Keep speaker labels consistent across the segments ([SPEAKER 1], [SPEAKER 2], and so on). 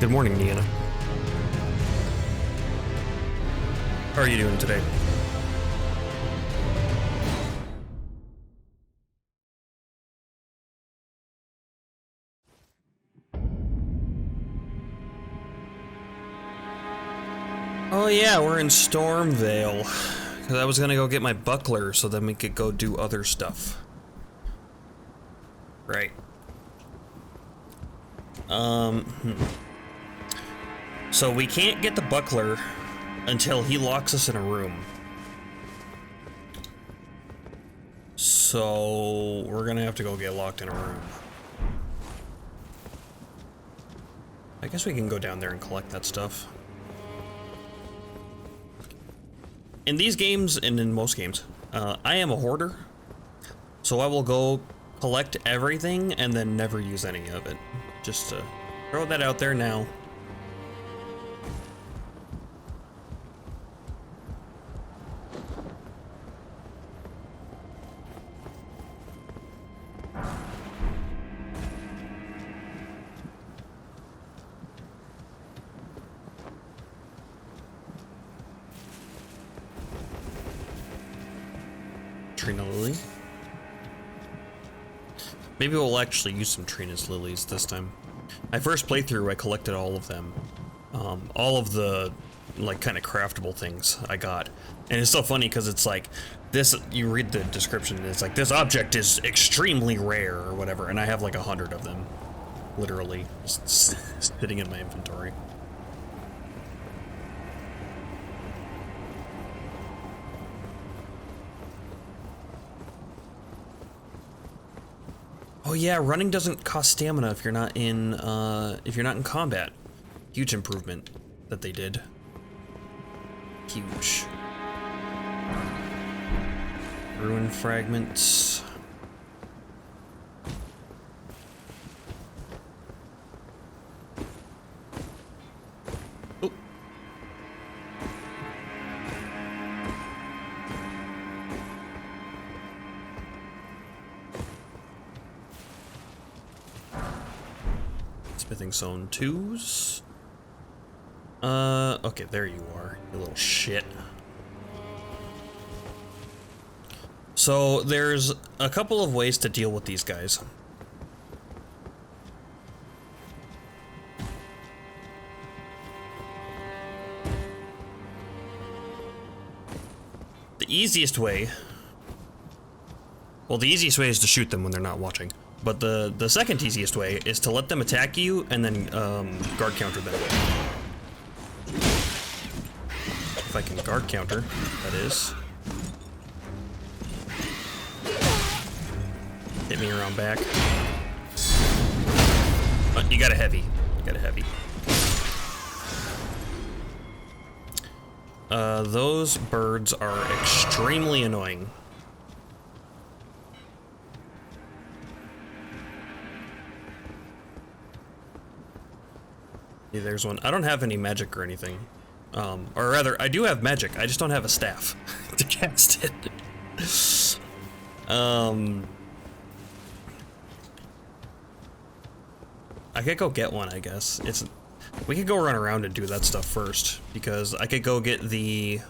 [SPEAKER 1] Good morning, Deanna. How are you doing today? Oh yeah, we're in Stormvale. Because I was gonna go get my buckler so then we could go do other stuff. Right. So we can't get the buckler until he locks us in a room. So we're gonna have to go get locked in a room. I guess we can go down there and collect that stuff. In these games, and in most games, I am a hoarder. So I will go collect everything and then never use any of it. Just to throw that out there now. Trina Lily. Maybe we'll actually use some Trina's lilies this time. My first playthrough, I collected all of them. All of the, like, kind of craftable things I got. And it's so funny because it's like, this, you read the description, and it's like, this object is extremely rare, or whatever, and I have like 100 of them. Literally, just sitting in my inventory. Oh yeah, running doesn't cost stamina if you're not in combat. Huge improvement that they did. Huge. Ruin fragments. Oh. Smithing Zone 2s. Okay, there you are, you little shit. So, there's a couple of ways to deal with these guys. The easiest way... Well, the easiest way is to shoot them when they're not watching. But the second easiest way is to let them attack you and then guard counter them. If I can guard counter, that is. Hit me around back. You got a heavy. You got a heavy. Those birds are extremely annoying. Yeah, there's one. I don't have any magic or anything. Or rather, I do have magic. I just don't have a staff to cast it. I could go get one, I guess. We could go run around and do that stuff first, because I could go get the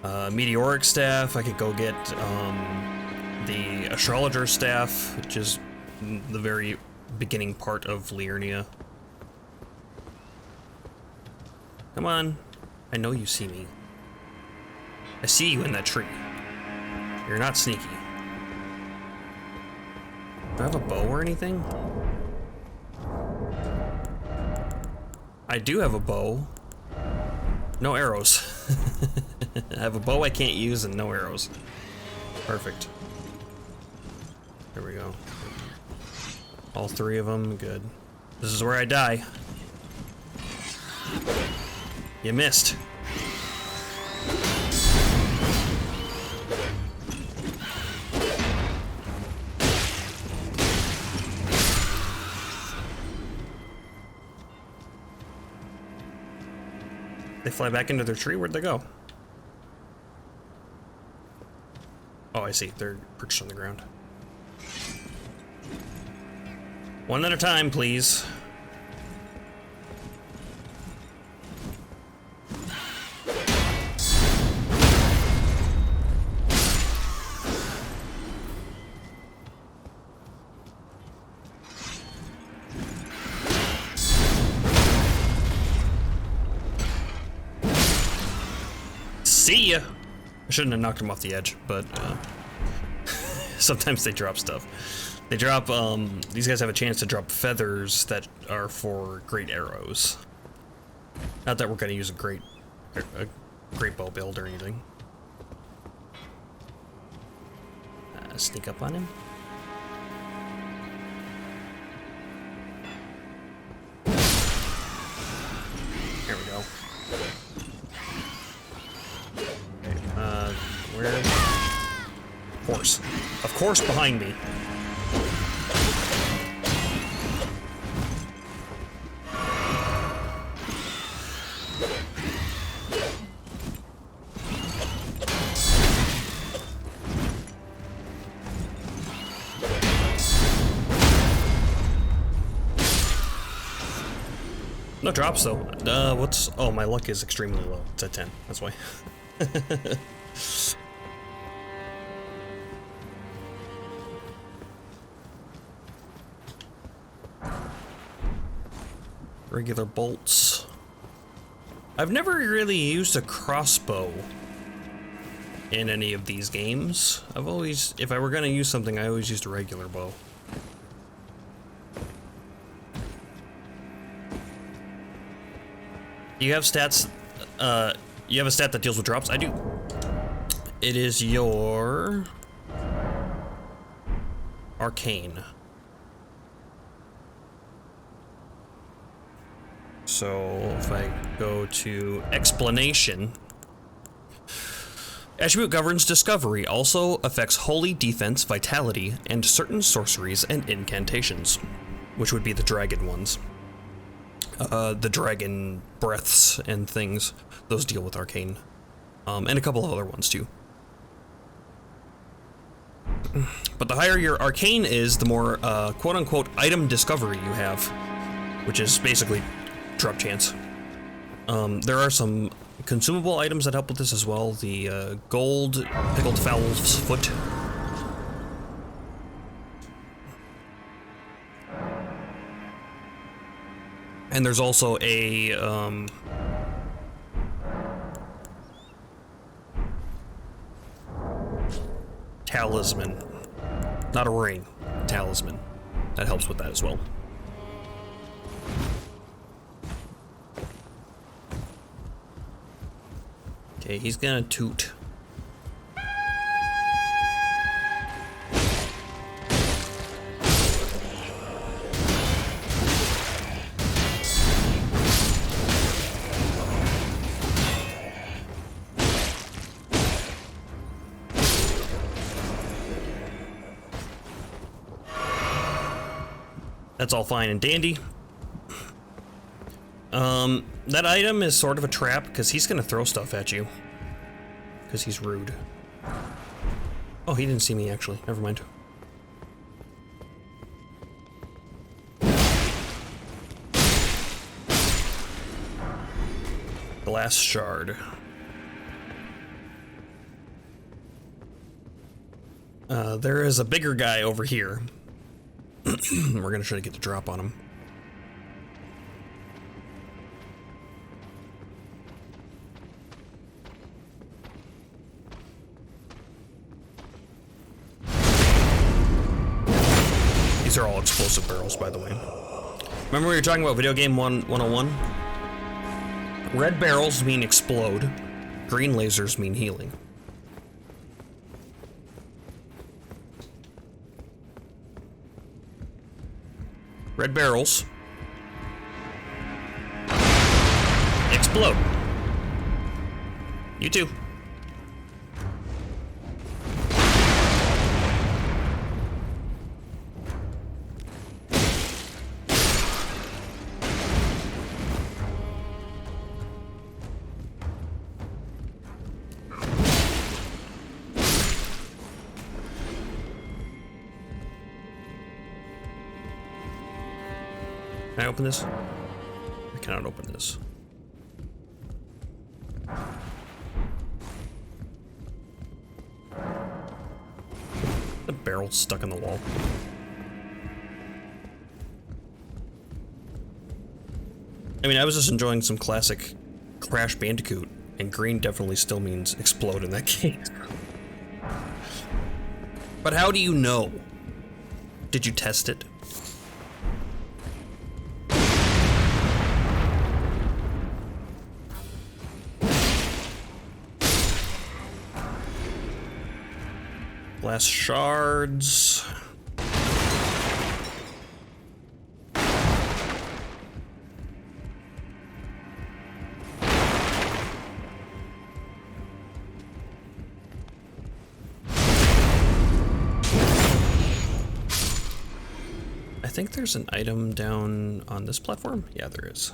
[SPEAKER 1] meteoric staff. I could go get the astrologer staff, which is the very beginning part of Liurnia. Come on. I know you see me. I see you in that tree. You're not sneaky. Do I have a bow or anything? I do have a bow. No arrows. I have a bow I can't use and no arrows. Perfect. There we go. All three of them, good. This is where I die. You missed. They fly back into their tree? Where'd they go? Oh, I see. They're perched on the ground. One at a time, please. See ya! I shouldn't have knocked him off the edge, but sometimes they drop stuff. They drop, these guys have a chance to drop feathers that are for great arrows. Not that we're gonna use a great bow build or anything. Sneak up on him. There we go. Okay, where? Of course. Of course, behind me. No drops though. What's... Oh, my luck is extremely low. It's at 10. That's why. Regular bolts. I've never really used a crossbow in any of these games. I've always... If I were gonna use something, I always used a regular bow. You have stats, you have a stat that deals with drops? I do. It is your... Arcane. So, if I go to Explanation... Attribute governs Discovery, also affects Holy Defense, Vitality, and certain sorceries and incantations, which would be the dragon ones. The dragon breaths and things, those deal with arcane, and a couple of other ones too. But the higher your arcane is, the more quote-unquote item discovery you have, which is basically drop chance. There are some consumable items that help with this as well. The gold pickled fowl's foot. And there's also a, talisman. Not a ring, talisman. That helps with that as well. Okay, he's gonna toot. That's all fine and dandy. That item is sort of a trap, because he's gonna throw stuff at you. Because he's rude. Oh, he didn't see me, actually. Never mind. Glass shard. There is a bigger guy over here. We're gonna try to get the drop on him. These are all explosive barrels, by the way. Remember we were talking about Video Game 101? Red barrels mean explode. Green lasers mean healing. Red barrels explode. You too. Can I open this? I cannot open this. The barrel's stuck in the wall. I mean, I was just enjoying some classic Crash Bandicoot And green definitely still means explode in that case. But how do you know? Did you test it? Glass shards. I think there's an item down on this platform. Yeah, there is.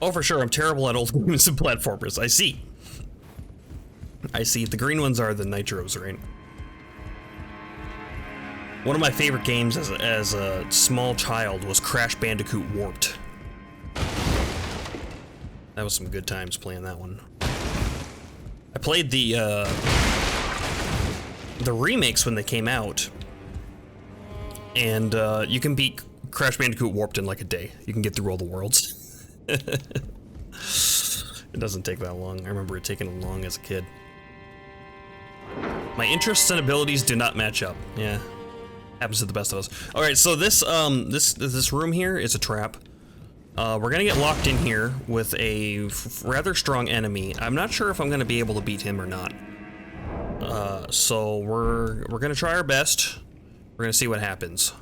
[SPEAKER 1] Oh, for sure, I'm terrible at old games and platformers. I see. I see. The green ones are the nitros, right? One of my favorite games as a small child was Crash Bandicoot Warped. That was some good times playing that one. I played the remakes when they came out, and you can beat Crash Bandicoot Warped in like a day. You can get through all the worlds. It doesn't take that long. I remember it taking long as a kid. My interests and abilities do not match up. Yeah, happens to the best of us. All right, so this room here is a trap. We're gonna get locked in here with a rather strong enemy. I'm not sure if I'm gonna be able to beat him or not. So we're gonna try our best. We're gonna see what happens.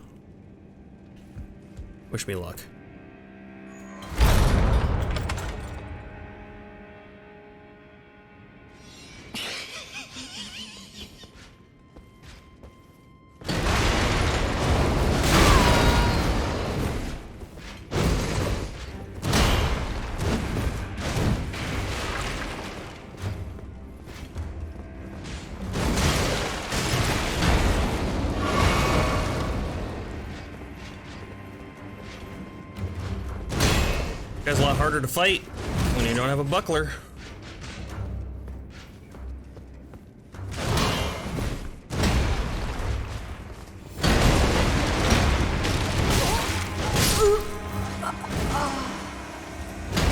[SPEAKER 1] Wish me luck. It's a lot harder to fight when you don't have a buckler.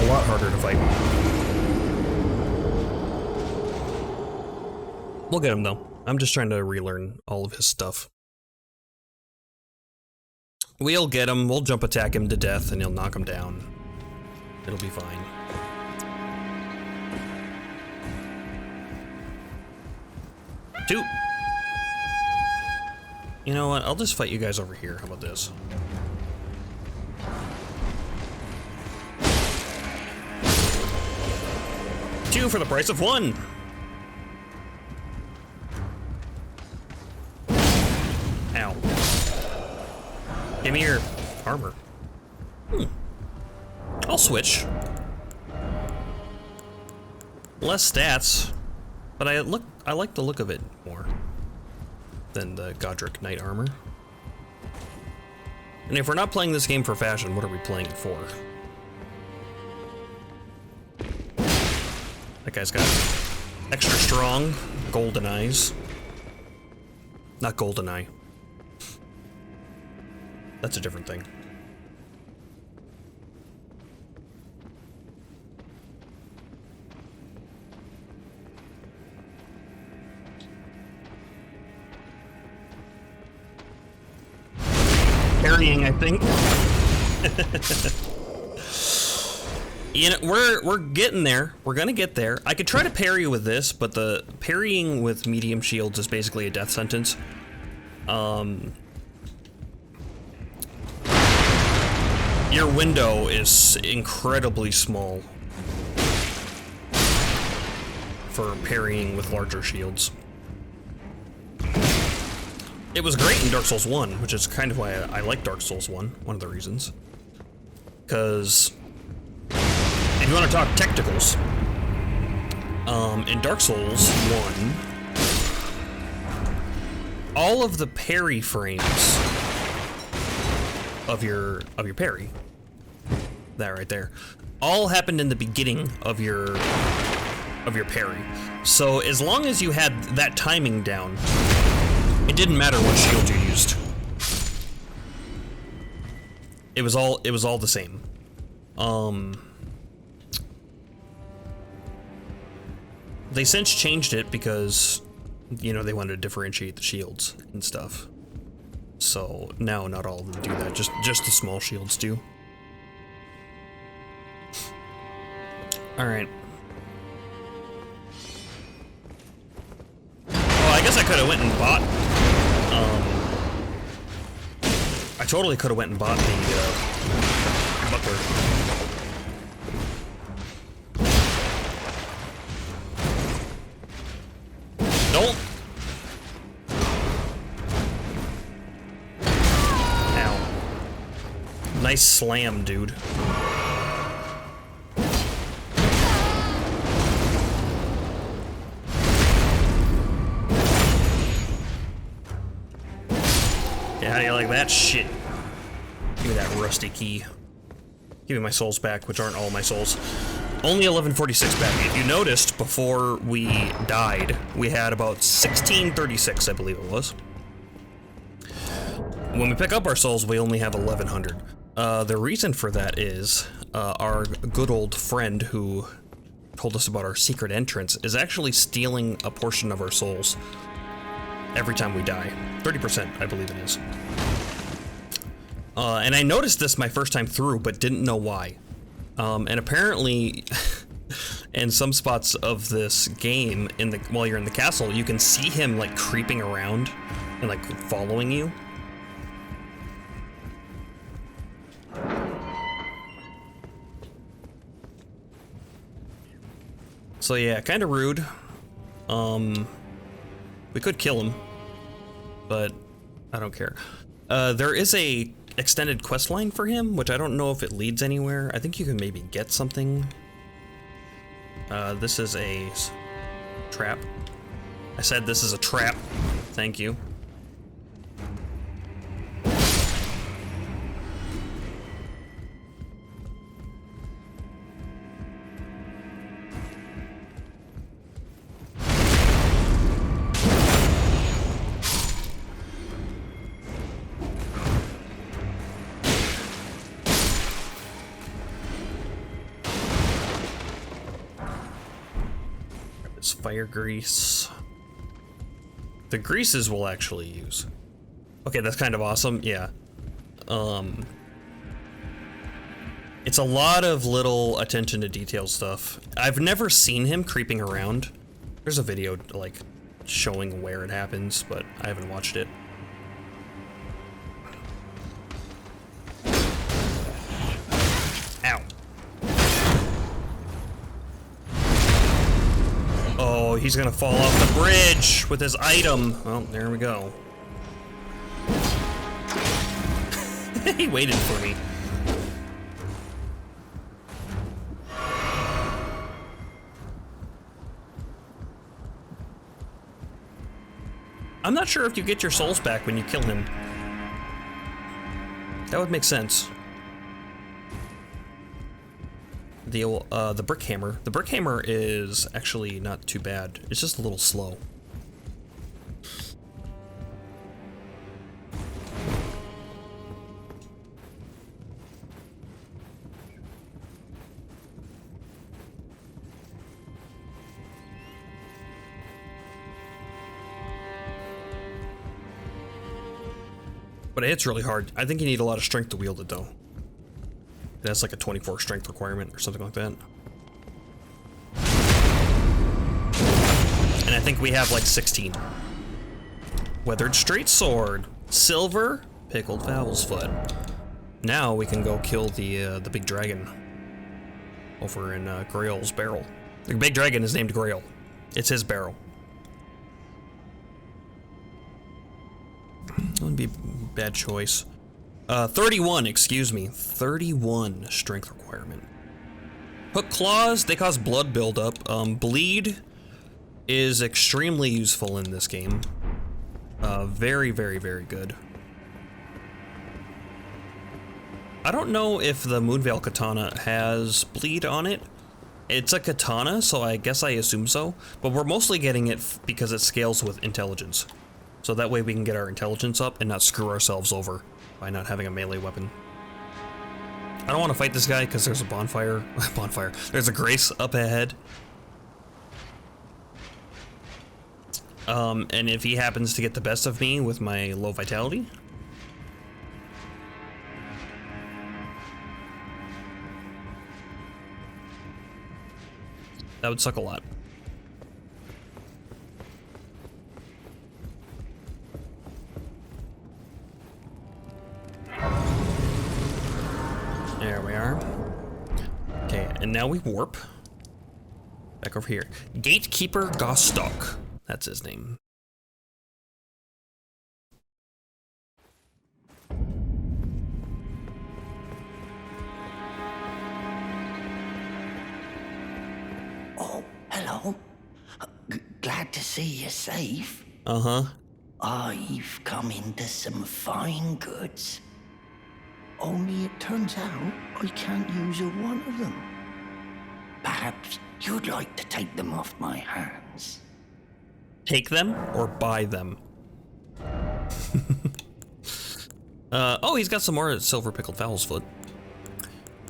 [SPEAKER 1] A lot harder to fight. We'll get him though. I'm just trying to relearn all of his stuff. We'll get him, we'll jump attack him to death and he'll knock him down. It'll be fine. Two. You know what? I'll just fight you guys over here. How about this? Two for the price of one. Ow. Give me your armor. I'll switch. Less stats, but I like the look of it more than the Godric Knight armor. And if we're not playing this game for fashion, what are we playing it for? That guy's got extra strong golden eyes. Not golden eye. That's a different thing. Parrying, I think. You know, we're getting there. We're gonna get there. I could try to parry with this, but the parrying with medium shields is basically a death sentence. Your window is incredibly small for parrying with larger shields. It was great in Dark Souls 1, which is kind of why I like Dark Souls 1, one of the reasons. Because if you want to talk technicals, in Dark Souls 1, all of the parry frames of your parry, that right there, all happened in the beginning of your parry. So as long as you had that timing down, it didn't matter what shield you used. It was all the same. They since changed it because, you know, they wanted to differentiate the shields and stuff. So now not all of them do that, just the small shields do. Alright. Well, I guess I could have went and bought, I totally could have went and bought the, buckler. Don't! Ow. Nice slam, dude. Yeah, how do you like that shit? Give me that rusty key. Give me my souls back, which aren't all my souls. Only 1146 back. If you noticed, before we died, we had about 1636, I believe it was. When we pick up our souls, we only have 1100. The reason for that is our good old friend who told us about our secret entrance is actually stealing a portion of our souls every time we die. 30%, I believe it is. And I noticed this my first time through, but didn't know why. And apparently, in some spots of this game, while you're in the castle, you can see him like creeping around and like following you. So yeah, kind of rude. We could kill him, but I don't care. There is a extended quest line for him, which I don't know if it leads anywhere. I think you can maybe get something. This is a trap. I said this is a trap. Thank you. Fire grease. The greases we'll actually use. Okay, that's kind of awesome. Yeah. It's a lot of little attention to detail stuff. I've never seen him creeping around. There's a video like showing where it happens, but I haven't watched it. Ow. Oh, he's gonna fall off the bridge with his item. Oh, there we go. He waited for me. I'm not sure if you get your souls back when you kill him. That would make sense. The brick hammer. The brick hammer is actually not too bad. It's just a little slow. But it hits really hard. I think you need a lot of strength to wield it, though. That's like a 24 strength requirement or something like that. And I think we have like 16. Weathered straight sword. Silver. Pickled fowl's foot. Now we can go kill the big dragon. Over in Grail's barrel. The big dragon is named Grail. It's his barrel. That wouldn't be a bad choice. 31, excuse me. 31 strength requirement. Hook claws, they cause blood buildup. Bleed is extremely useful in this game. Very, very, very good. I don't know if the Moonveil katana has bleed on it. It's a katana, so I guess I assume so. But we're mostly getting it because it scales with intelligence. So that way we can get our intelligence up and not screw ourselves over by not having a melee weapon. I don't want to fight this guy because there's a bonfire. There's a grace up ahead. And if he happens to get the best of me with my low vitality, that would suck a lot. There we are. Okay, and now we warp back over here. Gatekeeper Gostock. That's his name.
[SPEAKER 2] Oh, hello. Glad to see you're safe.
[SPEAKER 1] Uh-huh.
[SPEAKER 2] I've come into some fine goods. Only it turns out I can't use a one of them. Perhaps you'd like to take them off my hands.
[SPEAKER 1] Take them or buy them? Oh, he's got some more silver pickled fowl's foot.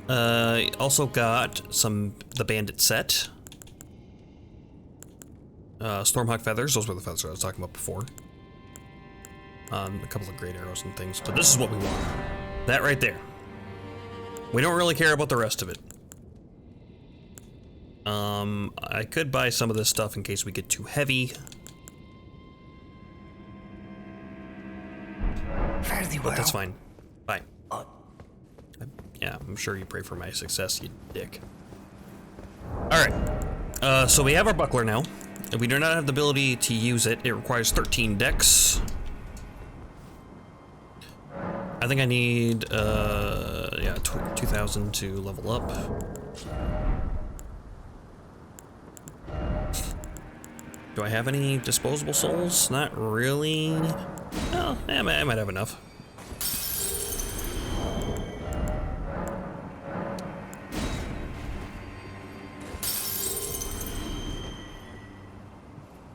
[SPEAKER 1] Also got the bandit set. Stormhawk feathers, those were the feathers I was talking about before. A couple of great arrows and things, but this is what we want. That right there. We don't really care about the rest of it. I could buy some of this stuff in case we get too heavy.
[SPEAKER 2] Fairly well.
[SPEAKER 1] But that's fine. Bye. Yeah, I'm sure you pray for my success, you dick. Alright. So we have our buckler now. We do not have the ability to use it. It requires 13 dex. I think I need, yeah, 2,000 to level up. Do I have any disposable souls? Not really. Well, I might have enough.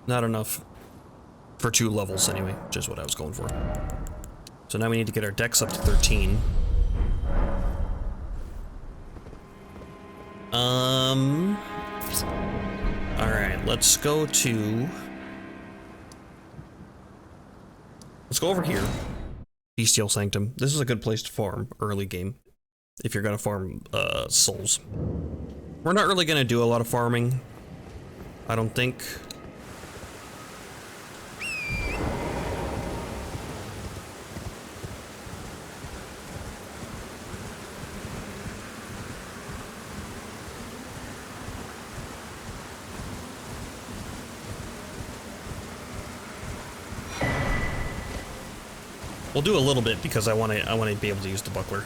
[SPEAKER 1] Not enough for 2 levels anyway, which is what I was going for. So now we need to get our dex up to 13. Alright, let's go over here. Bestial Sanctum. This is a good place to farm early game, if you're gonna farm, souls. We're not really gonna do a lot of farming, I don't think. We'll do a little bit because I want to be able to use the buckler.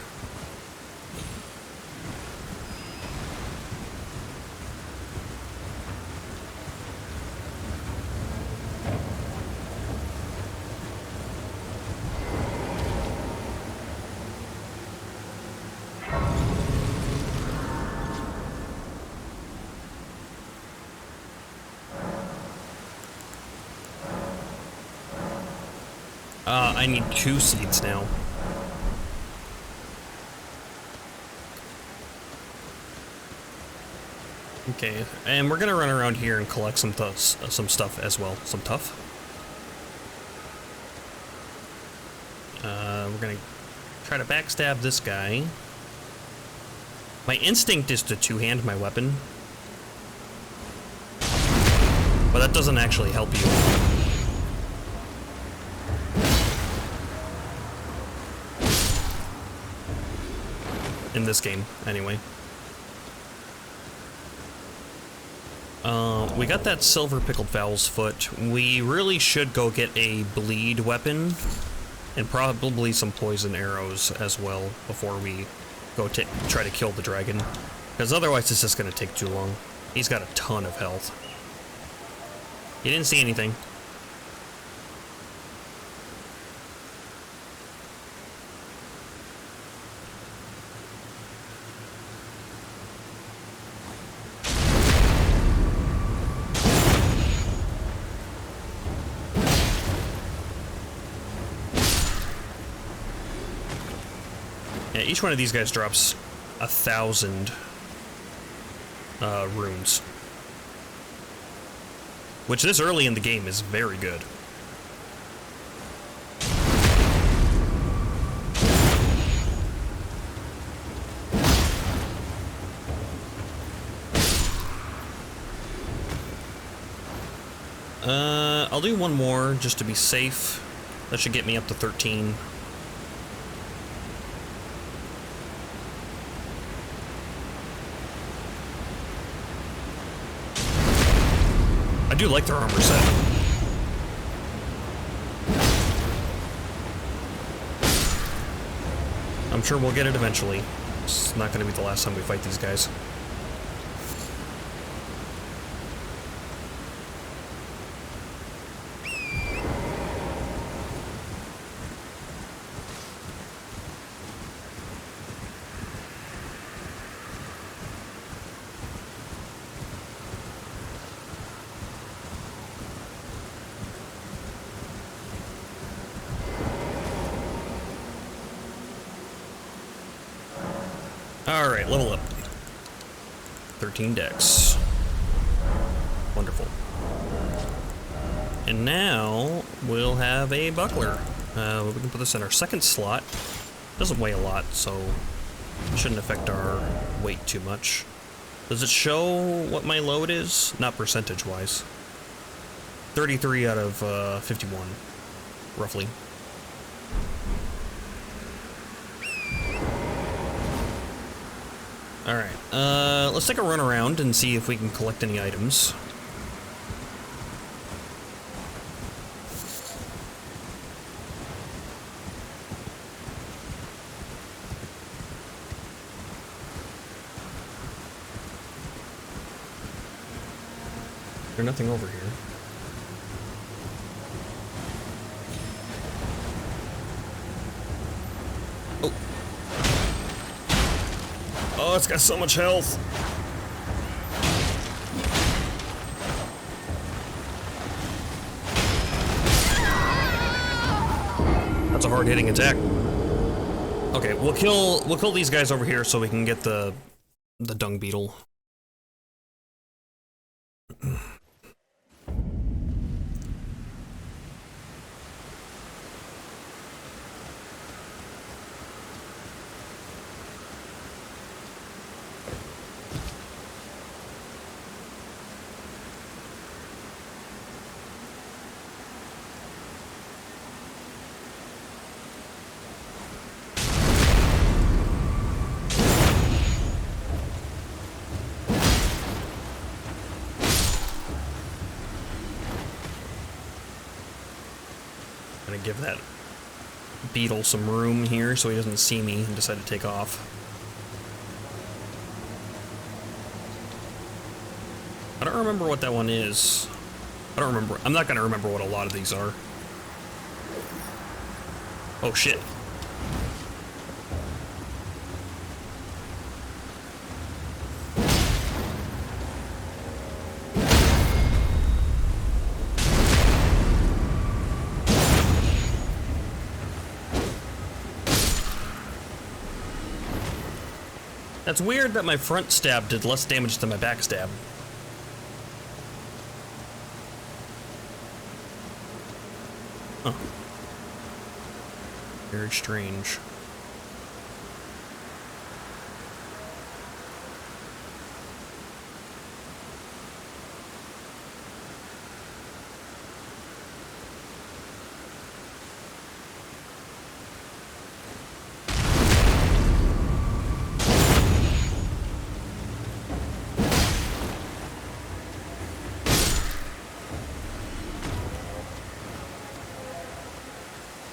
[SPEAKER 1] I need 2 seeds now. Okay, and we're gonna run around here and collect some stuff as well. Some tough. We're gonna try to backstab this guy. My instinct is to two-hand my weapon, but that doesn't actually help you. In this game, anyway. We got that silver pickled fowl's foot. We really should go get a bleed weapon and probably some poison arrows as well before we go try to kill the dragon, because otherwise it's just gonna take too long. He's got a ton of health. You didn't see anything. Yeah, each one of these guys drops 1,000 runes. Which this early in the game is very good. I'll do one more just to be safe. That should get me up to 13. I do like their armor set. I'm sure we'll get it eventually. It's not going to be the last time we fight these guys. Alright, level up. 13 decks. Wonderful. And now we'll have a buckler. We can put this in our second slot. Doesn't weigh a lot, so it shouldn't affect our weight too much. Does it show what my load is? Not percentage-wise. 33 out of 51, roughly. Alright, let's take a run around and see if we can collect any items. There's nothing over here. Oh, it's got so much health. That's a hard-hitting attack. Okay, we'll kill these guys over here so we can get the dung beetle. Gonna give that beetle some room here so he doesn't see me and decide to take off. I don't remember what that one is. I don't remember. I'm not gonna remember what a lot of these are. Oh shit. That's weird that my front stab did less damage than my back stab. Huh. Very strange.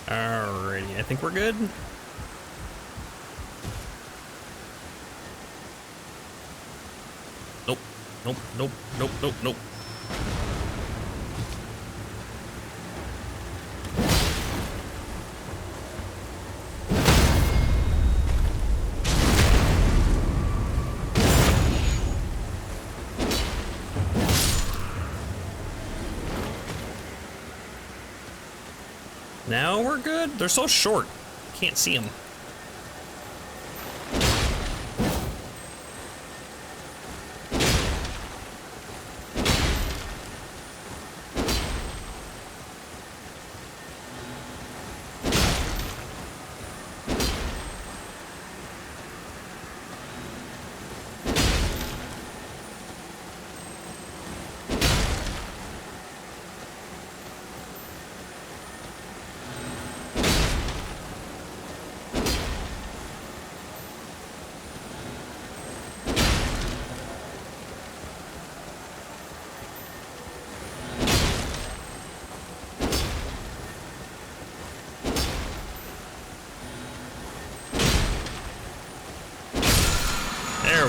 [SPEAKER 1] Alrighty, I think we're good. Nope, nope, nope, nope, nope, nope. Now we're good. They're so short. Can't see them.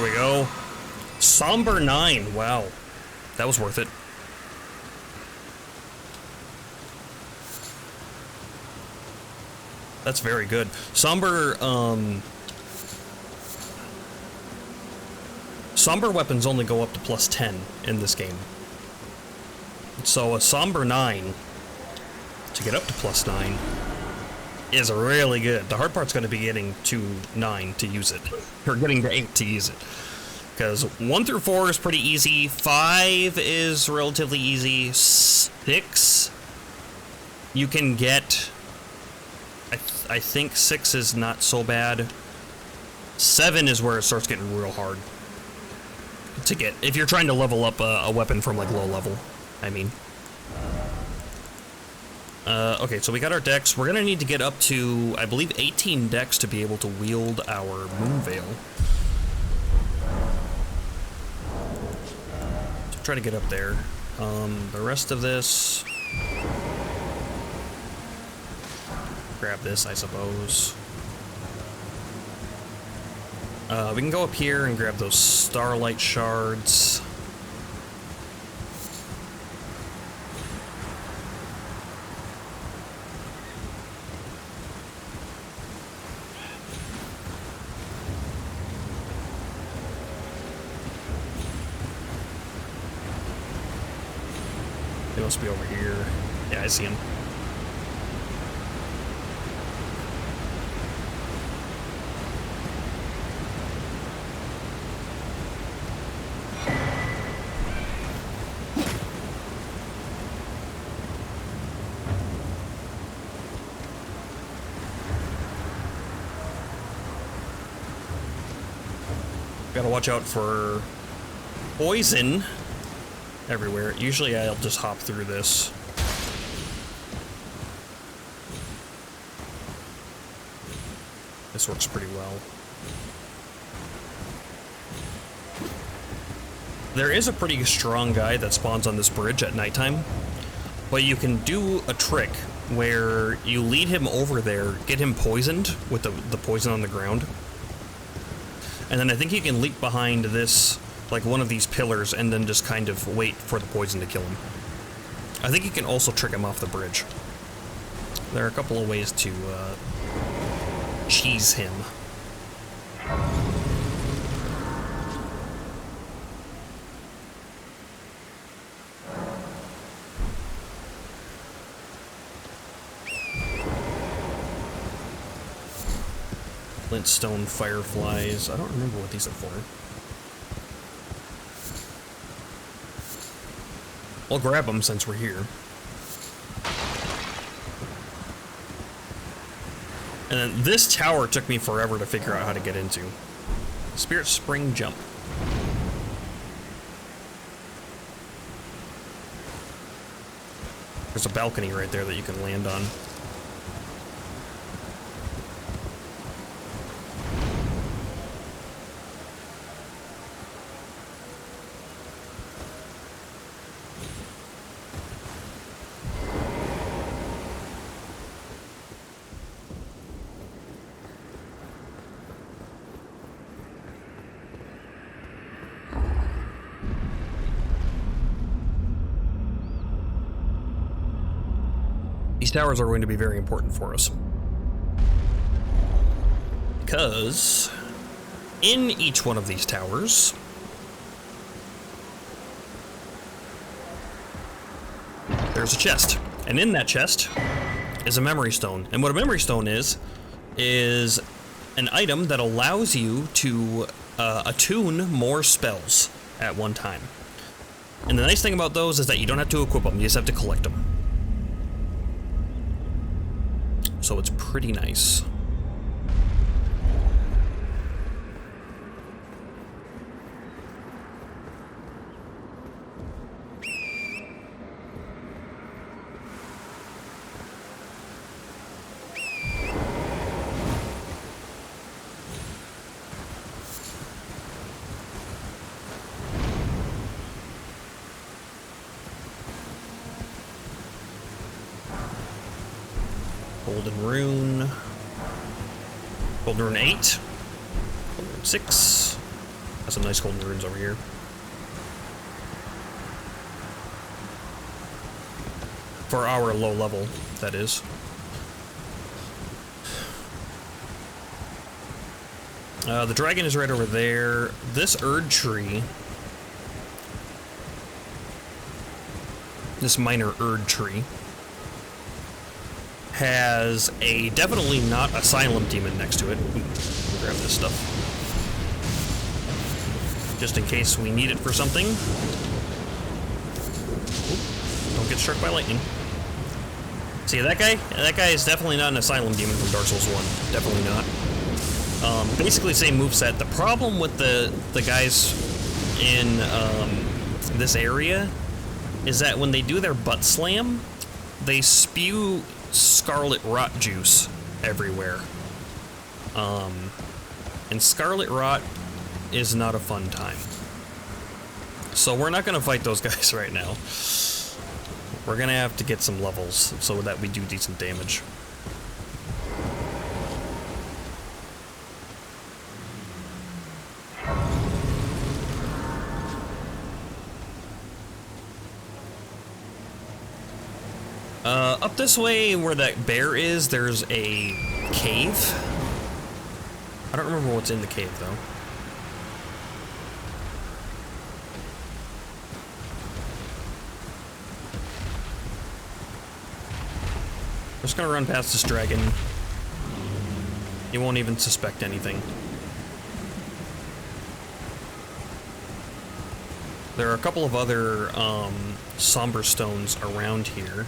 [SPEAKER 1] There we go. Somber 9. Wow. That was worth it. That's very good. Somber weapons only go up to +10 in this game. So a Somber 9 to get up to +9 is really good. The hard part's going to be getting to 9 to use it, or getting to 8 to use it. Because 1 through 4 is pretty easy, 5 is relatively easy, 6 you can get, I think 6 is not so bad, 7 is where it starts getting real hard to get, if you're trying to level up a weapon from like low level, I mean. Okay, so we got our dex. We're gonna need to get up to, I believe, 18 dex to be able to wield our Moonveil. So try to get up there. The rest of this... grab this, I suppose. We can go up here and grab those starlight shards. They must be over here. Yeah, I see him. Gotta watch out for poison everywhere. Usually I'll just hop through this. This works pretty well. There is a pretty strong guy that spawns on this bridge at nighttime, but you can do a trick where you lead him over there, get him poisoned with the poison on the ground, and then I think you can leap behind this, like one of these pillars, and then just kind of wait for the poison to kill him. I think you can also trick him off the bridge. There are a couple of ways to cheese him. Flintstone fireflies. I don't remember what these are for. I'll grab them since we're here. And then this tower took me forever to figure out how to get into. Spirit Spring Jump. There's a balcony right there that you can land on. These towers are going to be very important for us, because in each one of these towers there's a chest, and in that chest is a memory stone. And what a memory stone is an item that allows you to attune more spells at one time. And the nice thing about those is that you don't have to equip them, you just have to collect them. So it's pretty nice. Golden Rune. Golden Rune 8. Golden Rune 6. Got some nice golden runes over here. For our low level, that is. The dragon is right over there. This Erd tree, this minor Erd tree, has a definitely not asylum demon next to it. Ooh, we'll grab this stuff. Just in case we need it for something. Ooh, don't get struck by lightning. See, that guy? That guy is definitely not an asylum demon from Dark Souls 1. Definitely not. Basically same moveset. The problem with the guys in this area is that when they do their butt slam, they spew scarlet rot juice everywhere. And scarlet rot is not a fun time. So we're not gonna fight those guys right now. We're gonna have to get some levels so that we do decent damage. Up this way where that bear is, there's a cave. I don't remember what's in the cave, though. I'm just gonna run past this dragon. He won't even suspect anything. There are a couple of other somber stones around here.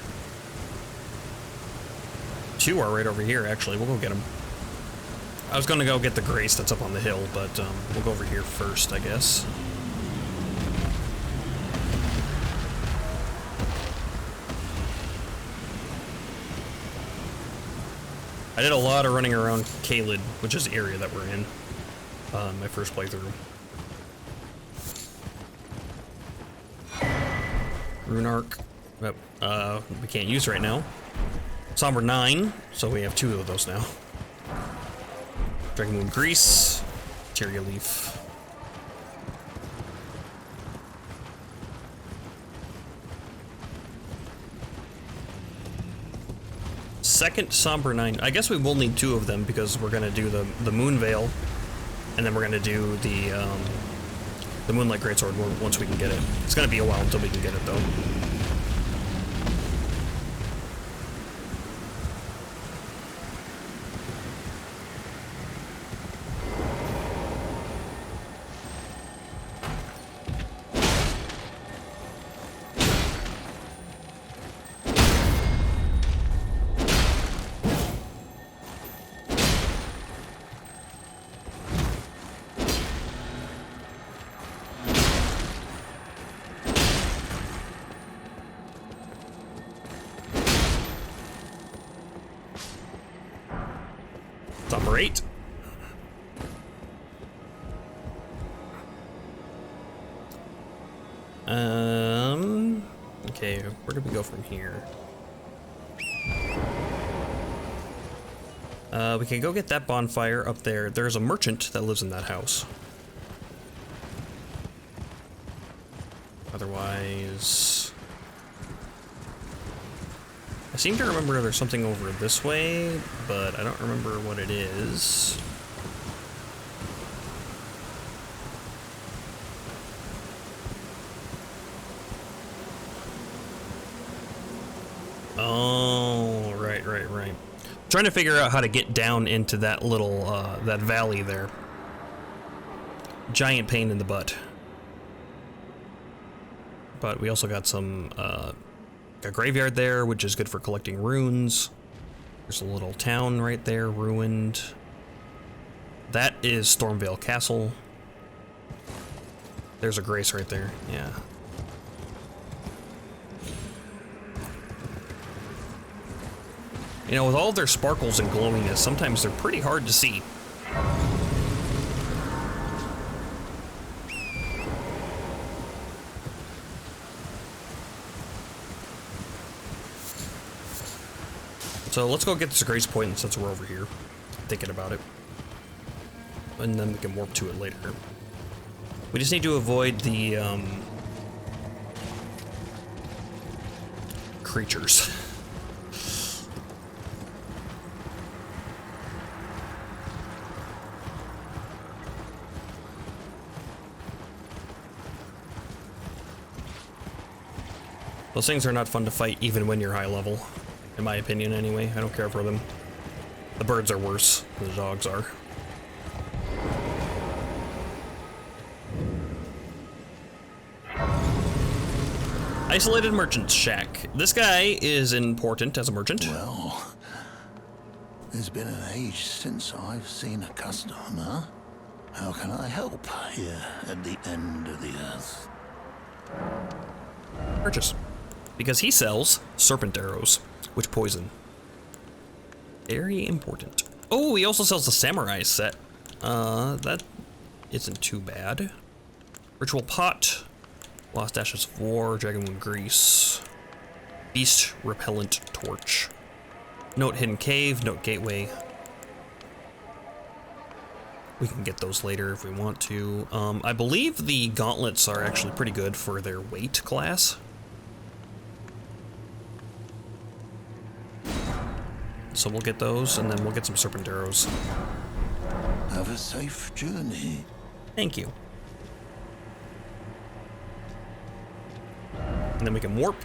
[SPEAKER 1] 2 are right over here, actually. We'll go get them. I was gonna go get the grace that's up on the hill, but we'll go over here first, I guess. I did a lot of running around Caelid, which is the area that we're in, my first playthrough. Rune Arc, we can't use right now. Somber 9, so we have 2 of those now. Dragon Moon Grease, Materia Leaf. Second Somber 9. I guess we will need 2 of them because we're gonna do the Moon Veil, and then we're gonna do the Moonlight Greatsword once we can get it. It's gonna be a while until we can get it though. Somber 8. Okay, where do we go from here? We can go get that bonfire up there. There's a merchant that lives in that house. Otherwise, I seem to remember there's something over this way, but I don't remember what it is. Oh, right. Trying to figure out how to get down into that little, that valley there. Giant pain in the butt. But we also got some, a graveyard there, which is good for collecting runes. There's a little town right there, ruined. That is Stormvale Castle. There's a grace right there, yeah. You know, with all their sparkles and glowiness, sometimes they're pretty hard to see. So let's go get this grace point since we're over here, thinking about it. And then we can warp to it later. We just need to avoid the creatures. Those things are not fun to fight even when you're high level, in my opinion anyway. I don't care for them. The birds are worse than the dogs are. Isolated merchant shack. This guy is important as a merchant.
[SPEAKER 2] Well, there's been an age since I've seen a customer. How can I help here at the end of the earth?
[SPEAKER 1] Purchase. Because he sells serpent arrows, which poison. Very important. Oh, he also sells the samurai set. That isn't too bad. Ritual pot. Lost Ashes of War, Dragonwood Grease, Beast Repellent Torch, Note Hidden Cave, Note Gateway. We can get those later if we want to. I believe the gauntlets are actually pretty good for their weight class. So we'll get those, and then we'll get some serpent arrows.
[SPEAKER 2] Have a safe journey.
[SPEAKER 1] Thank you. And then we can warp.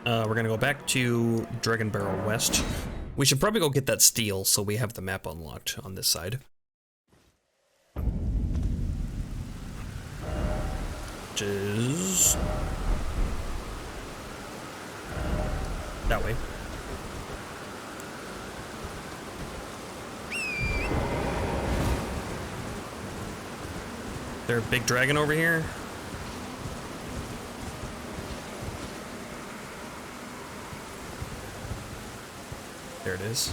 [SPEAKER 1] We're gonna go back to Dragon Barrel West. We should probably go get that steel so we have the map unlocked on this side. Which is that way. Is there a big dragon over here? There it is.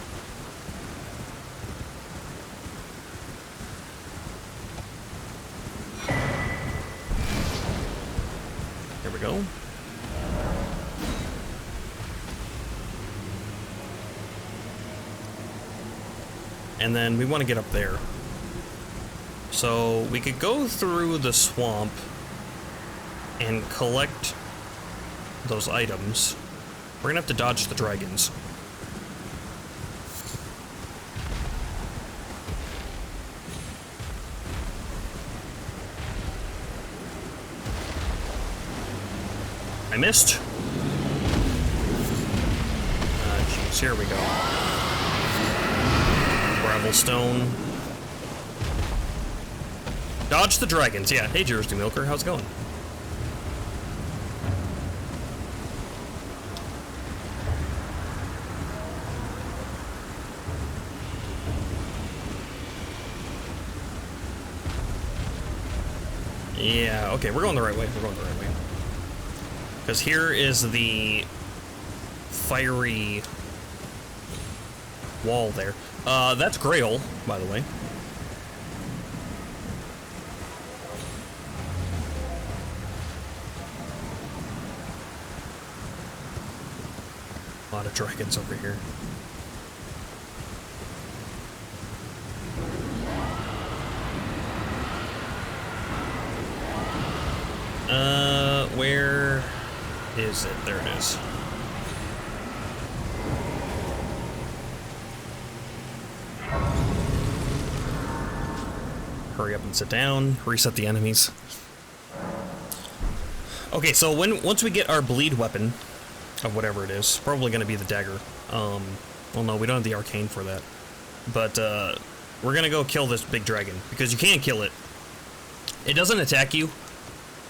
[SPEAKER 1] There we go. And then we want to get up there. So we could go through the swamp and collect those items. We're gonna have to dodge the dragons. I missed. Jeez, here we go. Gravel stone. Dodge the dragons. Yeah. Hey, Jersey Milker, how's it going? Yeah. Okay, we're going the right way. We're going the right way. Because here is the fiery wall there. That's Grail, by the way. A lot of dragons over here. Where is it? There it is. Hurry up and sit down. Reset the enemies. Okay, so once we get our bleed weapon of whatever it is, probably going to be the dagger. Well, no, we don't have the arcane for that. But we're going to go kill this big dragon because you can kill it. It doesn't attack you.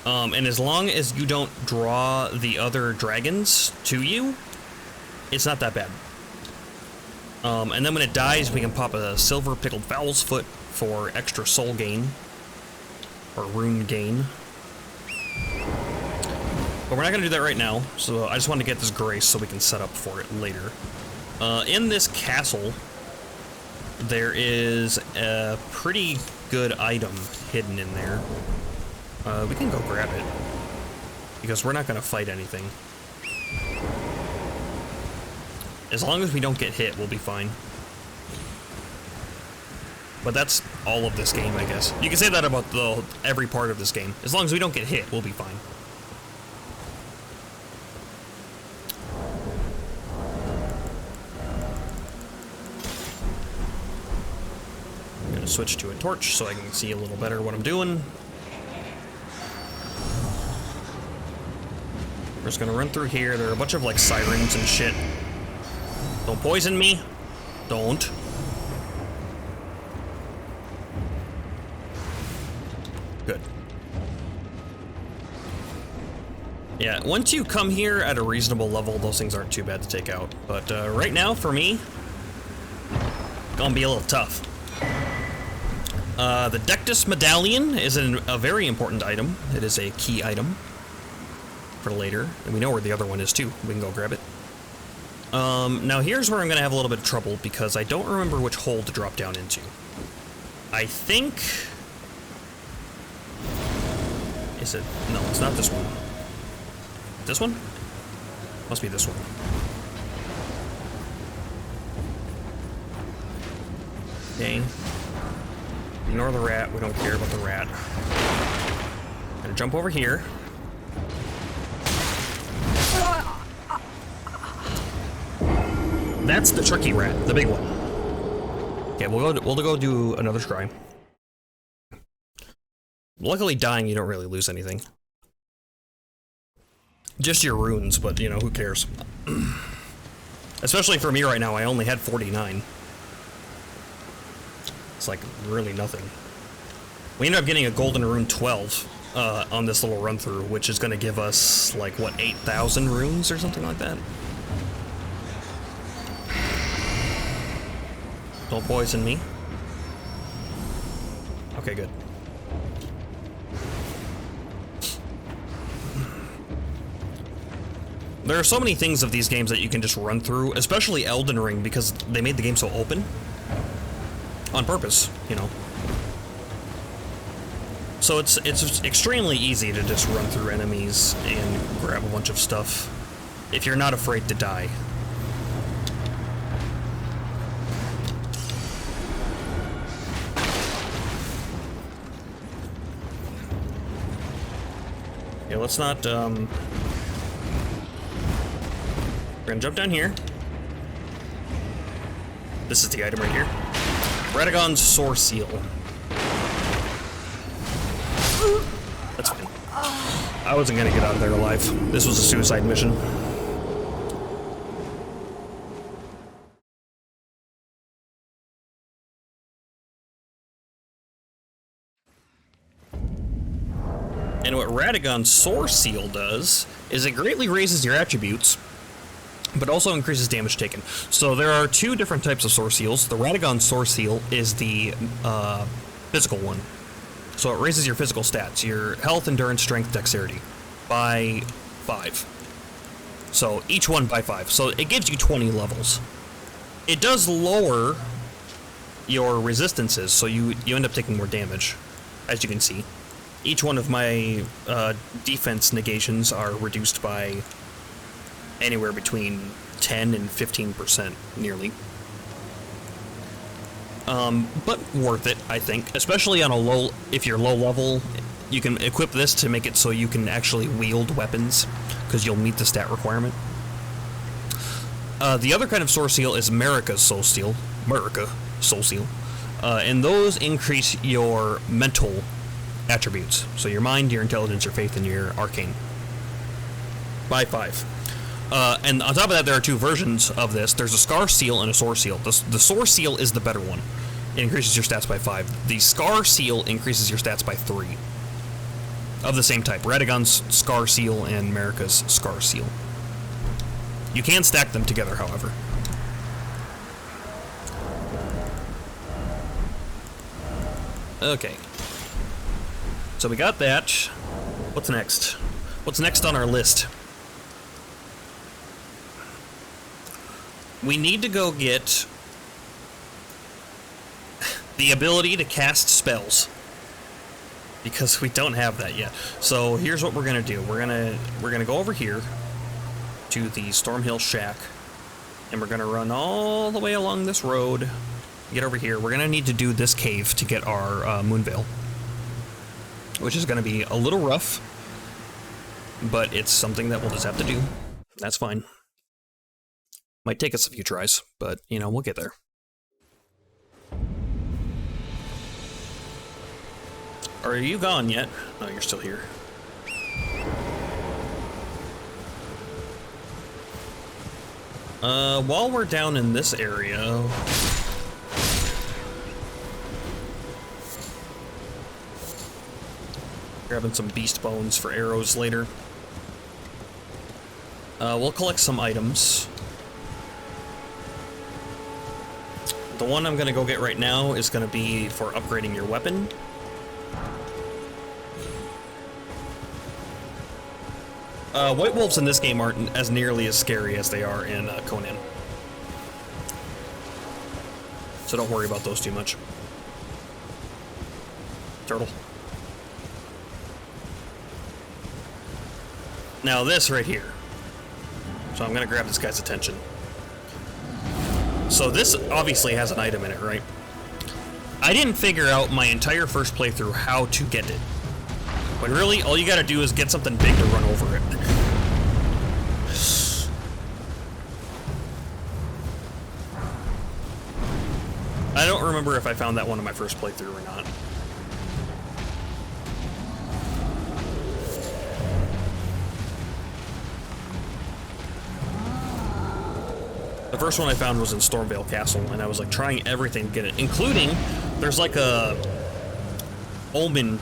[SPEAKER 1] And as long as you don't draw the other dragons to you, it's not that bad. And then when it dies, we can pop a silver pickled fowl's foot for extra soul gain. Or rune gain. But we're not going to do that right now, so I just wanted to get this grace so we can set up for it later. In this castle, there is a pretty good item hidden in there. We can go grab it, because we're not going to fight anything. As long as we don't get hit, we'll be fine. But that's all of this game, I guess. You can say that about every part of this game. As long as we don't get hit, we'll be fine. I'm gonna switch to a torch so I can see a little better what I'm doing. We're just gonna run through here. There are a bunch of like sirens and shit. Don't poison me. Don't. Good. Yeah, once you come here at a reasonable level, those things aren't too bad to take out. But right now, for me, gonna be a little tough. The Dectus Medallion is a very important item. It is a key item for later, and we know where the other one is too. We can go grab it. Now here's where I'm gonna have a little bit of trouble because I don't remember which hole to drop down into. I think... Is it? No, it's not this one. This one? Must be this one. Okay. Ignore the rat. We don't care about the rat. Gonna jump over here. That's the tricky rat, the big one. Okay, we'll go do another try. Luckily, dying, you don't really lose anything. Just your runes, but, you know, who cares? Especially for me right now, I only had 49. It's like, really nothing. We ended up getting a golden rune 12 on this little run-through, which is going to give us, like, what, 8,000 runes or something like that? Don't poison me. Okay, good. There are so many things of these games that you can just run through, especially Elden Ring, because they made the game so open. On purpose, you know. So it's extremely easy to just run through enemies and grab a bunch of stuff if you're not afraid to die. Yeah, let's not, we're gonna jump down here. This is the item right here. Radagon's Sore Seal. That's fine. I wasn't gonna get out of there alive. This was a suicide mission. And what Radagon's Sore Seal does is it greatly raises your attributes, but also increases damage taken. So there are two different types of Sore Seals. The Radagon Sore Seal is the physical one. So it raises your physical stats, your health, endurance, strength, dexterity, by 5. So each one by 5. So it gives you 20 levels. It does lower your resistances, so you end up taking more damage, as you can see. Each one of my defense negations are reduced by anywhere between 10 and 15%, nearly. But worth it, I think. Especially on a low, if you're low level, you can equip this to make it so you can actually wield weapons, because you'll meet the stat requirement. The other kind of Sore Seal is Marika's Soul Seal. And those increase your mental attributes. So your mind, your intelligence, your faith, and your arcane. By 5. And on top of that, there are two versions of this. There's a Scar Seal and a Sore Seal. The Sore Seal is the better one. It increases your stats by 5. The Scar Seal increases your stats by 3. Of the same type. Radagon's Scar Seal and Marika's Scar Seal. You can stack them together, however. Okay. So we got that. What's next? What's next on our list? We need to go get the ability to cast spells, because we don't have that yet. So here's what we're gonna do. We're gonna go over here to the Stormhill Shack, and we're gonna run all the way along this road get over here. We're gonna need to do this cave to get our moon veil, which is gonna be a little rough, but it's something that we'll just have to do. That's fine. Might take us a few tries, but you know, we'll get there. Are you gone yet? No, you're still here. While we're down in this area, grabbing some beast bones for arrows later. We'll collect some items. The one I'm gonna go get right now is gonna be for upgrading your weapon. White wolves in this game aren't as nearly as scary as they are in Conan. So don't worry about those too much. Turtle. Now this right here. So I'm gonna grab this guy's attention. So this obviously has an item in it, right? I didn't figure out my entire first playthrough how to get it. When really, all you gotta do is get something big to run over it. I don't remember if I found that one in my first playthrough or not. The first one I found was in Stormvale Castle, and I was like trying everything to get it, including there's like a omen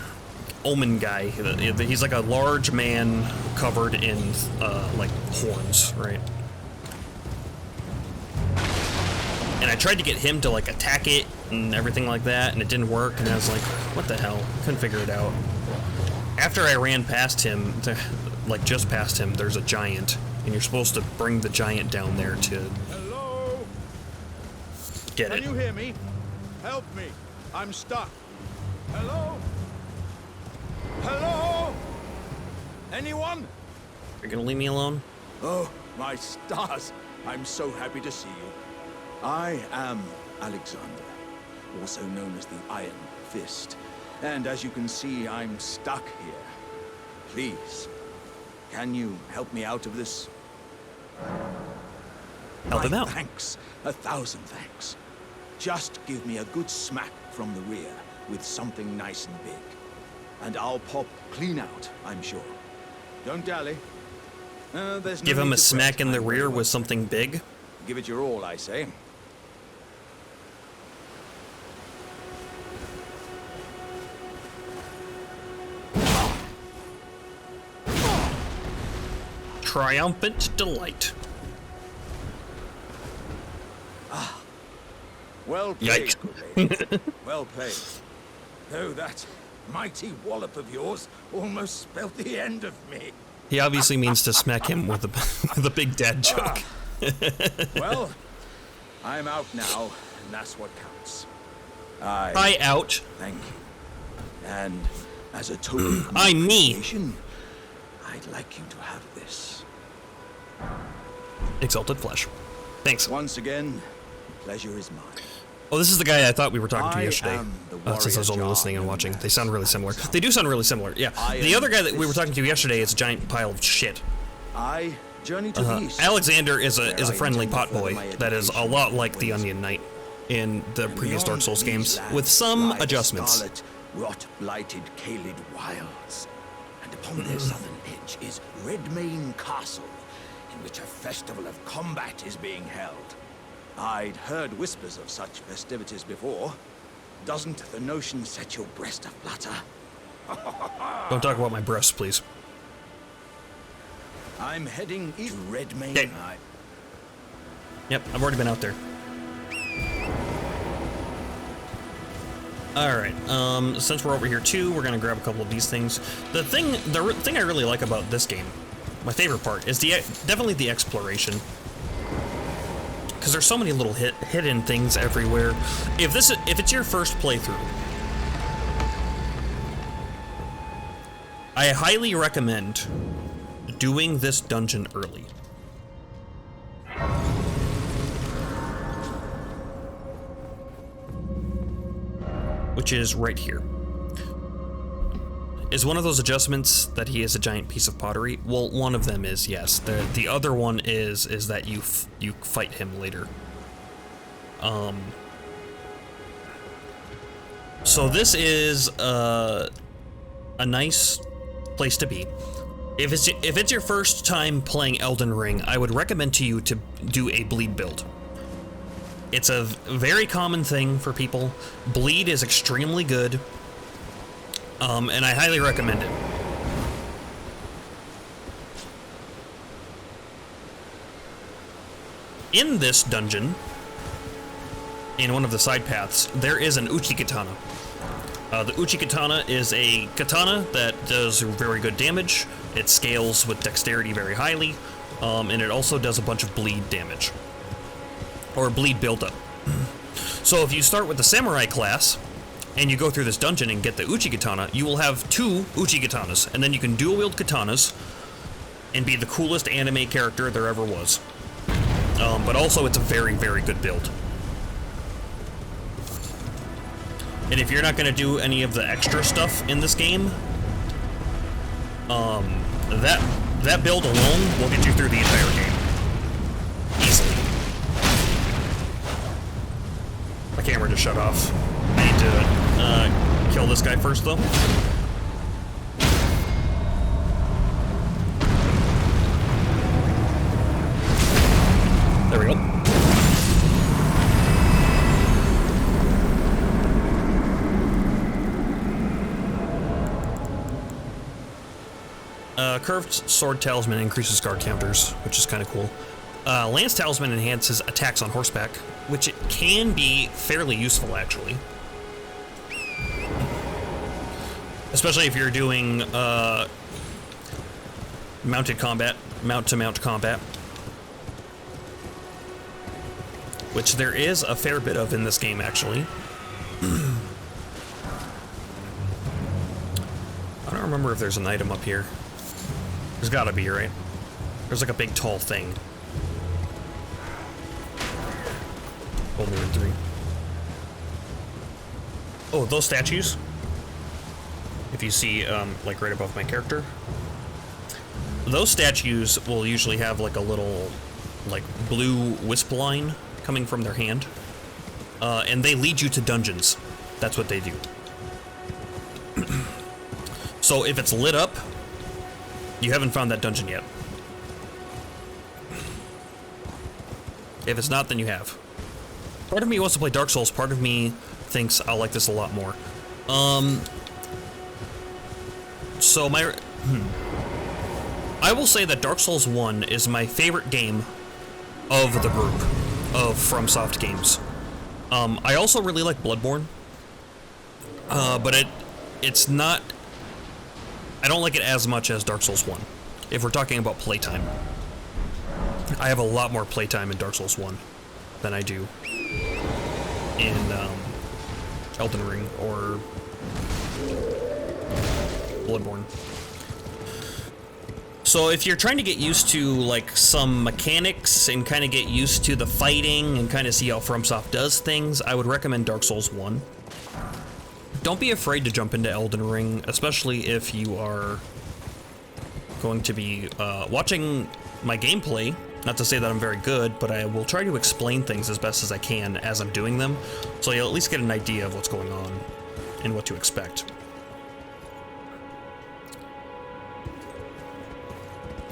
[SPEAKER 1] guy. He's like a large man covered in like horns, right? And I tried to get him to like attack it and everything like that, and it didn't work. And I was like, what the hell? Couldn't figure it out. After I ran past him, like just past him, there's a giant, and you're supposed to bring the giant down there to get it.
[SPEAKER 3] Can you hear me? Help me. I'm stuck. Hello? Hello? Anyone?
[SPEAKER 1] You're gonna leave me alone?
[SPEAKER 3] Oh, my stars. I'm so happy to see you. I am Alexander, also known as the Iron Fist. And as you can see, I'm stuck here. Please, can you help me out of this?
[SPEAKER 1] Help him out.
[SPEAKER 3] Thanks. 1,000 thanks. Just give me a good smack from the rear with something nice and big. And I'll pop clean out, I'm sure. Don't dally. There's no
[SPEAKER 1] Give him
[SPEAKER 3] need
[SPEAKER 1] a
[SPEAKER 3] to
[SPEAKER 1] smack
[SPEAKER 3] fret.
[SPEAKER 1] in the
[SPEAKER 3] I'm
[SPEAKER 1] rear
[SPEAKER 3] very
[SPEAKER 1] with
[SPEAKER 3] well.
[SPEAKER 1] something big?
[SPEAKER 3] Give it your all, I say.
[SPEAKER 1] Triumphant delight.
[SPEAKER 3] Well played,
[SPEAKER 1] Yikes.
[SPEAKER 3] good lady. Well played. Though that mighty wallop of yours almost spelled the end of me.
[SPEAKER 1] He obviously means to smack him with a with a big dad joke.
[SPEAKER 3] Well, I'm out now, and that's what counts.
[SPEAKER 1] I out.
[SPEAKER 3] Thank you. And as a token of my
[SPEAKER 1] I'm me.
[SPEAKER 3] appreciation, I'd like you to have this.
[SPEAKER 1] Exalted flesh. Thanks.
[SPEAKER 3] Once again, the pleasure is mine.
[SPEAKER 1] Oh, this is the guy I thought we were talking to
[SPEAKER 3] I
[SPEAKER 1] yesterday.
[SPEAKER 3] am the
[SPEAKER 1] Since I was only
[SPEAKER 3] warrior
[SPEAKER 1] listening and
[SPEAKER 3] Jar
[SPEAKER 1] watching.
[SPEAKER 3] known
[SPEAKER 1] They sound really
[SPEAKER 3] as
[SPEAKER 1] similar.
[SPEAKER 3] Alexander.
[SPEAKER 1] They do sound really similar, yeah.
[SPEAKER 3] I
[SPEAKER 1] The
[SPEAKER 3] am
[SPEAKER 1] other guy that we were
[SPEAKER 3] this
[SPEAKER 1] talking to yesterday is a giant pile of shit.
[SPEAKER 3] I journey to the east.
[SPEAKER 1] Alexander is a
[SPEAKER 3] where I
[SPEAKER 1] friendly
[SPEAKER 3] intend to
[SPEAKER 1] pot
[SPEAKER 3] further
[SPEAKER 1] boy
[SPEAKER 3] my
[SPEAKER 1] that is a
[SPEAKER 3] education
[SPEAKER 1] lot
[SPEAKER 3] in
[SPEAKER 1] like the
[SPEAKER 3] ways.
[SPEAKER 1] Onion Knight in the previous Dark
[SPEAKER 3] Beyond
[SPEAKER 1] Souls
[SPEAKER 3] these
[SPEAKER 1] games,
[SPEAKER 3] lands
[SPEAKER 1] with some
[SPEAKER 3] lie the
[SPEAKER 1] adjustments.
[SPEAKER 3] Scarlet, rot-blighted Kaled wilds, and upon their southern edge is Redmane Castle, in which a festival of combat is being held. I'd heard whispers of such festivities before. Doesn't the notion set your breast aflutter?
[SPEAKER 1] Don't talk about my breasts, please.
[SPEAKER 3] I'm heading east to Redmane.
[SPEAKER 1] Okay. Yep, I've already been out there. Alright, since we're over here too, we're gonna grab a couple of these things. The thing I really like about this game, my favorite part, is definitely the exploration. Because there's so many little hidden things everywhere. If it's your first playthrough, I highly recommend doing this dungeon early. which is right here. Is one of those adjustments that he is a giant piece of pottery? Well, one of them is, yes. The other one is that you fight him later. So this is a nice place to be. If it's your first time playing Elden Ring, I would recommend to you to do a bleed build. It's a very common thing for people. Bleed is extremely good, and I highly recommend it. In this dungeon, in one of the side paths, there is an Uchi Katana. The Uchi Katana is a katana that does very good damage. It scales with dexterity very highly, and it also does a bunch of bleed damage, or bleed buildup. So if you start with the samurai class, and you go through this dungeon and get the Uchi Katana, you will have 2 Uchi Katanas, and then you can dual wield katanas, and be the coolest anime character there ever was. But also it's a very, very good build. And if you're not going to do any of the extra stuff in this game, that build alone will get you through the entire game. Easily. My camera just shut off. I need to kill this guy first, though. There we go. Curved Sword Talisman increases guard counters, which is kind of cool. Lance Talisman enhances attacks on horseback, which it can be fairly useful, actually. Especially if you're doing mounted combat, mount-to-mount combat. Which there is a fair bit of in this game, actually. I don't remember if there's an item up here. There's gotta be, right? There's like a big tall thing. Only in 3. Oh, those statues? If you see, like right above my character. Those statues will usually have like a little, like, blue wisp line coming from their hand. And they lead you to dungeons. That's what they do. So if it's lit up, you haven't found that dungeon yet. If it's not, then you have. Part of me wants to play Dark Souls, part of me thinks I'll like this a lot more. So I will say that Dark Souls 1 is my favorite game of the group of FromSoft games. I also really like Bloodborne, but it's not... I don't like it as much as Dark Souls 1, if we're talking about playtime. I have a lot more playtime in Dark Souls 1 than I do in Elden Ring or Bloodborne. So if you're trying to get used to like some mechanics and kind of get used to the fighting and kind of see how FromSoft does things, I would recommend Dark Souls 1. Don't be afraid to jump into Elden Ring, especially if you are going to be watching my gameplay. Not to say that I'm very good, but I will try to explain things as best as I can as I'm doing them, so you'll at least get an idea of what's going on and what to expect.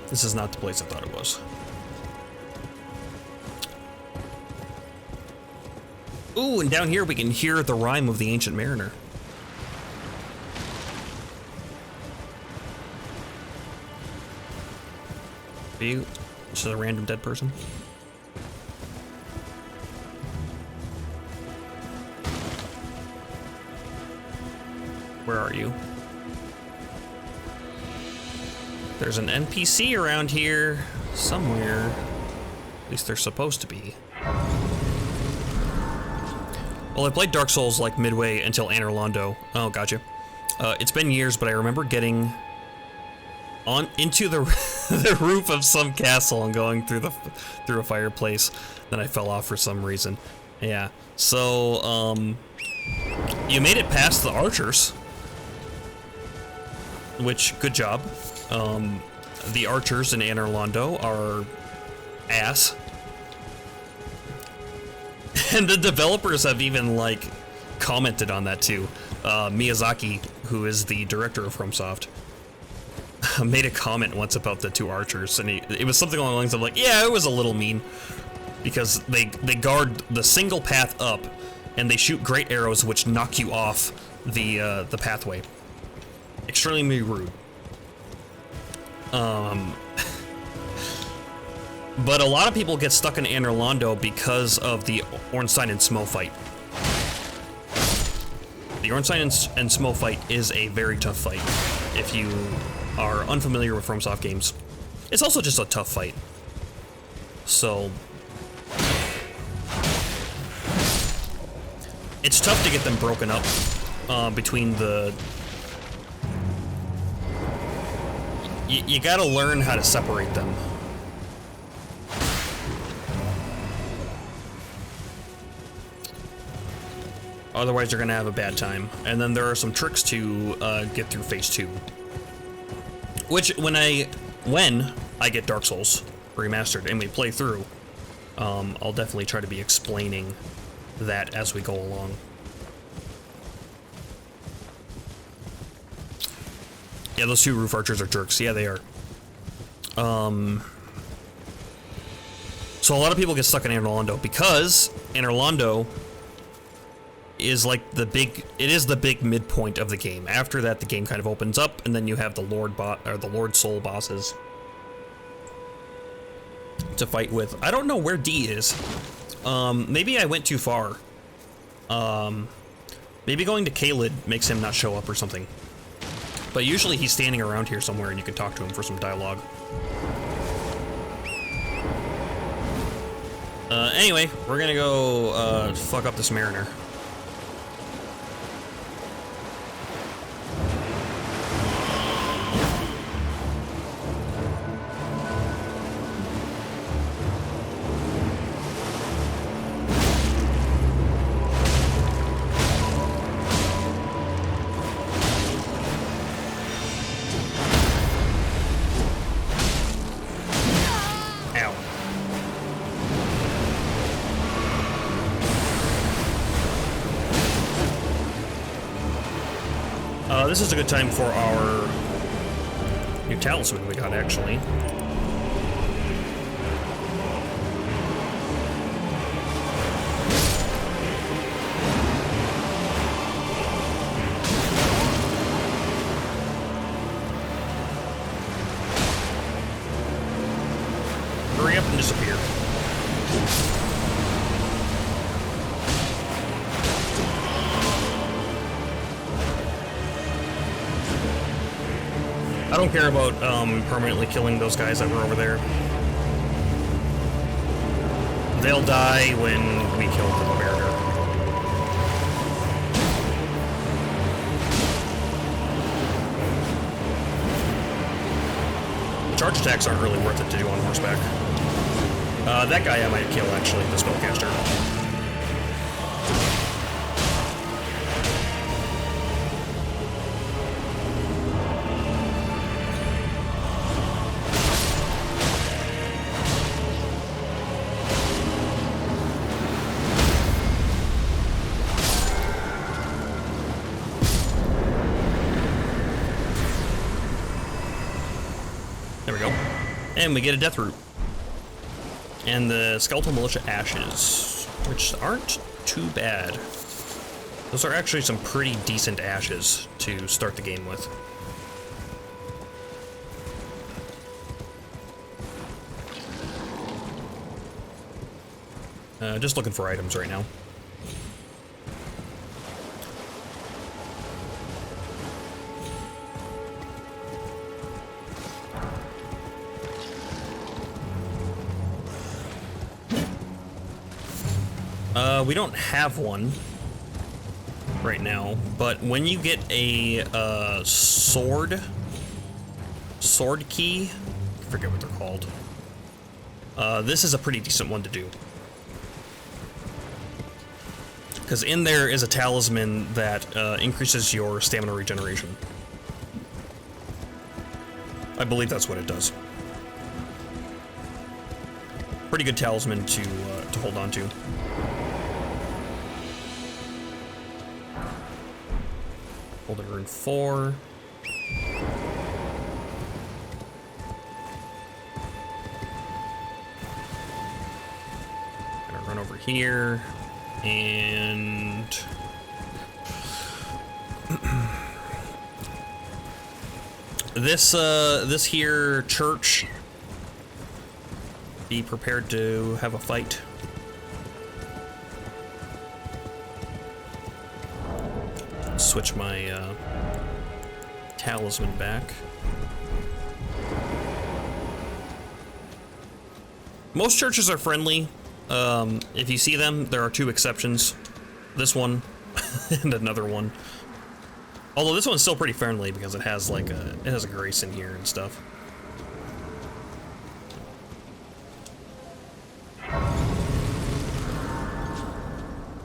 [SPEAKER 1] This is not the place I thought it was. Ooh, and down here we can hear the rhyme of the Ancient Mariner. Are you just a random dead person? Where are you? There's an NPC around here somewhere. At least they're supposed to be. Well, I played Dark Souls like midway until Anor Londo. Oh, gotcha. It's been years, but I remember getting on into the the roof of some castle and going through a fireplace. Then I fell off for some reason. Yeah. So, you made it past the archers. Which, good job. The archers in Anor Londo are ass. And the developers have even, like, commented on that too. Miyazaki, who is the director of FromSoft, made a comment once about the two archers, and it was something along the lines of like, yeah, it was a little mean, because they guard the single path up, and they shoot great arrows which knock you off the pathway. Extremely rude. But a lot of people get stuck in Anor Londo because of the Ornstein and Smough fight. The Ornstein and Smough fight is a very tough fight if you are unfamiliar with FromSoft games. It's also just a tough fight. So it's tough to get them broken up between the... You gotta learn how to separate them. Otherwise, you're gonna have a bad time. And then there are some tricks to get through phase 2. Which, when I get Dark Souls remastered and we play through, I'll definitely try to be explaining that as we go along. Yeah, those two roof archers are jerks. Yeah, they are. So a lot of people get stuck in Anor Londo because Anor Londo is like the big midpoint of the game. After that, the game kind of opens up, and then you have the Lord Soul bosses to fight with. I don't know where D is. Maybe I went too far. Maybe going to Caelid makes him not show up or something. But usually he's standing around here somewhere, and you can talk to him for some dialogue. Anyway, we're gonna go fuck up this Mariner. This is a good time for our new talisman we got, actually. Hurry up and disappear. I don't care about permanently killing those guys that were over there. They'll die when we kill the Mariner. Charge attacks aren't really worth it to do on horseback. That guy I might kill, actually, the spellcaster. There we go. And we get a death root. And the Skeletal Militia Ashes, which aren't too bad. Those are actually some pretty decent ashes to start the game with. Just looking for items right now. We don't have one right now, but when you get a sword key, I forget what they're called. This is a pretty decent one to do. Because in there is a talisman that increases your stamina regeneration. I believe that's what it does. Pretty good talisman to hold on to. Golden Rune 4. Gonna run over here and this here church. Be prepared to have a fight. Switch my talisman back. Most churches are friendly. If you see them, there are 2 exceptions. This one and another one. Although this one's still pretty friendly because it has like a grace in here and stuff.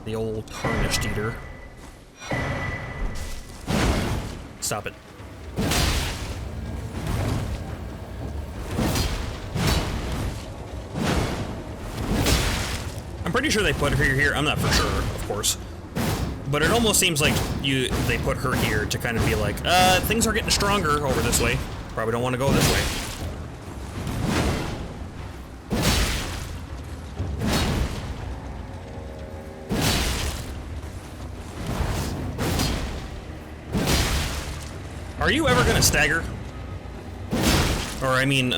[SPEAKER 1] The old tarnished eater. Stop it. I'm pretty sure they put her here. I'm not for sure, of course. But it almost seems like they put her here to kind of be like, things are getting stronger over this way. Probably don't want to go this way. Are you ever gonna stagger? Or I mean,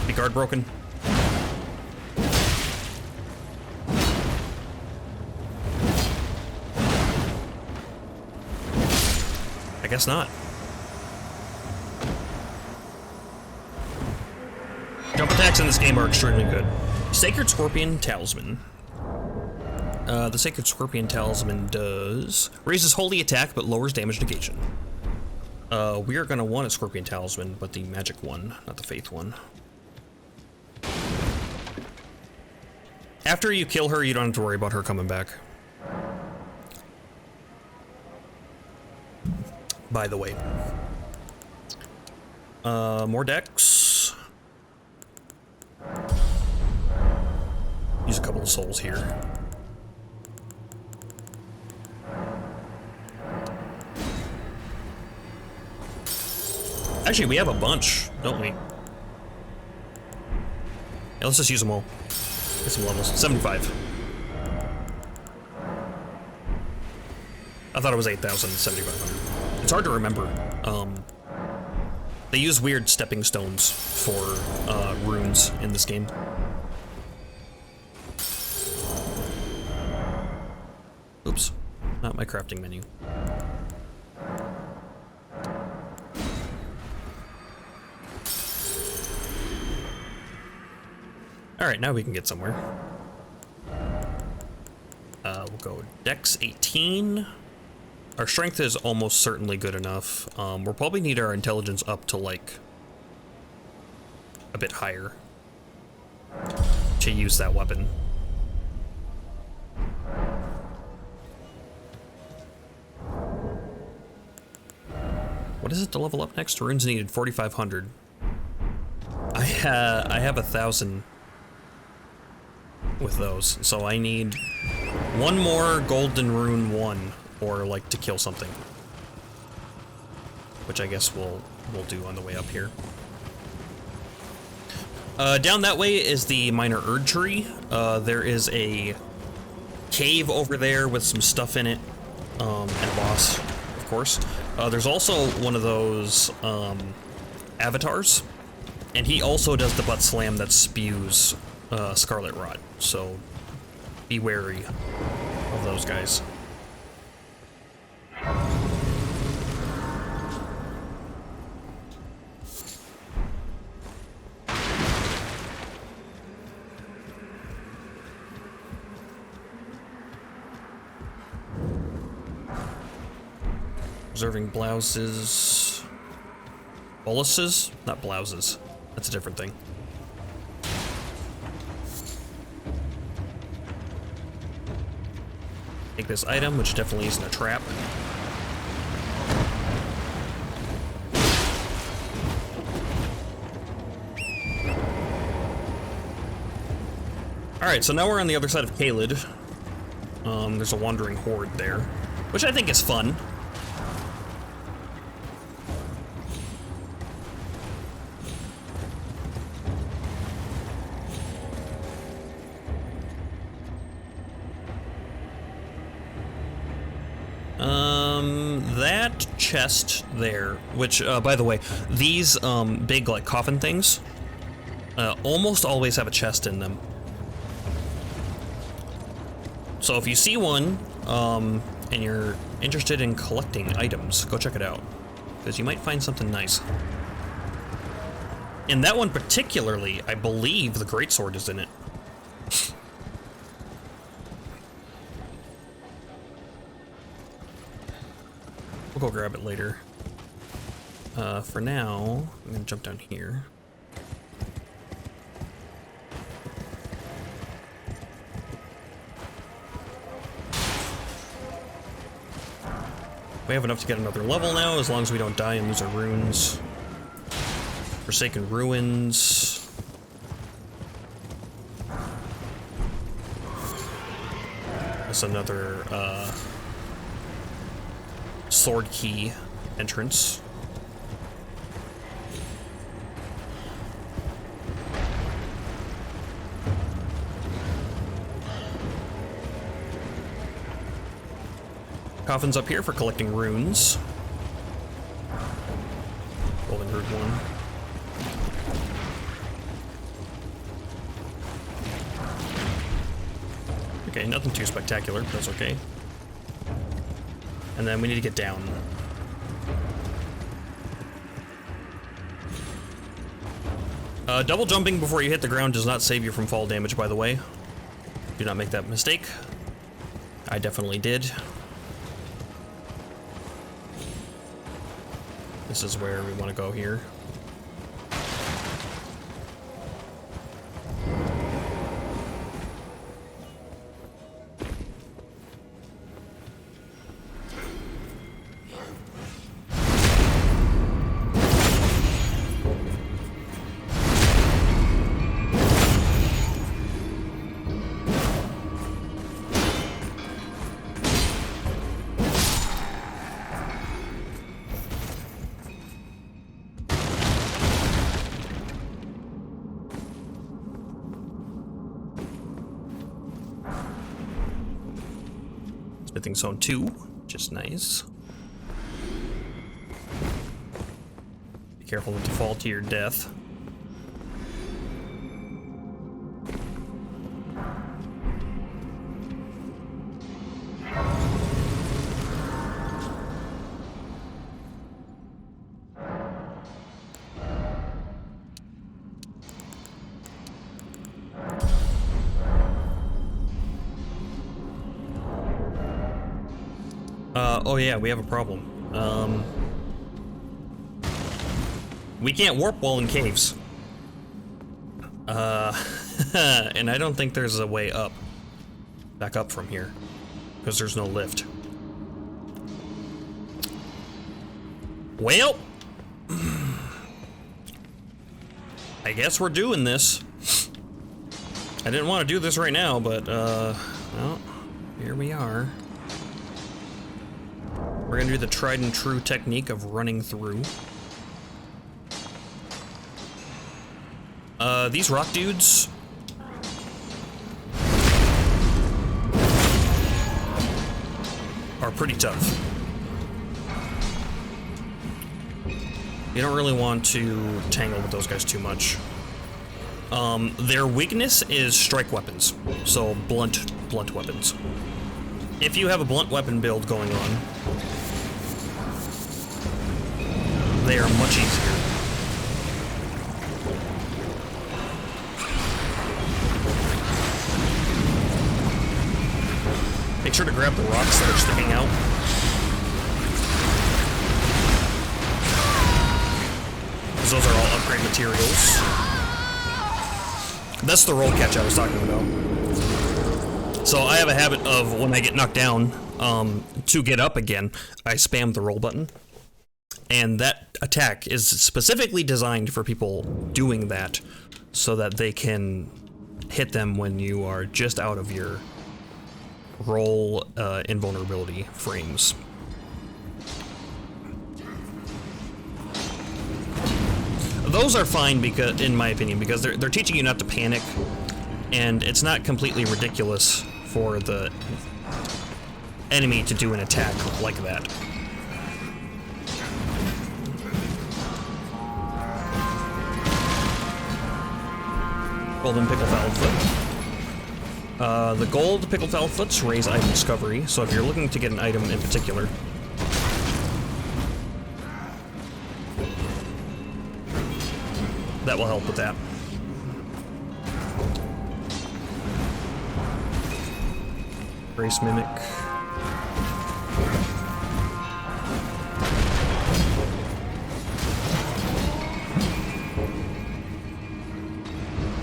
[SPEAKER 1] be guard broken? I guess not. Jump attacks in this game are extremely good. Sacred Scorpion Talisman. The Sacred Scorpion Talisman does raises holy attack but lowers damage negation. We are gonna want a Scorpion Talisman, but the magic one, not the faith one. After you kill her, you don't have to worry about her coming back. By the way. More decks. Use a couple of souls here. Actually, we have a bunch, don't we? Yeah, let's just use them all. Get some levels. 75. I thought it was 8,000, 7,500. It's hard to remember. They use weird stepping stones for runes in this game. Oops, not my crafting menu. Alright, now we can get somewhere. We'll go Dex 18. Our strength is almost certainly good enough. We'll probably need our intelligence up to like a bit higher to use that weapon. What is it to level up next? Runes needed 4,500. I have 1,000 with those, so I need one more golden rune 1, or like to kill something, which I guess we'll do on the way up here. Down that way is the minor Erd tree. There is a cave over there with some stuff in it, and a boss, of course. There's also one of those avatars, and he also does the butt slam that spews Scarlet Rot, so be wary of those guys. Observing blouses. Boluses? Not blouses. That's a different thing. Take this item, which definitely isn't a trap. Alright, so now we're on the other side of Caelid. There's a wandering horde there, which I think is fun. That chest there, which, by the way, these, big, like, coffin things, almost always have a chest in them. So if you see one, and you're interested in collecting items, go check it out, because you might find something nice. In that one particularly, I believe the greatsword is in it. We'll go grab it later. For now, I'm gonna jump down here. We have enough to get another level now, as long as we don't die and lose our runes. Forsaken Ruins. That's another, sword key entrance. Coffin's up here for collecting runes. Golden Root 1. Okay, nothing too spectacular, but that's okay. And then we need to get down. Double jumping before you hit the ground does not save you from fall damage, by the way. Do not make that mistake. I definitely did. This is where we want to go here. Smithing Zone 2, which is nice. Be careful not to fall to your death. Oh yeah, we have a problem. We can't warp while in caves. And I don't think there's a way up. Back up from here. Because there's no lift. Well, I guess we're doing this. I didn't want to do this right now, but, well, here we are. We're gonna do the tried and true technique of running through. These rock dudes are pretty tough. You don't really want to tangle with those guys too much. Their weakness is strike weapons, so blunt weapons. If you have a blunt weapon build going on, they are much easier. Make sure to grab the rocks that are sticking out. Because those are all upgrade materials. That's the roll catch I was talking about. So I have a habit of when I get knocked down, to get up again, I spam the roll button. And that attack is specifically designed for people doing that so that they can hit them when you are just out of your roll invulnerability frames. Those are fine because, in my opinion, because they're teaching you not to panic, and it's not completely ridiculous for the enemy to do an attack like that. Golden Picklefowl Foot. The gold Picklefowl Foots raise item discovery, so if you're looking to get an item in particular, that will help with that. Grace Mimic.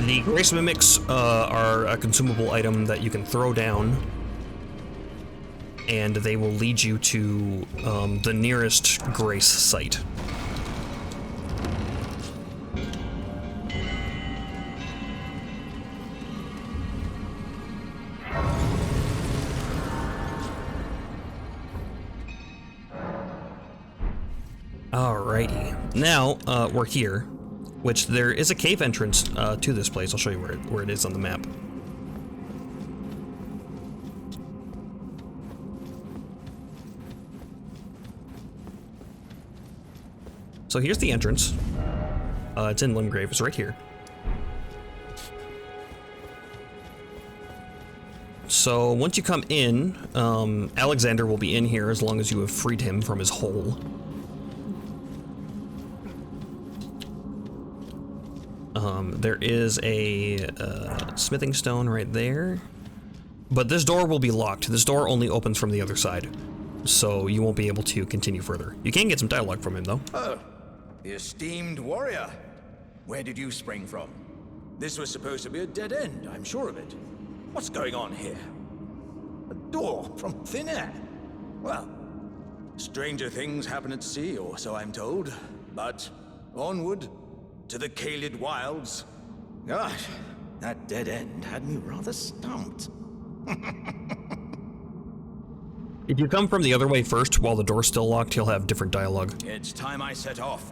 [SPEAKER 1] The Grace Mimics are a consumable item that you can throw down, and they will lead you to the nearest Grace site. Alrighty, now we're here, which there is a cave entrance to this place. I'll show you where it is on the map. So here's the entrance. It's in Limgrave. It's right here. So once you come in, Alexander will be in here as long as you have freed him from his hole. There is a smithing stone right there, but this door will be locked. This door only opens from the other side, so you won't be able to continue further. You can get some dialogue from him, though.
[SPEAKER 3] Oh, the esteemed warrior. Where did you spring from? This was supposed to be a dead end, I'm sure of it. What's going on here? A door from thin air? Well, stranger things happen at sea, or so I'm told. But onward to the Caelid Wilds. Gosh, that dead end had me rather stumped.
[SPEAKER 1] If you come from the other way first, while the door's still locked, he'll have different dialogue.
[SPEAKER 3] It's time I set off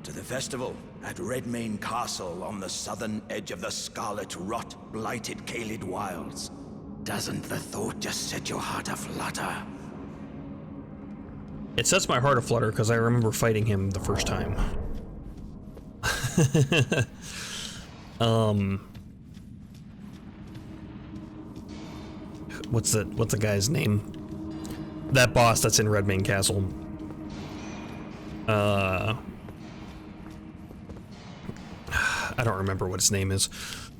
[SPEAKER 3] to the festival at Redmane Castle on the southern edge of the scarlet rot blighted Caelid Wilds. Doesn't the thought just set your heart aflutter?
[SPEAKER 1] It sets my heart aflutter because I remember fighting him the first time. What's the guy's name? That boss that's in Redmane Castle. I don't remember what his name is,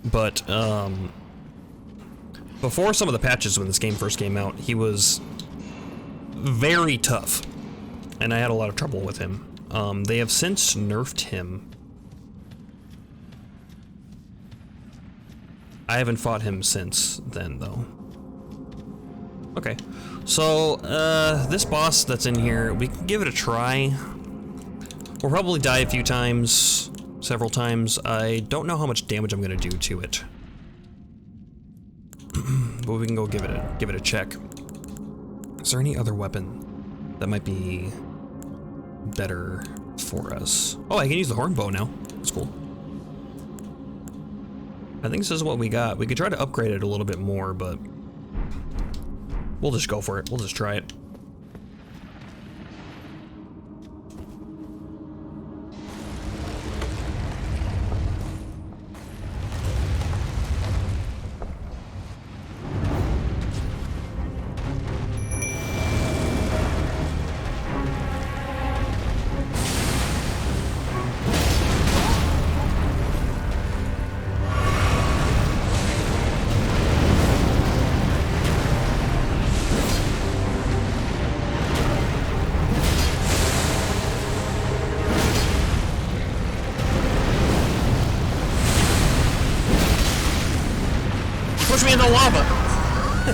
[SPEAKER 1] but before some of the patches when this game first came out, he was very tough, and I had a lot of trouble with him. They have since nerfed him. I haven't fought him since then, though. Okay, so this boss that's in here, we can give it a try. We'll probably die a few times, several times. I don't know how much damage I'm gonna do to it, but we can go give it a check. Is there any other weapon that might be better for us? Oh, I can use the horn bow now. That's cool. I think this is what we got. We could try to upgrade it a little bit more, but we'll just go for it. We'll just try it.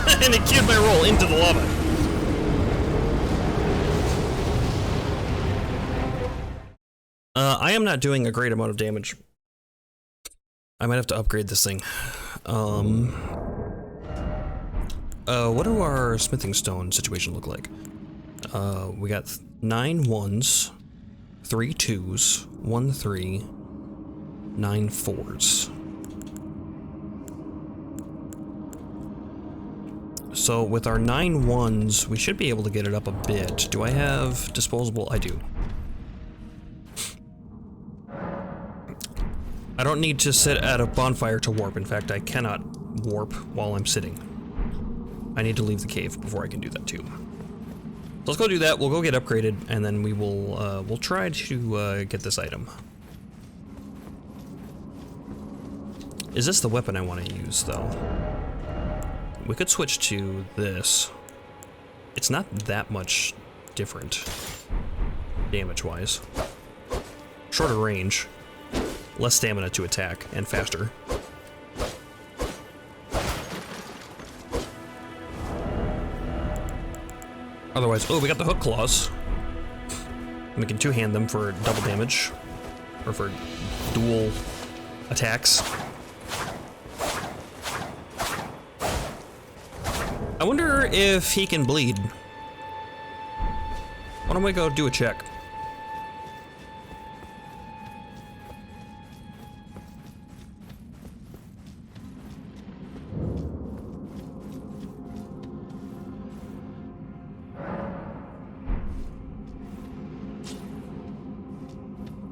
[SPEAKER 1] And it cued my roll into the lava. I am not doing a great amount of damage. I might have to upgrade this thing. What do our smithing stone situation look like? We got 9 1s, 3 2s, 1 3, 9 4s. So with our 9 1s, we should be able to get it up a bit. Do I have disposable? I do. I don't need to sit at a bonfire to warp. In fact, I cannot warp while I'm sitting. I need to leave the cave before I can do that too. So let's go do that. We'll go get upgraded, and then we will we'll try to get this item. Is this the weapon I want to use, though? We could switch to this. It's not that much different, damage-wise. Shorter range, less stamina to attack, and faster. Otherwise, oh, we got the hook claws. We can two-hand them for double damage, or for dual attacks. I wonder if he can bleed. Why don't we go do a check?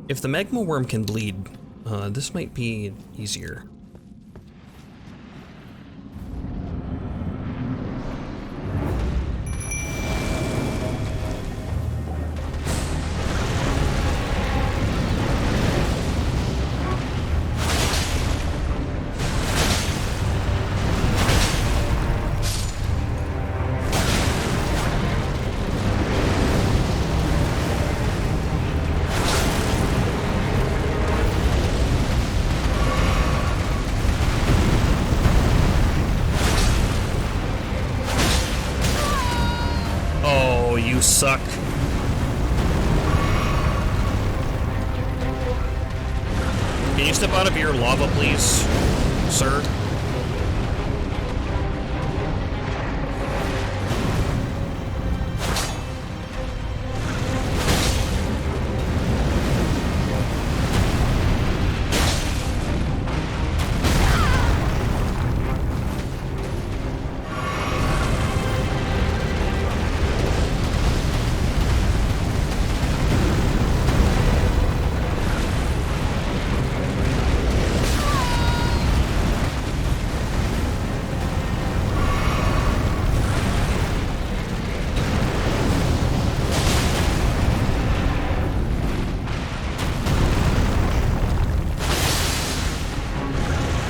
[SPEAKER 1] If the magma worm can bleed, this might be easier. You suck. Can you step out of your lava, please, sir?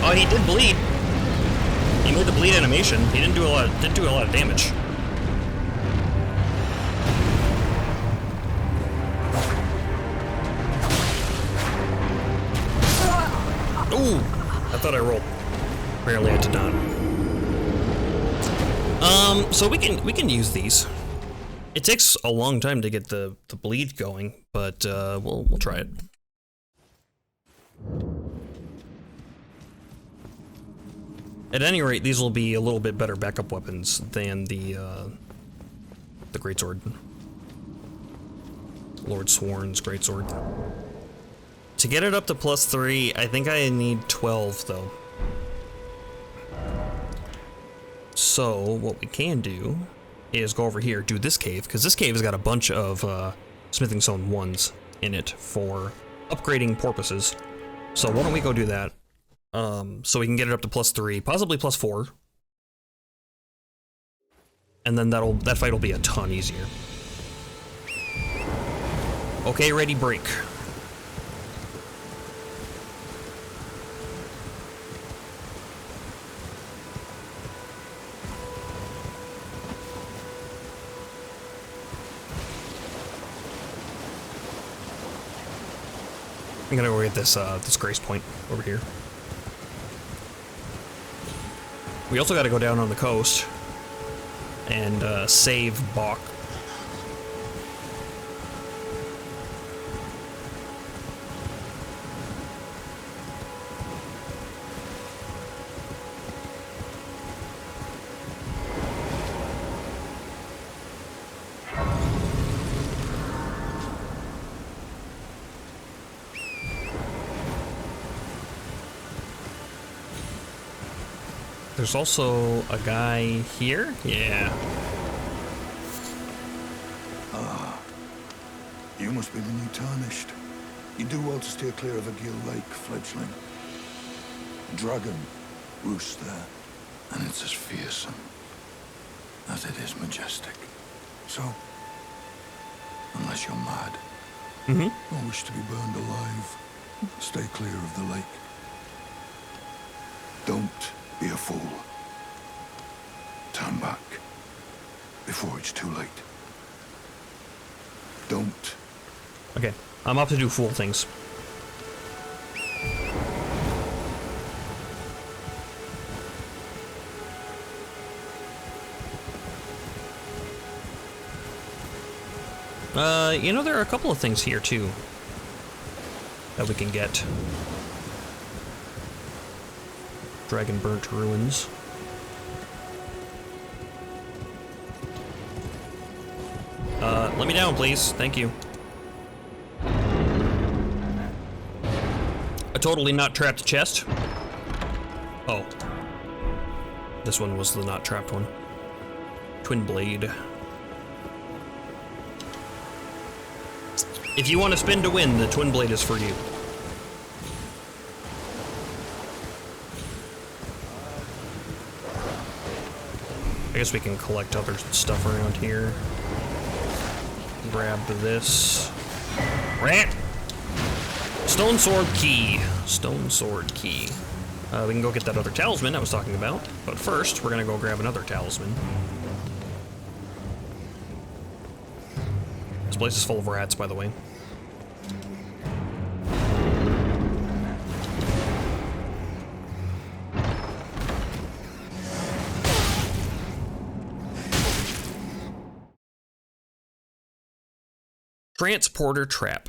[SPEAKER 1] Oh, he did bleed. He made the bleed animation. He didn't do a lot of damage. Ooh, I thought I rolled. Apparently I did not. So we can use these. It takes a long time to get the bleed going, but we'll try it. At any rate, these will be a little bit better backup weapons than the greatsword. Lord Sworn's greatsword. To get it up to +3, I think I need 12 though. So what we can do is go over here, do this cave, because this cave has got a bunch of smithing stone 1s in it for upgrading purposes. So why don't we go do that? So we can get it up to +3, possibly +4. And then that fight will be a ton easier. Okay, ready, break. I'm gonna go get this this grace point over here. We also got to go down on the coast and save Bach. There's also a guy here? Yeah.
[SPEAKER 4] You must be the new Tarnished. You do well to steer clear of a Gill Lake, fledgling. A dragon roosts there, and it's as fearsome as it is majestic. So, unless you're mad, or wish to be burned alive, stay clear of the lake. Don't be a fool. Turn back before it's too late. Don't.
[SPEAKER 1] Okay, I'm up to do fool things. You know, there are a couple of things here, too, that we can get. Dragon Burnt Ruins. Let me down, please. Thank you. A totally not trapped chest. Oh. This one was the not trapped one. Twin Blade. If you want to spin to win, the Twin Blade is for you. I guess we can collect other stuff around here. Grab this. Rat! Stone Sword Key. Stone Sword Key. We can go get that other talisman I was talking about, but first we're gonna go grab another talisman. This place is full of rats, by the way. Transporter trap.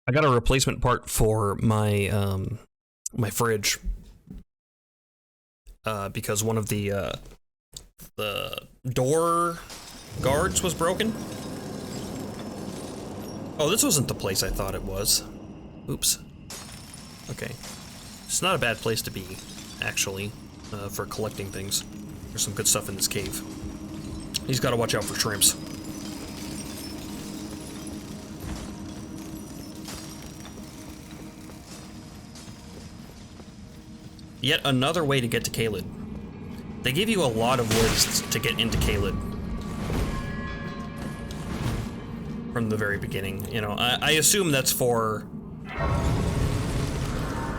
[SPEAKER 1] I got a replacement part for my my fridge because one of the door guards was broken. Oh, this wasn't the place I thought it was. Oops. Okay. It's not a bad place to be, actually, for collecting things. There's some good stuff in this cave. He's got to watch out for shrimps. Yet another way to get to Caelid. They give you a lot of lists to get into Caelid. From the very beginning, you know. I assume that's for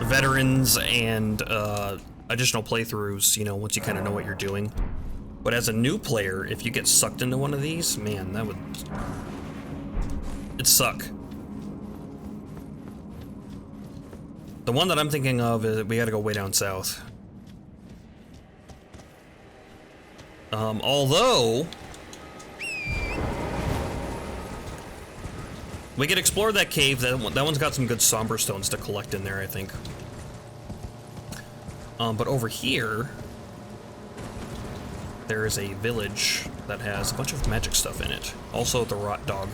[SPEAKER 1] veterans and additional playthroughs, you know, once you kind of know what you're doing. But as a new player, if you get sucked into one of these, man, that would... it'd suck. The one that I'm thinking of is we gotta go way down south. Although... we could explore that cave. That one's got some good somber stones to collect in there, I think. But over here, there is a village that has a bunch of magic stuff in it. Also, the Rot Dog.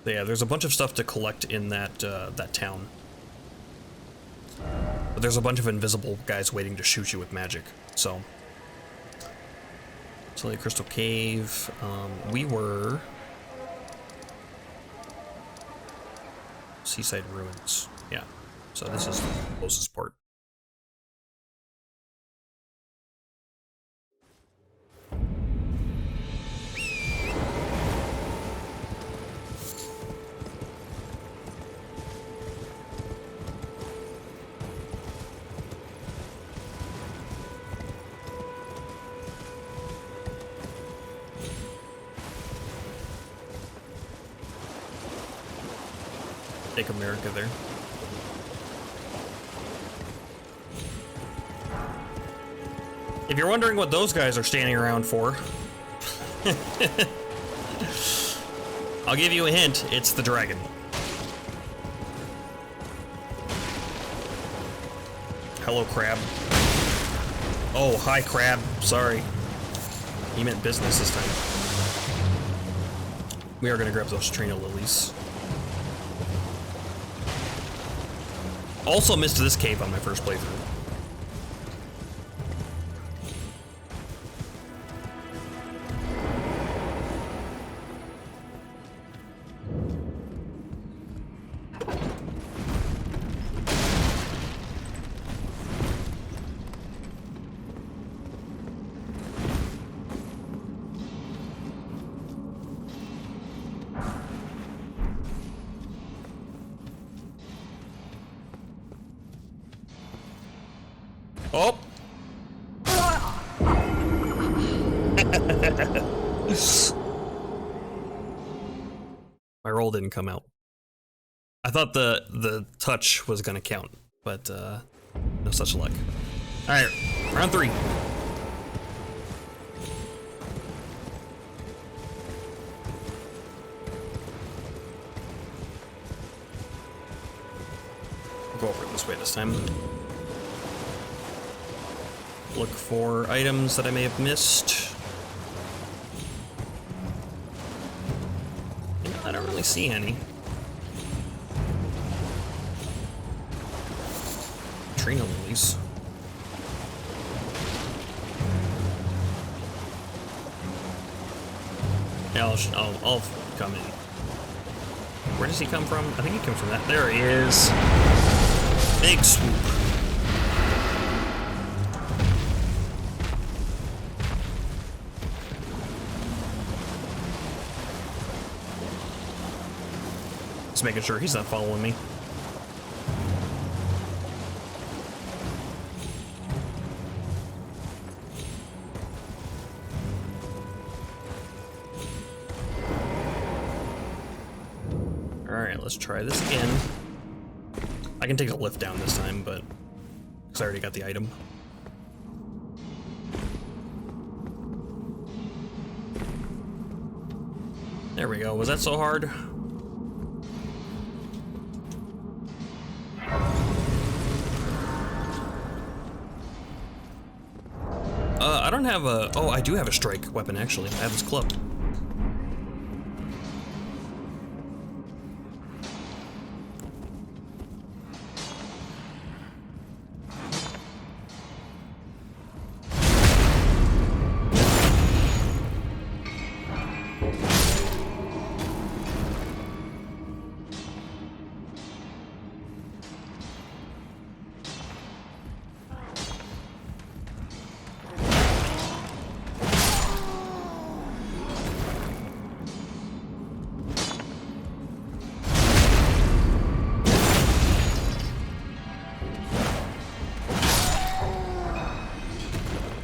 [SPEAKER 1] Yeah, there's a bunch of stuff to collect in that that town. But there's a bunch of invisible guys waiting to shoot you with magic, so... Silly Crystal Cave. We were... Seaside Ruins. Yeah. So this is the closest part. Take America there. If you're wondering what those guys are standing around for, I'll give you a hint. It's the dragon. Hello, crab. Oh, hi, crab. Sorry. He meant business this time. We are going to grab those Trina lilies. Also missed this cave on my first playthrough. Oh! My roll didn't come out. I thought the touch was gonna count, but no such luck. Alright, round 3. I'll go over it this way this time. Look for items that I may have missed. You know, I don't really see any. Trina lilies. Yeah, I'll come in. Where does he come from? I think he comes from that. There he is. Big swoop. Just making sure he's not following me. Alright, let's try this again. I can take the lift down this time, but because I already got the item. There we go. Was that so hard? I don't have a... Oh, I do have a strike weapon, actually. I have this club.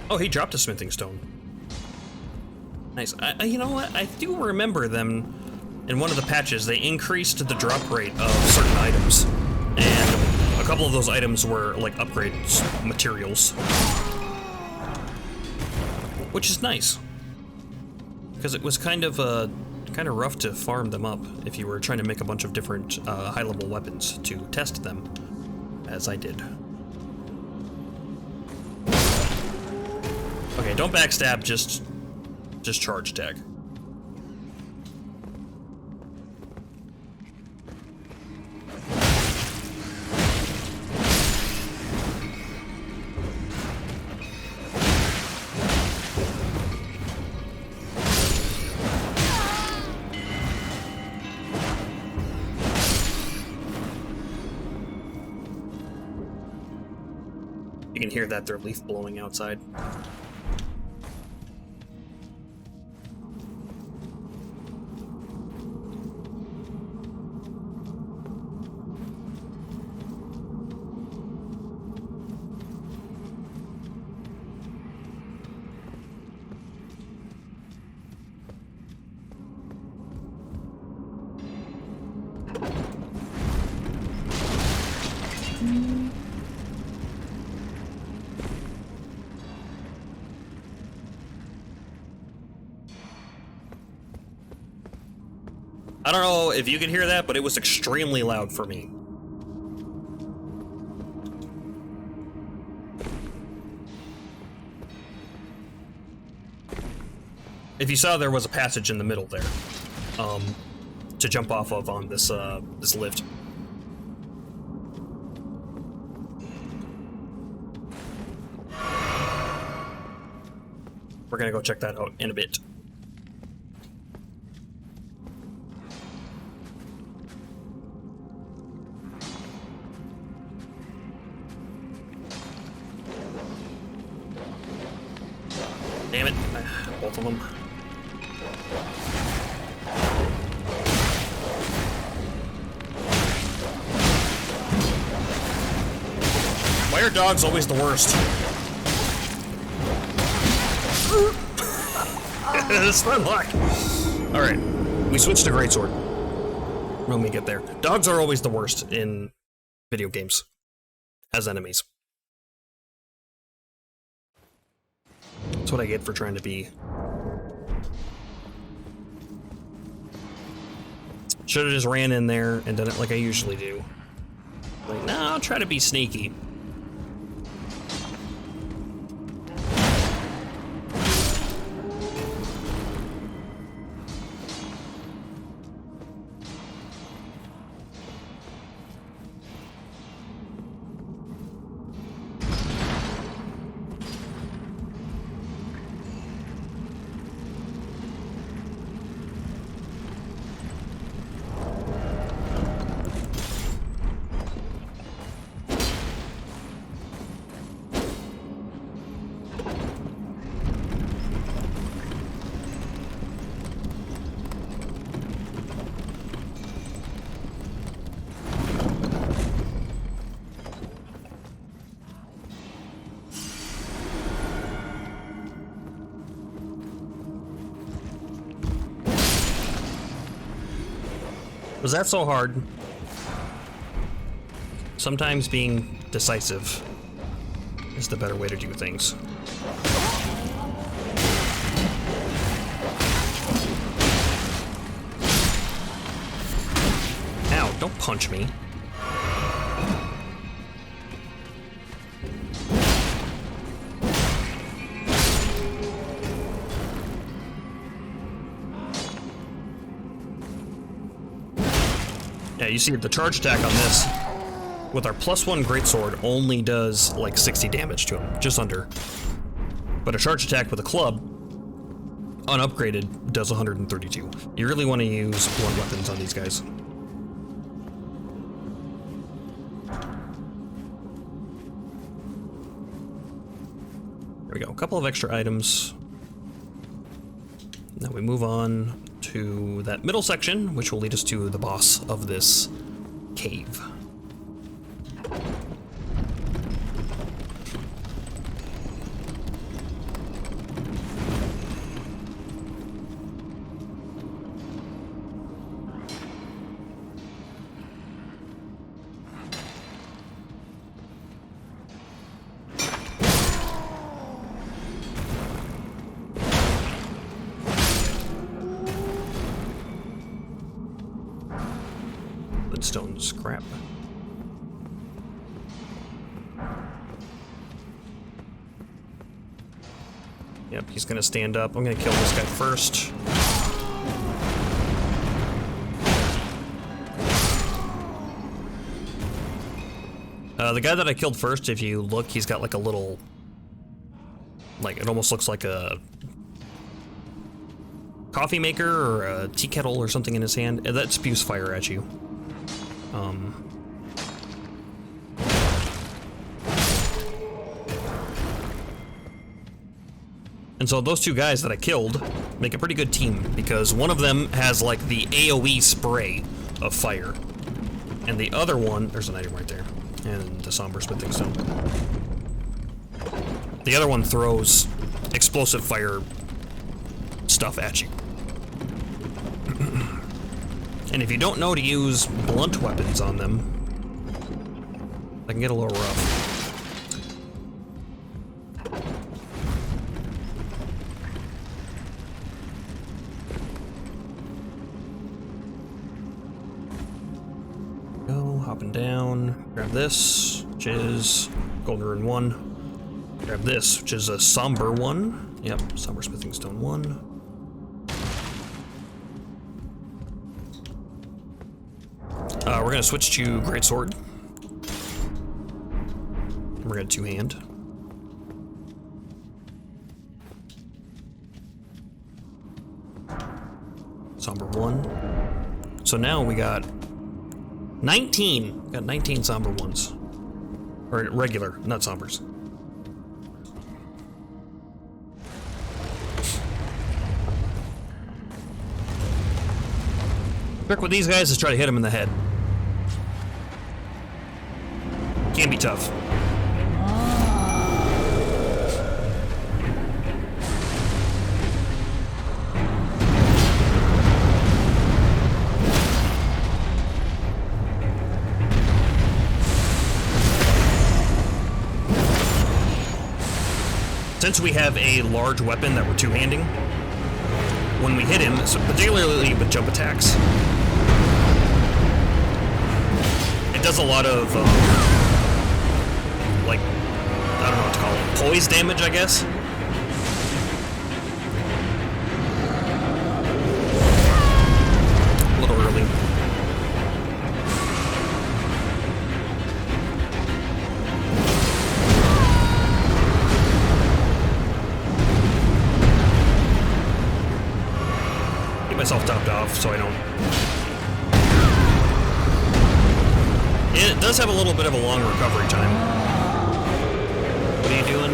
[SPEAKER 1] Oh, he dropped a smithing stone. Nice. You know what? I do remember them in one of the patches. They increased the drop rate of certain items, and a couple of those items were like upgrades materials, which is nice because it was kind of rough to farm them up if you were trying to make a bunch of different high-level weapons to test them, as I did. Okay, don't backstab, just charge tag. You can hear that, their leaf blowing outside. I don't know if you can hear that, but it was extremely loud for me. If you saw, there was a passage in the middle there, to jump off of on this this lift. We're gonna go check that out in a bit. Damn it, both of them. Why are dogs always the worst? It's fun luck. Alright, we switched to greatsword when we get there. Dogs are always the worst in video games as enemies. That's what I get for trying to be. Should have just ran in there and done it like I usually do. Like, no, I'll try to be sneaky. Was that so hard? Sometimes being decisive is the better way to do things. Ow, don't punch me. Yeah, you see the charge attack on this with our +1 greatsword only does like 60 damage to him, just under. But a charge attack with a club, unupgraded, does 132. You really want to use blunt weapons on these guys. There we go, a couple of extra items. Now we move on to that middle section, which will lead us to the boss of this cave. Stone scrap. Yep, he's gonna stand up. I'm gonna kill this guy first. The guy that I killed first, if you look, he's got like a little, like, it almost looks like a coffee maker or a tea kettle or something in his hand, and that spews fire at you. And so those two guys that I killed make a pretty good team, because one of them has like the AoE spray of fire, and the other one, there's an item right there, and the somber smithing stone. The other one throws explosive fire stuff at you. And if you don't know to use blunt weapons on them, that can get a little rough. hopping down. Grab this, which is Golden Rune 1. Grab this, which is a Somber 1. Yep, Somber Smithing Stone 1. We're gonna switch to Greatsword. We're gonna two-hand. Somber 1. So now we got 19. Got 19 Somber 1s. Or regular, not Sombers. Trick with these guys is try to hit them in the head. Can be tough. Since we have a large weapon that we're two-handing, when we hit him, so particularly with jump attacks, it does a lot of, like, I don't know what to call it, poise damage, I guess? A little early. Myself topped off so I don't. It does have a little bit of a long recovery time. What are you doing?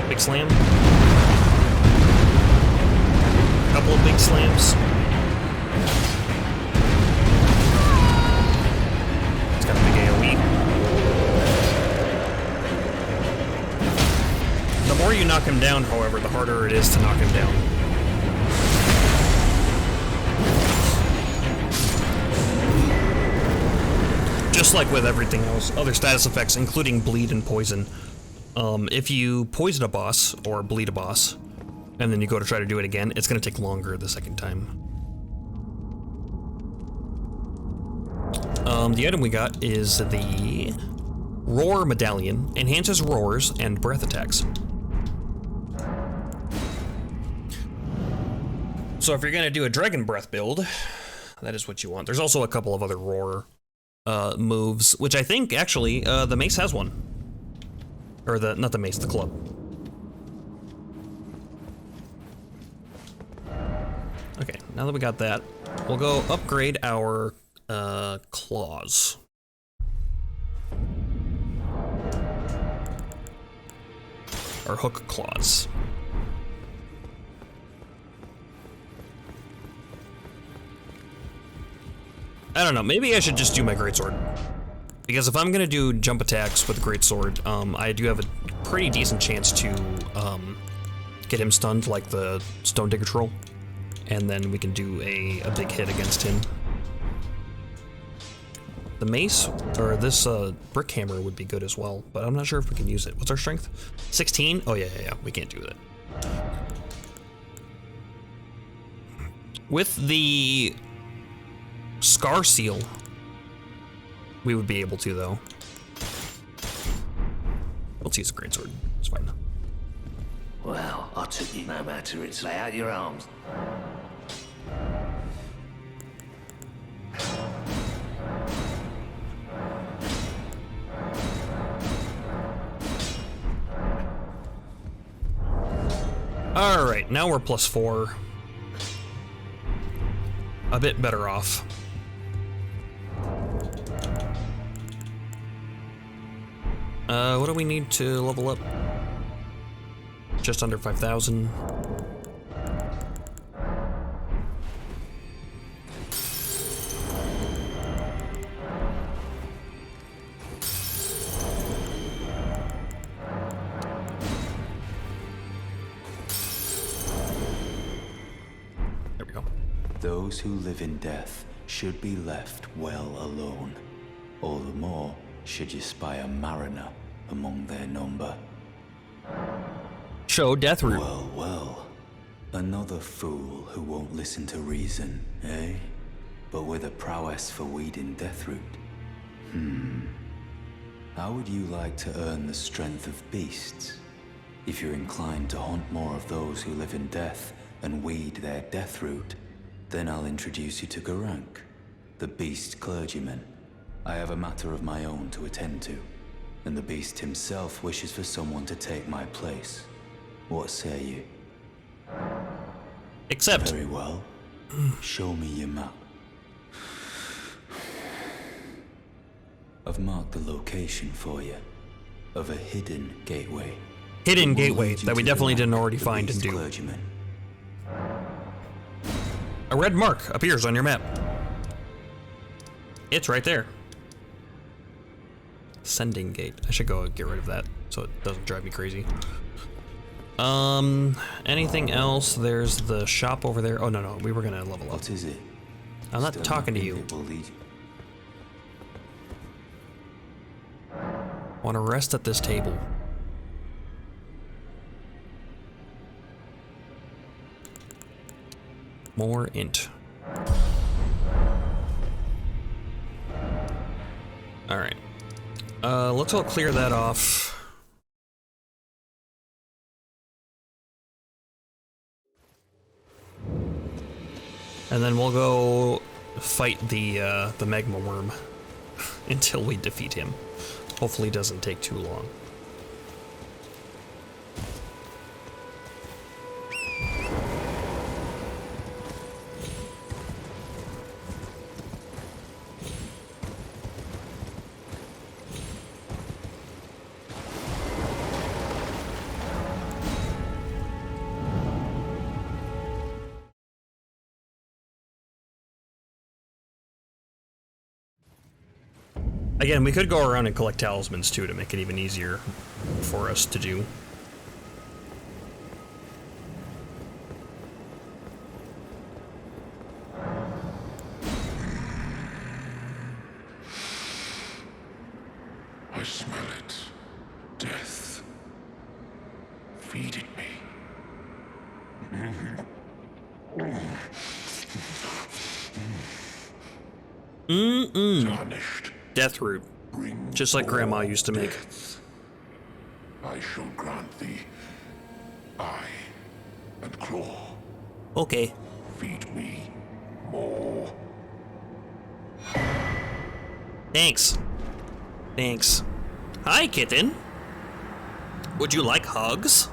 [SPEAKER 1] Big slam? Couple of big slams. It's got a big AoE. The more you knock him down, however, the harder it is to knock him down. Just like with everything else, other status effects, including bleed and poison. If you poison a boss or bleed a boss, and then you go to try to do it again, it's going to take longer the second time. The item we got is the Roar Medallion. Enhances roars and breath attacks. So if you're going to do a Dragon Breath build, that is what you want. There's also a couple of other roar moves, which I think actually the mace has one, or not the mace, the club. Okay, now that we got that, we'll go upgrade our claws. Our hook claws. I don't know, maybe I should just do my greatsword. Because if I'm gonna do jump attacks with the greatsword, I do have a pretty decent chance to get him stunned like the Stone Digger Troll. And then we can do a big hit against him. The mace, or this brick hammer would be good as well, but I'm not sure if we can use it. What's our strength? 16? Oh yeah, we can't do that. With the Scar Seal, we would be able to, though. Let's use a greatsword. It's fine.
[SPEAKER 2] Well, I took you no matter it's lay out your arms.
[SPEAKER 1] Alright, now we're +4. A bit better off. What do we need to level up? Just under 5,000. There we go.
[SPEAKER 5] Those who live in death should be left well alone. All the more should you spy a mariner among their number.
[SPEAKER 1] Show Deathroot.
[SPEAKER 5] Well, well. Another fool who won't listen to reason, eh? But with a prowess for weeding Deathroot. How would you like to earn the strength of beasts? If you're inclined to haunt more of those who live in death and weed their death root, then I'll introduce you to Garank, the beast clergyman. I have a matter of my own to attend to, and the beast himself wishes for someone to take my place. What say you?
[SPEAKER 1] Accept.
[SPEAKER 5] Very well. Show me your map. I've marked the location for you of a hidden gateway.
[SPEAKER 1] Hidden gateway that we definitely didn't already find and do.
[SPEAKER 5] Clergyman.
[SPEAKER 1] A red mark appears on your map. It's right there. Sending gate. I should go get rid of that so it doesn't drive me crazy. Anything else? There's the shop over there. Oh, no, we were gonna level up.
[SPEAKER 5] What is it?
[SPEAKER 1] I'm not
[SPEAKER 5] Still
[SPEAKER 1] talking to
[SPEAKER 5] nothing
[SPEAKER 1] you.
[SPEAKER 5] that will lead-
[SPEAKER 1] Want to rest at this table. More int. Alright. Let's all clear that off. And then we'll go fight the magma worm until we defeat him. Hopefully it doesn't take too long. Again, we could go around and collect talismans too to make it even easier for us to do.
[SPEAKER 4] I smell it. Death. Feed it me. Tarnished.
[SPEAKER 1] Death root.
[SPEAKER 4] Bring
[SPEAKER 1] Just like Grandma
[SPEAKER 4] all
[SPEAKER 1] used to make.
[SPEAKER 4] deaths. I shall grant thee eye and claw.
[SPEAKER 1] Okay.
[SPEAKER 4] Feed me more.
[SPEAKER 1] Thanks. Thanks. Hi, kitten. Would you like hugs?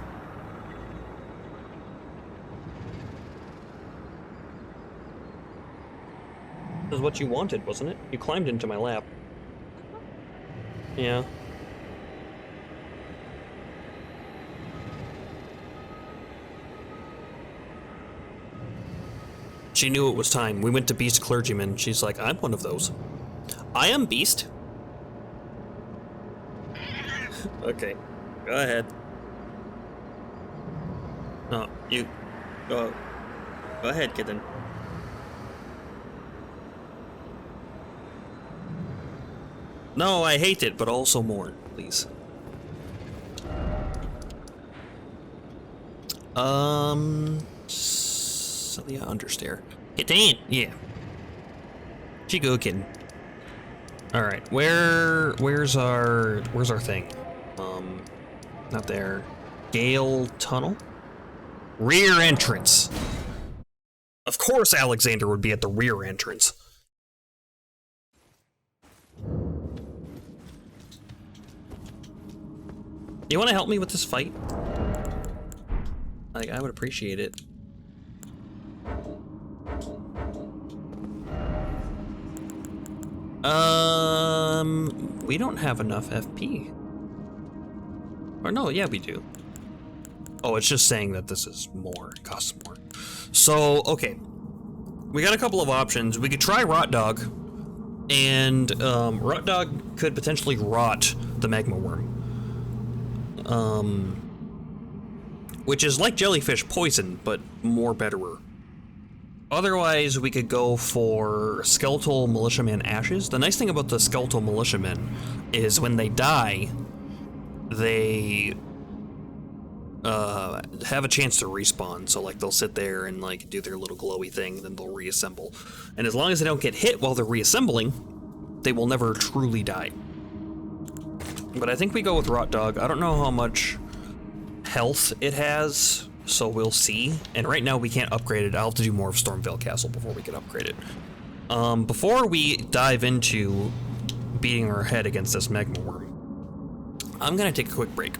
[SPEAKER 1] This is what you wanted, wasn't it? You climbed into my lap. Yeah. She knew it was time. We went to Beast Clergyman. She's like, I'm one of those. I am Beast. Okay, go ahead. No, you go ahead, kitten. No, I hate it, but also mourn, please. Celia Understair. Kitten, yeah. She go, kitten. All right, where's our thing? Not there. Gale Tunnel? Rear entrance. Of course Alexander would be at the rear entrance. You want to help me with this fight? Like, I would appreciate it. We don't have enough FP. Or no, yeah, we do. Oh, it's just saying that this is more, it costs more. So, okay. We got a couple of options. We could try Rot Dog, and Rot Dog could potentially rot the magma worm. Which is like jellyfish poison, but more betterer. Otherwise, we could go for Skeletal Militiaman Ashes. The nice thing about the Skeletal Militiamen is when they die, they have a chance to respawn. So like they'll sit there and like do their little glowy thing, then they'll reassemble. And as long as they don't get hit while they're reassembling, they will never truly die. But I think we go with Rot Dog. I don't know how much health it has, so we'll see. And right now we can't upgrade it. I'll have to do more of Stormvale Castle before we can upgrade it. Before we dive into beating our head against this magma worm, I'm gonna take a quick break.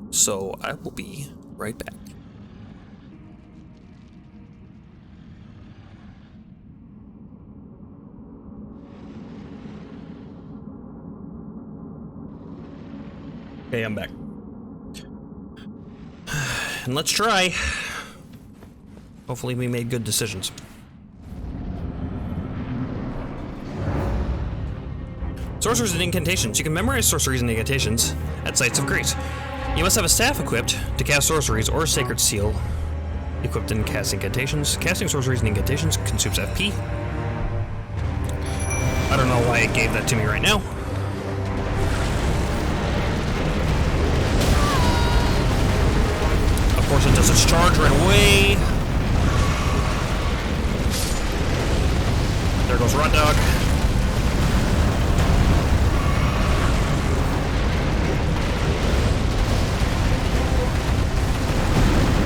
[SPEAKER 1] So I will be right back. Okay, I'm back. And let's try. Hopefully we made good decisions. Sorceries and incantations. You can memorize sorceries and incantations at sites of grace. You must have a staff equipped to cast sorceries or a sacred seal equipped in casting incantations. Casting sorceries and incantations consumes FP. I don't know why it gave that to me right now. Of course it does its charge right away. There goes Rot Dog.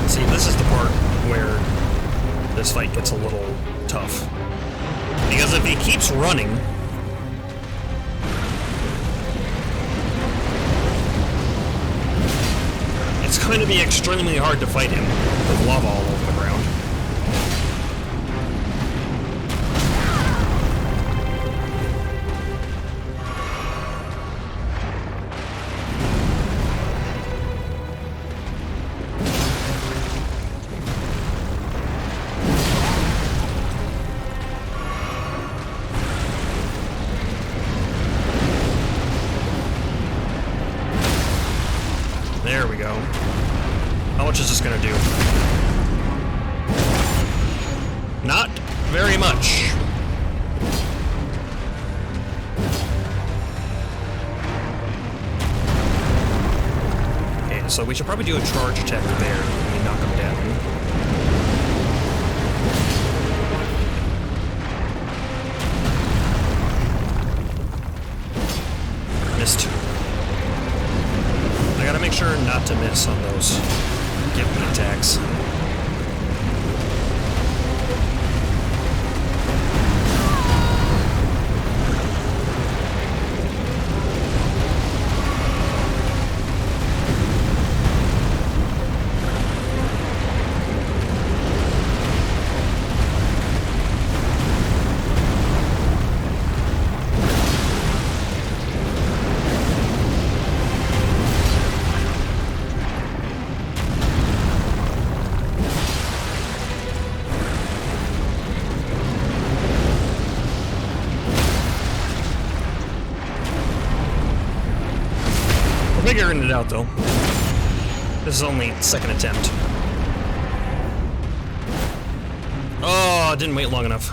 [SPEAKER 1] See, this is the part where this fight gets a little tough. Because if he keeps running, it's going to be extremely hard to fight him with lava all over the ground. There we go. How much is this gonna do? Not very much. Okay, so we should probably do a charge attack there when we knock him down. Missed. I gotta make sure not to miss on those give me attacks. Figuring it out though. This is only second attempt. Oh, I didn't wait long enough.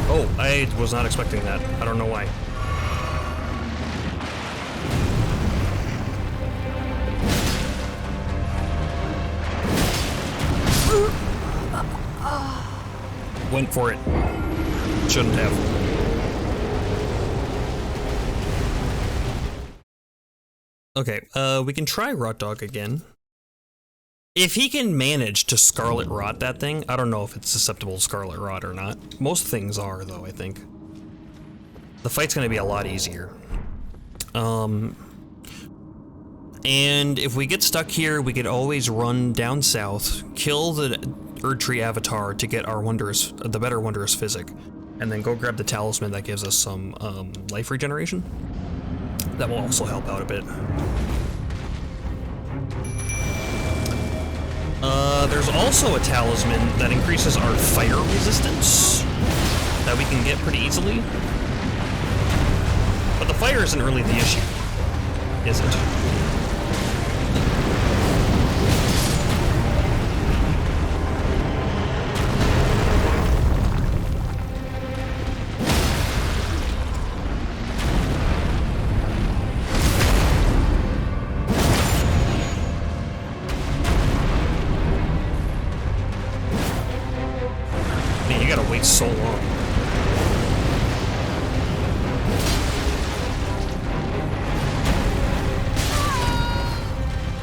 [SPEAKER 1] Oh, I was not expecting that. I don't know why. Went for it. Shouldn't have. Okay, we can try Rot Dog again. If he can manage to Scarlet Rot that thing, I don't know if it's susceptible to Scarlet Rot or not. Most things are, though, I think. The fight's gonna be a lot easier. And if we get stuck here, we could always run down south, kill the Erdtree Avatar to get our the better Wondrous Physic, and then go grab the talisman that gives us some life regeneration. That will also help out a bit. There's also a talisman that increases our fire resistance that we can get pretty easily. But the fire isn't really the issue, is it? wait so long.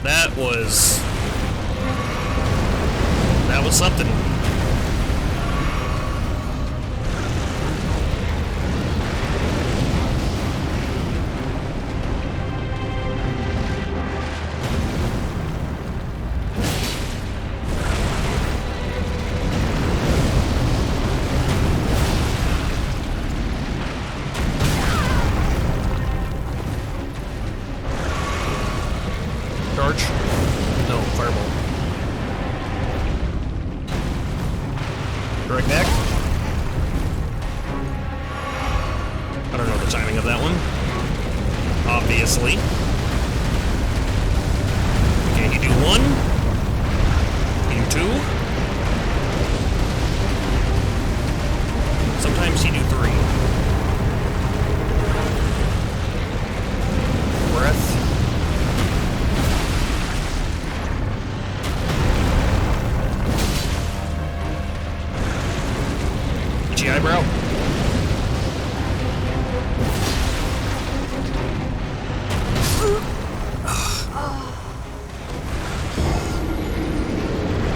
[SPEAKER 1] That was something. Charge? No, fireball. Direct back? I don't know the timing of that one. Obviously. Okay, you do one. You do two. Sometimes you do three. Breath. Eyebrow.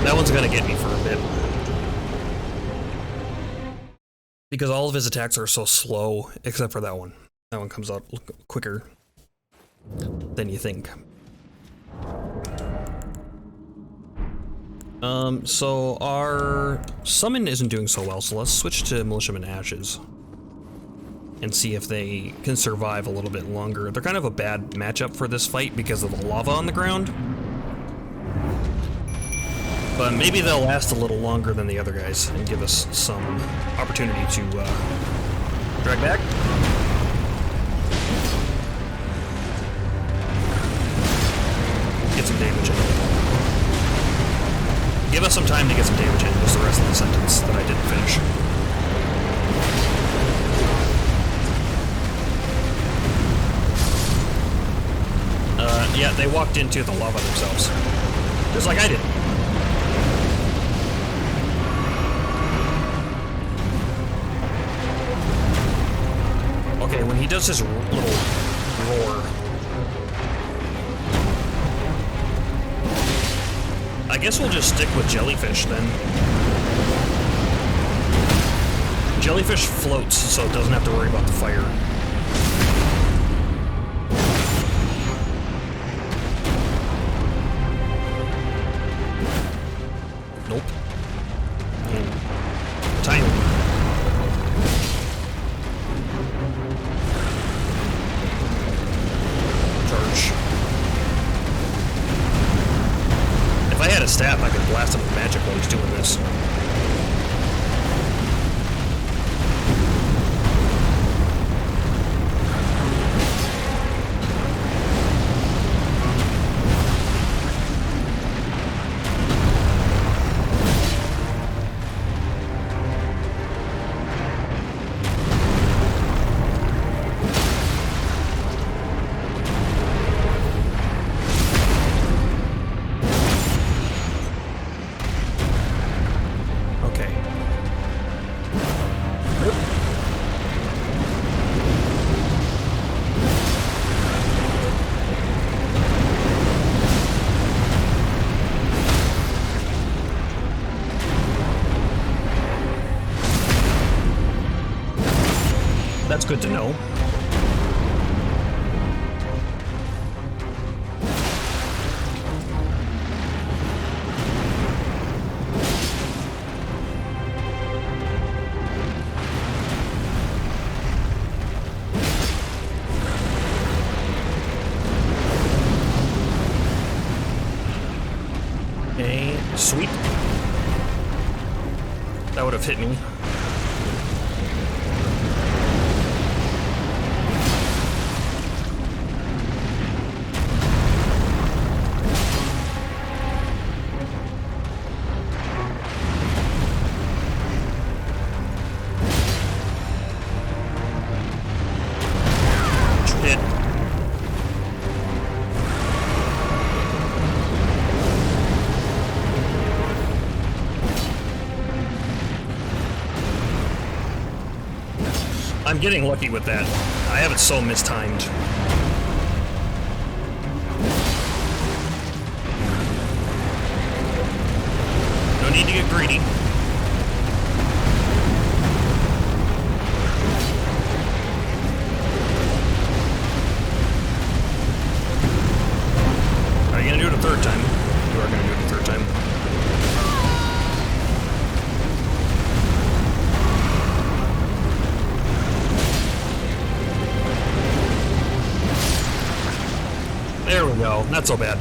[SPEAKER 1] That one's gonna get me for a bit. Because all of his attacks are so slow, except for that one. That one comes out quicker than you think. So our summon isn't doing so well, so let's switch to Militiaman Ashes and see if they can survive a little bit longer. They're kind of a bad matchup for this fight because of the lava on the ground. But maybe they'll last a little longer than the other guys and give us some opportunity to drag back. Get some damage in. Give us some time to get some damage in, was the rest of the sentence that I didn't finish. Yeah, they walked into the lava themselves. Just like I did. Okay, when he does his little roar, I guess we'll just stick with jellyfish then. Jellyfish floats, so it doesn't have to worry about the fire. Nope. And timing. Charge. If I had a staff, I could blast him with magic while he's doing this. That's good to know. Okay, sweet. That would have hit me. getting lucky with that. I have it so mistimed. No need to get greedy. Are you gonna do it a third time? You are gonna do it a third time. There we go. Not so bad.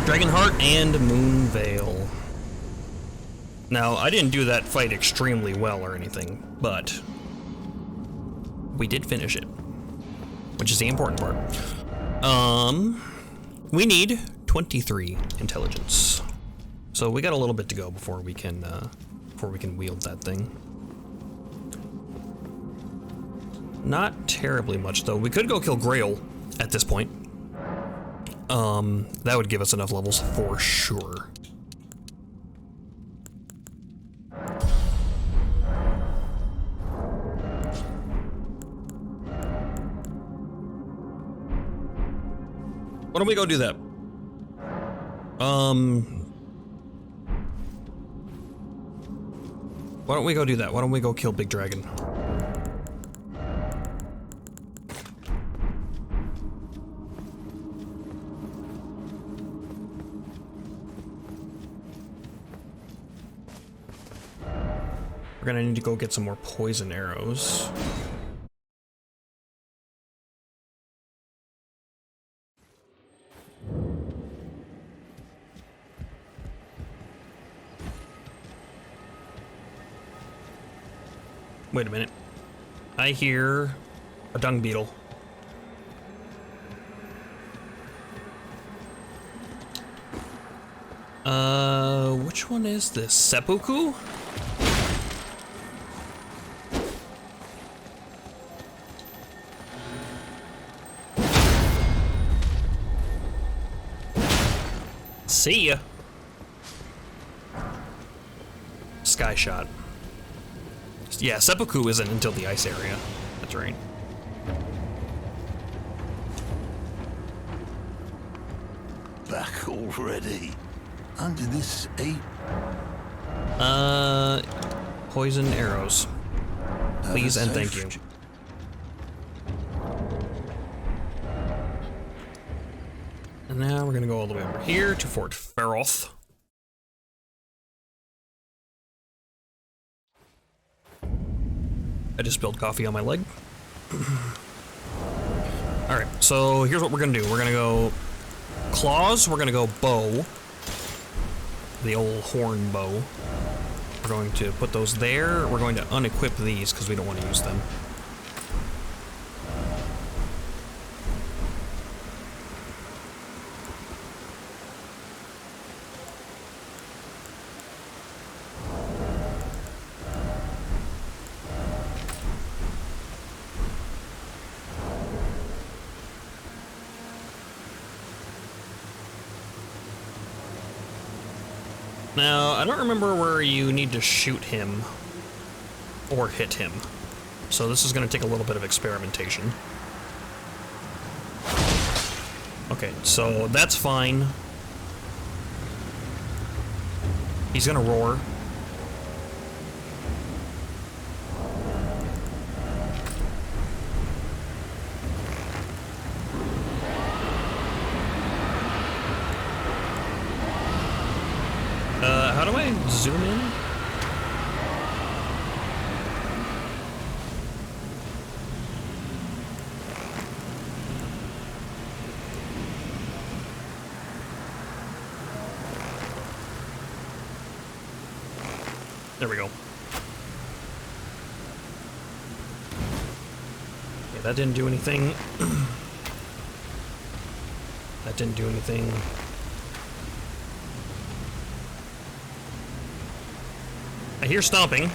[SPEAKER 1] Dragonheart and Moonveil. Now, I didn't do that fight extremely well or anything, but we did finish it, which is the important part. We need 23 intelligence, so we got a little bit to go before we can wield that thing. Not terribly much though. We could go kill Grail at this point. That would give us enough levels for sure. Why don't we go do that? Why don't we go do that? Why don't we go kill Big Dragon? We're gonna need to go get some more poison arrows. Wait a minute. I hear a dung beetle. Which one is this? Seppuku? See ya. Sky shot. Yeah, Seppuku isn't until the ice area. That's right.
[SPEAKER 4] Back already? Under this 8?
[SPEAKER 1] Poison arrows. Please and thank you. And now we're gonna go all the way over here to Fort Feroth. I just spilled coffee on my leg. Alright, so here's what we're gonna do. We're gonna go claws, we're gonna go bow. The old horn bow. We're going to put those there. We're going to unequip these because we don't want to use them. Now, I don't remember where you need to shoot him or hit him, so this is going to take a little bit of experimentation. Okay, so that's fine. He's going to roar. How do I zoom in? There we go. Okay, that didn't do anything. That didn't do anything. I hear stomping.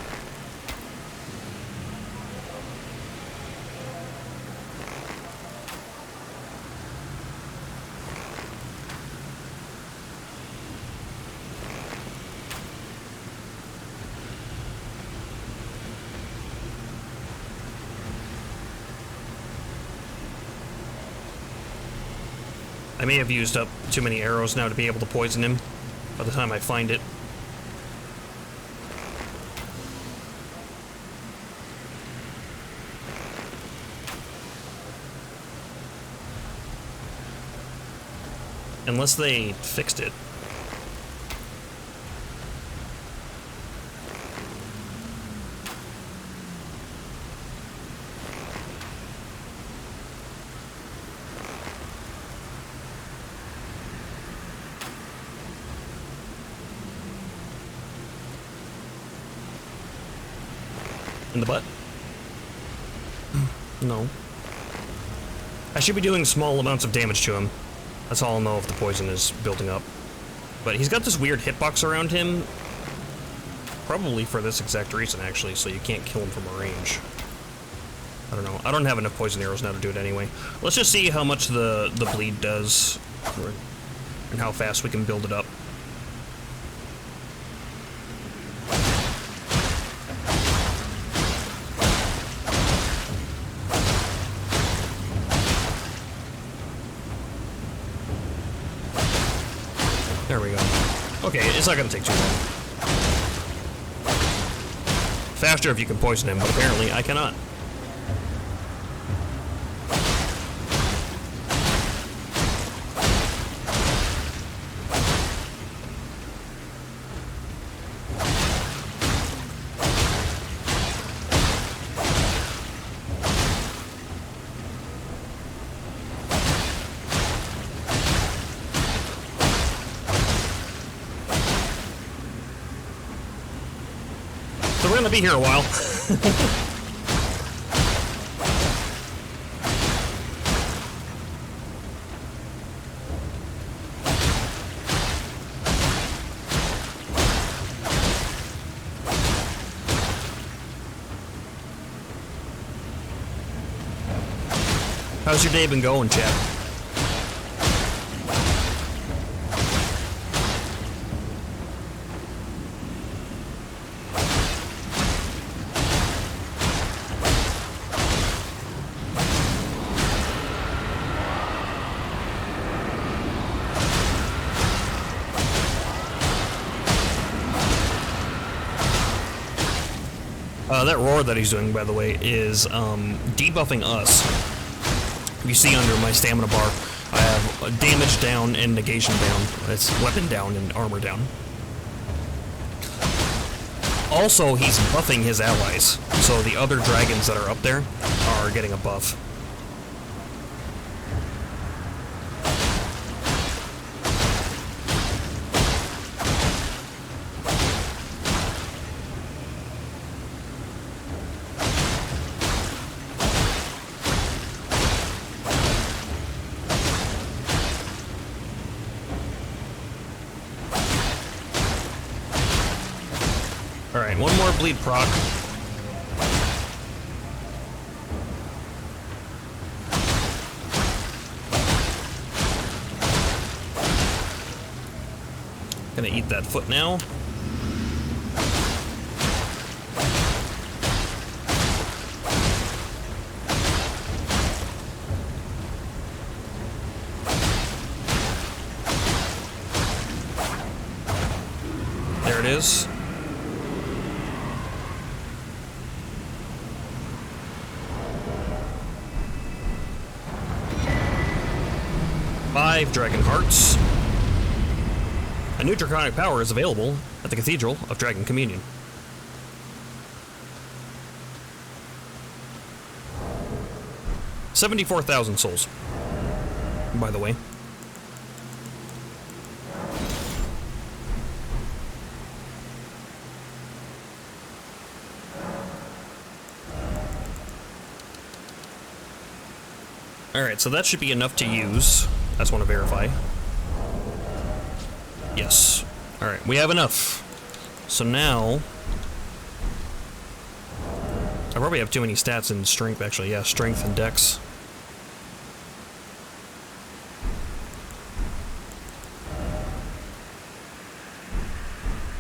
[SPEAKER 1] I may have used up too many arrows now to be able to poison him by the time I find it. Unless they fixed it. In the butt? No. I should be doing small amounts of damage to him. That's all I'll know if the poison is building up. But he's got this weird hitbox around him. Probably for this exact reason, actually, so you can't kill him from a range. I don't know. I don't have enough poison arrows now to do it anyway. Let's just see how much the bleed does. And how fast we can build it up. There we go. Okay, it's not gonna take too long. Faster if you can poison him, but apparently I cannot. So we're gonna be here a while. How's your day been going, chat? That roar that he's doing, by the way, is debuffing us. You see under my stamina bar, I have damage down and negation down. It's weapon down and armor down. Also, he's buffing his allies, so the other dragons that are up there are getting a buff. Alright, one more bleed proc. Gonna eat that foot now. There it is. Dragon Hearts. A new draconic power is available at the Cathedral of Dragon Communion. $74,000 souls, by the way. Alright, so that should be enough to use. I just want to verify. Yes. Alright, we have enough. So now... I probably have too many stats in strength, actually. Yeah, strength and dex.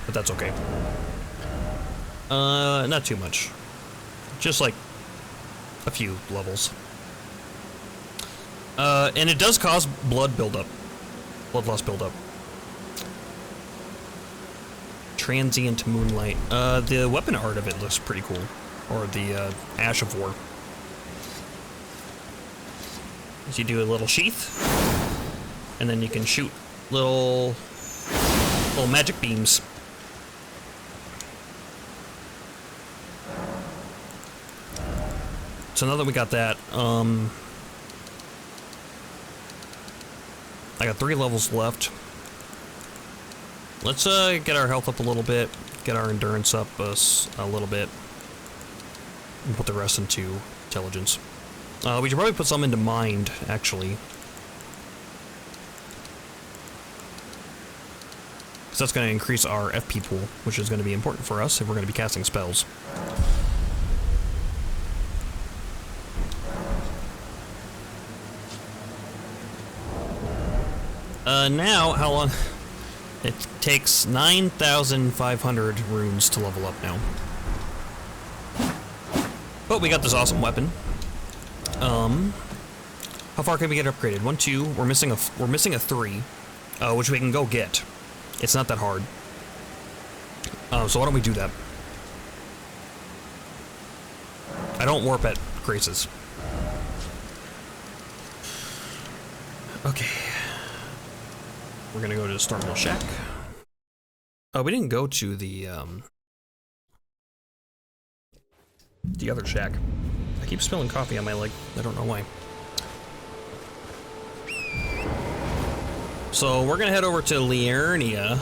[SPEAKER 1] But that's okay. Not too much. Just like a few levels. And it does cause blood buildup. Blood loss buildup. Transient Moonlight. The weapon art of it looks pretty cool. Or the Ash of War. So you do a little sheath, and then you can shoot little magic beams. So now that we got that, I got 3 levels left. Let's get our health up a little bit, get our endurance up a little bit, and put the rest into intelligence. We should probably put some into mind, actually. Because that's going to increase our FP pool, which is going to be important for us if we're going to be casting spells. Now, how long? It takes 9,500 runes to level up now. But we got this awesome weapon. How far can we get upgraded? 1, 2. We're missing a 3, which we can go get. It's not that hard. So why don't we do that? I don't warp at Graces. Okay. We're gonna go to the Stormville Shack. Oh, we didn't go to the other shack. I keep spilling coffee on my leg. I don't know why. So we're gonna head over to Liurnia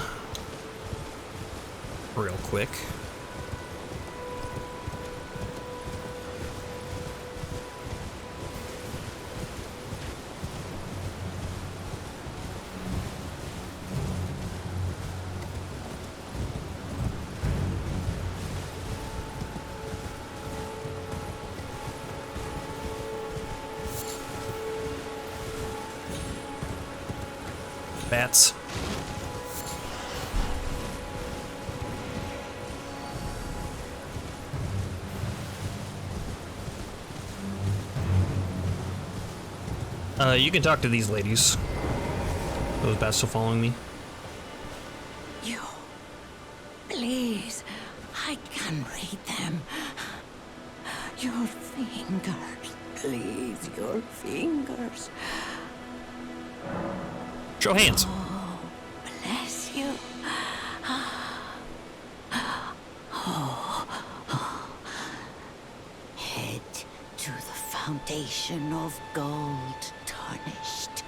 [SPEAKER 1] real quick. Bats. You can talk to these ladies. Those bats still following me?
[SPEAKER 2] You. Please. I can read them. Your fingers. Please, your fingers.
[SPEAKER 1] Show hands.
[SPEAKER 2] Oh, bless you. Head to the fountain of gold tarnished.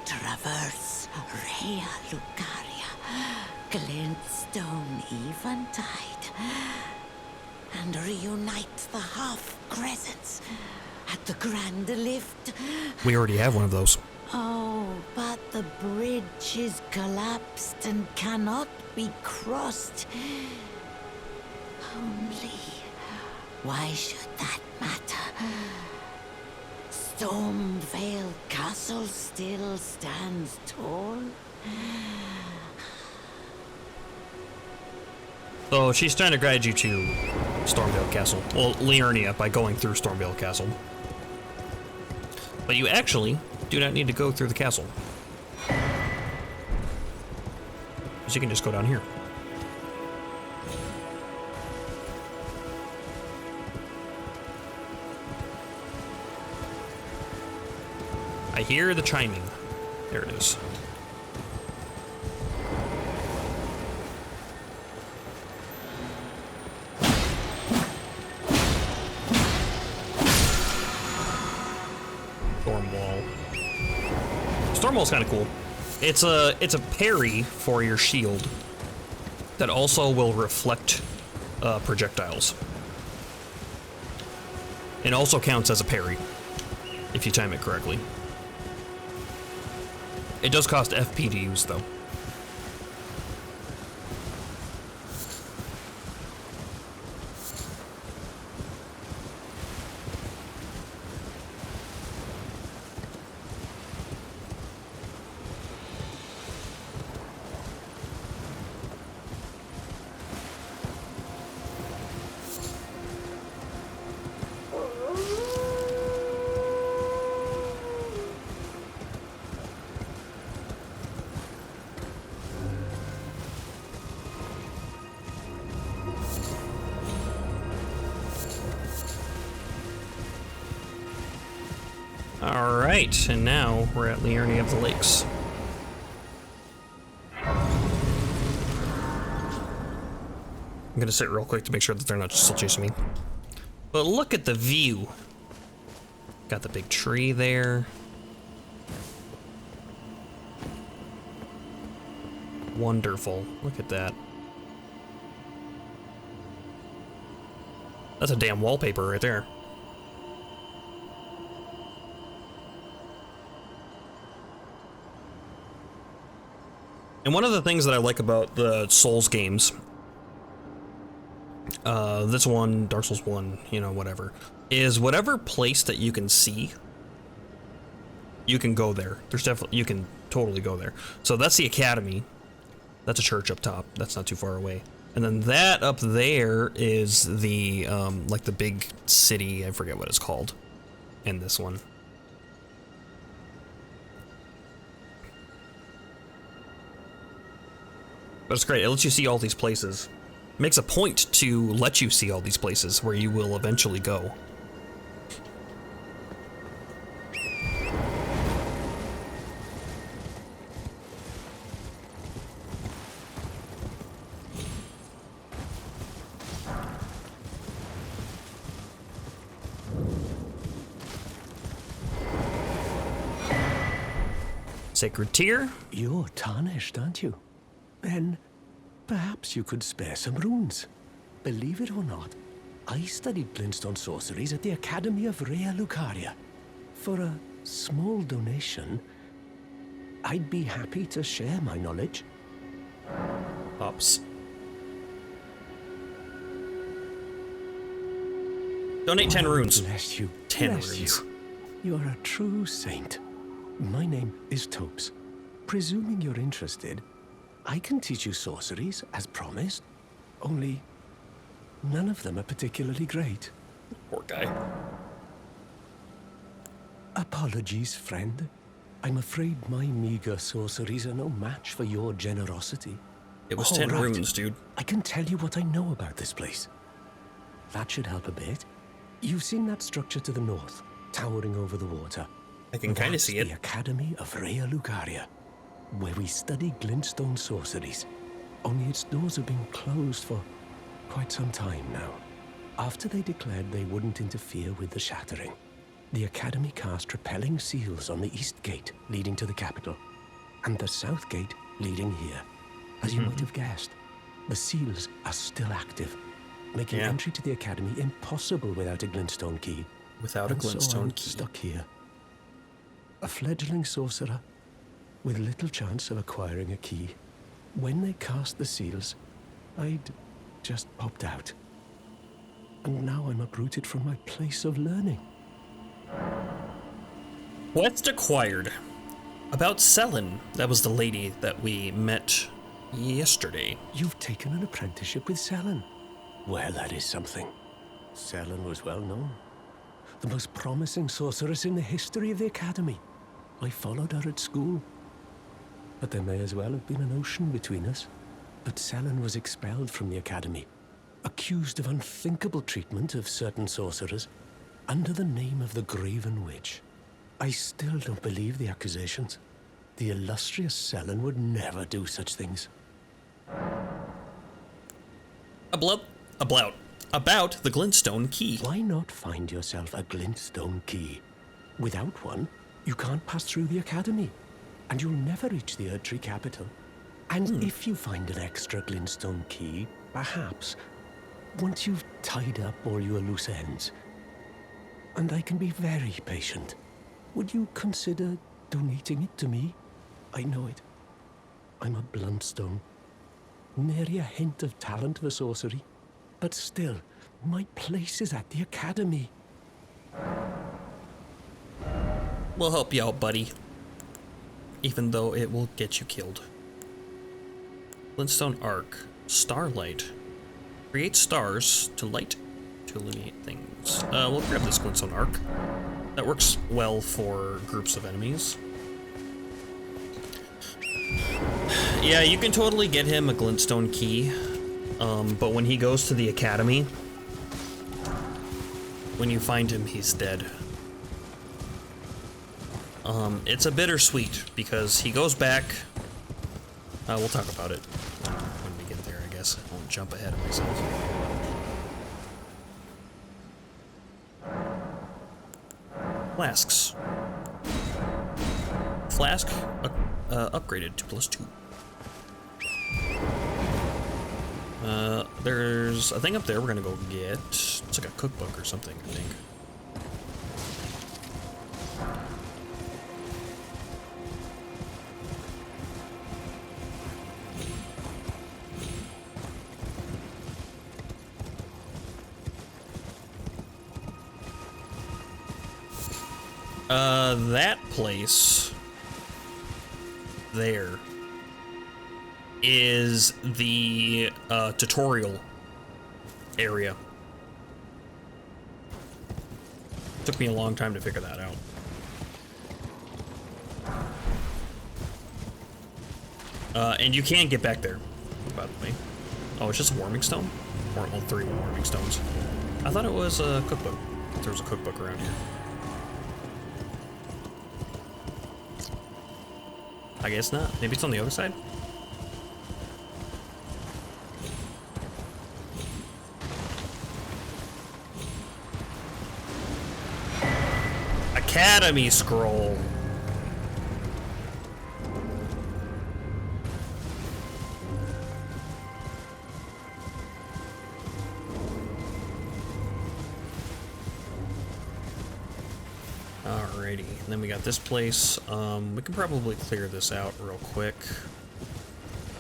[SPEAKER 2] Traverse Rhea Lucaria, glintstone eventide, and reunite the half crescents at the grand lift.
[SPEAKER 1] We already have one of those.
[SPEAKER 2] Oh, but the bridge is collapsed and cannot be crossed. Only, why should that matter? Stormvale Castle still stands tall.
[SPEAKER 1] So she's trying to guide you to Stormvale Castle. Well, Liurnia, by going through Stormvale Castle. But you actually do not need to go through the castle. So you can just go down here. I hear the chiming. There it is. Stormwall. Stormwall's kind of cool. It's a parry for your shield that also will reflect projectiles. It also counts as a parry if you time it correctly. It does cost FP to use, though. Alright, and now we're at Liurnia of the Lakes. I'm gonna sit real quick to make sure that they're not still chasing me. But look at the view. Got the big tree there. Wonderful. Look at that. That's a damn wallpaper right there. And one of the things that I like about the Souls games, this one, Dark Souls 1, you know, whatever, is whatever place that you can see, you can go there. There's definitely, you can totally go there. So that's the Academy. That's a church up top. That's not too far away. And then that up there is the, like the big city, I forget what it's called, in this one. But it's great. It lets you see all these places. It makes a point to let you see all these places where you will eventually go. Sacred Tear.
[SPEAKER 6] You're tarnished, aren't you? Then perhaps you could spare some runes. Believe it or not, I studied glintstone sorceries at the Academy of Rea Lucaria. For a small donation, I'd be happy to share my knowledge.
[SPEAKER 1] Pops. Donate 10 runes.
[SPEAKER 6] Bless you.
[SPEAKER 1] 10
[SPEAKER 6] Bless
[SPEAKER 1] runes.
[SPEAKER 6] You are a true saint. My name is Topes. Presuming you're interested, I can teach you sorceries, as promised. Only, none of them are particularly great.
[SPEAKER 1] Poor guy.
[SPEAKER 6] Apologies, friend. I'm afraid my meager sorceries are no match for your generosity.
[SPEAKER 1] It was
[SPEAKER 6] All
[SPEAKER 1] 10
[SPEAKER 6] right.
[SPEAKER 1] runes, dude.
[SPEAKER 6] I can tell you what I know about this place. That should help a bit. You've seen that structure to the north, towering over the water.
[SPEAKER 1] I can kind of
[SPEAKER 6] That's
[SPEAKER 1] see it.
[SPEAKER 6] the Academy of Rea Lucaria, where we study glintstone sorceries. Only its doors have been closed for quite some time now. After they declared they wouldn't interfere with the shattering, the Academy cast repelling seals on the east gate leading to the capital, and the south gate leading here. As you might have guessed, the seals are still active, making entry to the Academy impossible without a glintstone key.
[SPEAKER 1] Without a
[SPEAKER 6] And so
[SPEAKER 1] glintstone
[SPEAKER 6] I'm
[SPEAKER 1] key.
[SPEAKER 6] stuck here. A fledgling sorcerer with little chance of acquiring a key. When they cast the seals, I'd just popped out. And now I'm uprooted from my place of learning.
[SPEAKER 1] Quest acquired. About Selin. That was the lady that we met yesterday.
[SPEAKER 6] You've taken an apprenticeship with Selin. Well, that is something. Selin was well known. The most promising sorceress in the history of the Academy. I followed her at school. But there may as well have been an ocean between us. But Selin was expelled from the Academy, accused of unthinkable treatment of certain sorcerers, under the name of the Graven Witch. I still don't believe the accusations. The illustrious Selin would never do such things.
[SPEAKER 1] About the glintstone key.
[SPEAKER 6] Why not find yourself a glintstone key? Without one, you can't pass through the Academy, and you'll never reach the Erdtree capital. And if you find an extra glintstone key, perhaps, once you've tied up all your loose ends, and I can be very patient, would you consider donating it to me? I know it. I'm a bluntstone. Nary a hint of talent for sorcery. But still, my place is at the Academy.
[SPEAKER 1] We'll help you out, buddy. Even though it will get you killed. Glintstone Arc. Starlight. Create stars to light to illuminate things. We'll grab this Glintstone Arc. That works well for groups of enemies. Yeah, you can totally get him a glintstone key, but when he goes to the Academy, when you find him, he's dead. It's a bittersweet because he goes back. We'll talk about it when we get there, I guess. I won't jump ahead of myself. Flasks. Flask upgraded to +2. There's a thing up there we're gonna go get. It's like a cookbook or something, I think. That place there is the tutorial area. Took me a long time to figure that out. And you can get back there, by the way. Oh, it's just a warming stone? Or, well, 3 warming stones. I thought it was a cookbook. There was a cookbook around here. I guess not. Maybe it's on the other side? Academy scroll. Alrighty, and then we got this place. We can probably clear this out real quick.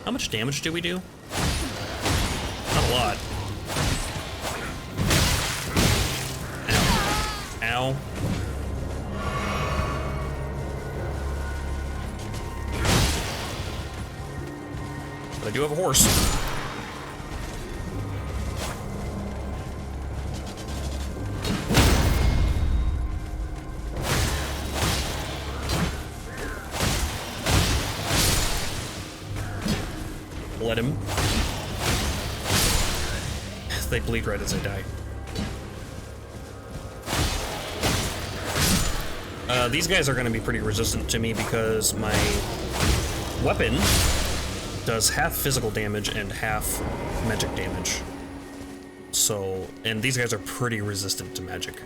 [SPEAKER 1] How much damage do we do? Not a lot. Ow. Ow. But I do have a horse. Let him. They bleed right as I die. These guys are going to be pretty resistant to me because my weapon does half physical damage and half magic damage. So, and these guys are pretty resistant to magic.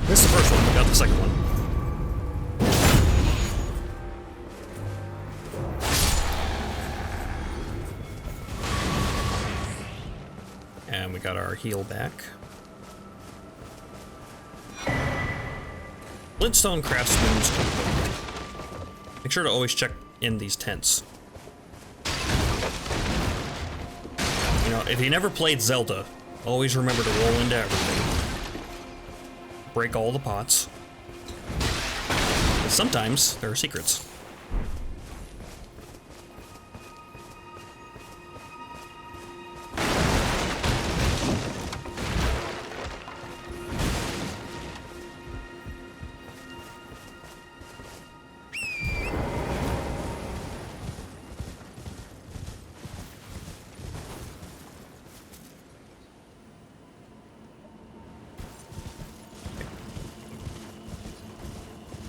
[SPEAKER 1] This is the first one, we got the second one. And we got our heal back. Flintstone Craftsman's Cookbook. Make sure to always check in these tents. You know, if you never played Zelda, always remember to roll into everything. Break all the pots. But sometimes there are secrets.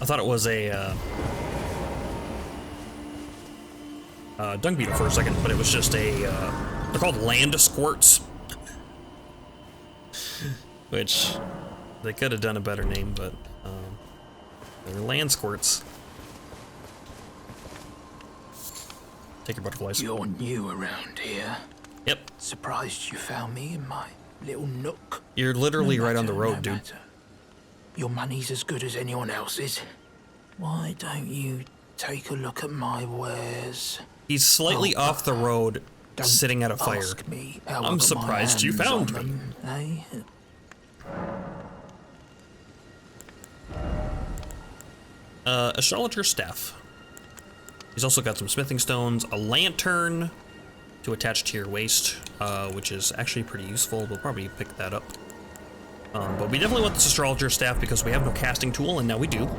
[SPEAKER 1] I thought it was a dung beetle for a second, but it was just a, they're called land squirts. Which, they could have done a better name, but, they're land squirts. Take your butterflies.
[SPEAKER 7] You're new around here.
[SPEAKER 1] Yep.
[SPEAKER 7] Surprised you found me in my little nook.
[SPEAKER 1] You're literally right on the
[SPEAKER 7] No
[SPEAKER 1] road, dude.
[SPEAKER 7] matter. Your money's as good as anyone else's. Why don't you take a look at my wares?
[SPEAKER 1] He's slightly
[SPEAKER 7] Oh,
[SPEAKER 1] off the road,
[SPEAKER 7] Don't
[SPEAKER 1] sitting at a fire.
[SPEAKER 7] ask me how I
[SPEAKER 1] I'm
[SPEAKER 7] got my
[SPEAKER 1] surprised you
[SPEAKER 7] hands
[SPEAKER 1] found
[SPEAKER 7] on
[SPEAKER 1] me.
[SPEAKER 7] them, eh?
[SPEAKER 1] Astrologer's staff. He's also got some smithing stones, a lantern to attach to your waist, which is actually pretty useful. We'll probably pick that up. But we definitely want this astrologer staff because we have no casting tool, and now we do.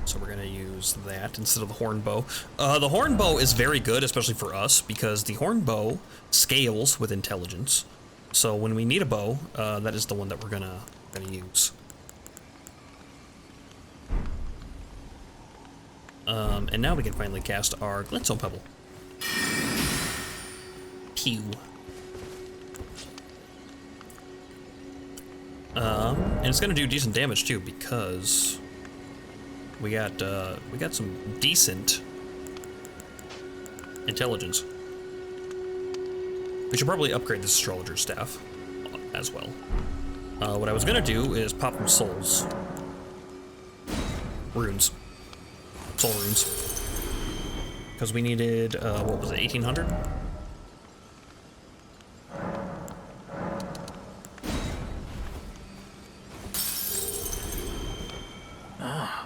[SPEAKER 1] So we're gonna use that instead of the horn bow. The horn bow is very good, especially for us, because the horn bow scales with intelligence. So when we need a bow, that is the one that we're gonna use. And now we can finally cast our glintstone pebble. Pew. And it's gonna do decent damage too, because we got some decent intelligence. We should probably upgrade this astrologer staff as well. What I was gonna do is pop them souls. Runes. Soul runes. Because we needed, what was it, 1800?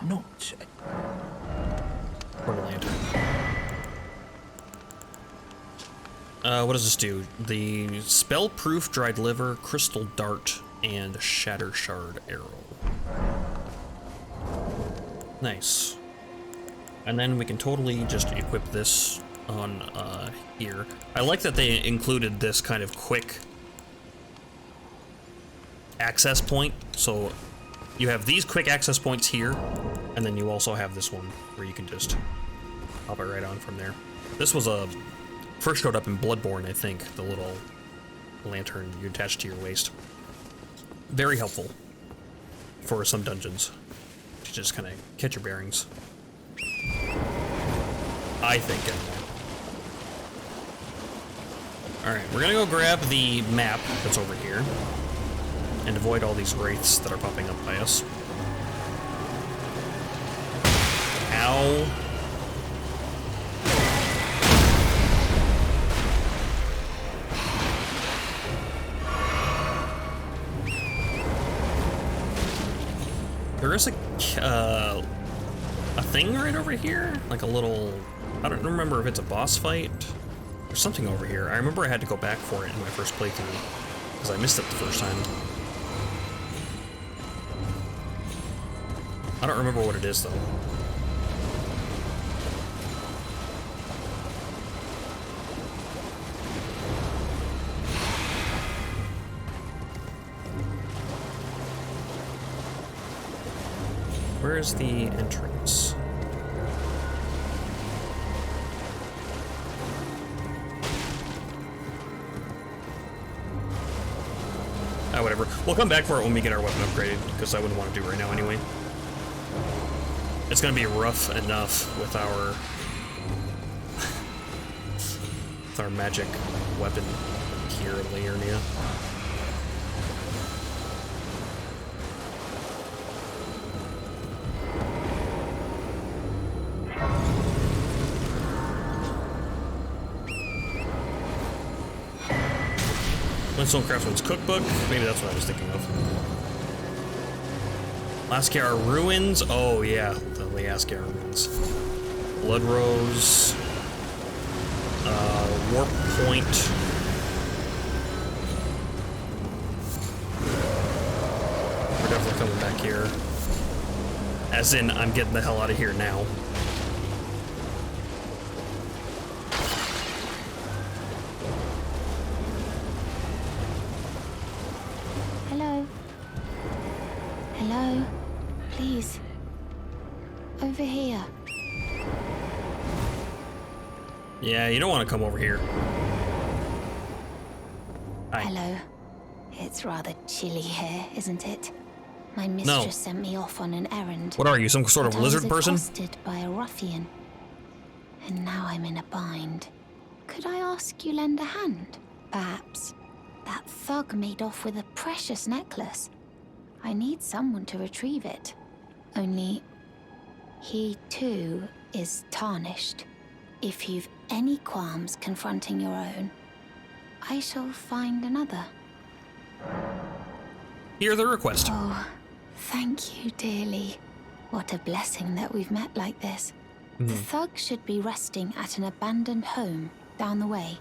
[SPEAKER 7] Not...
[SPEAKER 1] Purple lantern. What does this do? The spell-proof dried liver, crystal dart, and shatter shard arrow. Nice. And then we can totally just equip this on here. I like that they included this kind of quick access point. So you have these quick access points here, and then you also have this one where you can just pop it right on from there. This was first showed up in Bloodborne, I think, the little lantern you attach to your waist. Very helpful for some dungeons to just kind of catch your bearings. I think, anyway. Alright, we're gonna go grab the map that's over here and avoid all these wraiths that are popping up by us. Ow. There is a thing right over here? Like a little... I don't remember if it's a boss fight or something over here. I remember I had to go back for it in my first playthrough because I missed it the first time. I don't remember what it is, though. Where is the entrance? Ah, whatever. We'll come back for it when we get our weapon upgraded, because I wouldn't want to do it right now anyway. It's gonna be rough enough with our magic weapon here in Liurnia. Flintstone Craftsman's Cookbook. Maybe that's what I was thinking of. Laskiar Ruins. Oh, yeah. The Laskiar Ruins. Blood Rose. Warp Point. We're definitely coming back here. As in, I'm getting the hell out of here now.
[SPEAKER 8] Hello? Please. Over here.
[SPEAKER 1] Yeah, you don't want to come over here. Hi.
[SPEAKER 8] Hello. It's rather chilly here, isn't it? My mistress sent me off on an errand.
[SPEAKER 1] What are you, some sort of lizard person?
[SPEAKER 8] I was accosted by a ruffian. And now I'm in a bind. Could I ask you lend a hand? Perhaps. That thug made off with a precious necklace. I need someone to retrieve it. Only, he too is tarnished. If you've any qualms confronting your own, I shall find another.
[SPEAKER 1] Hear the request.
[SPEAKER 8] Oh, thank you dearly. What a blessing that we've met like this. The thug should be resting at an abandoned home down the way.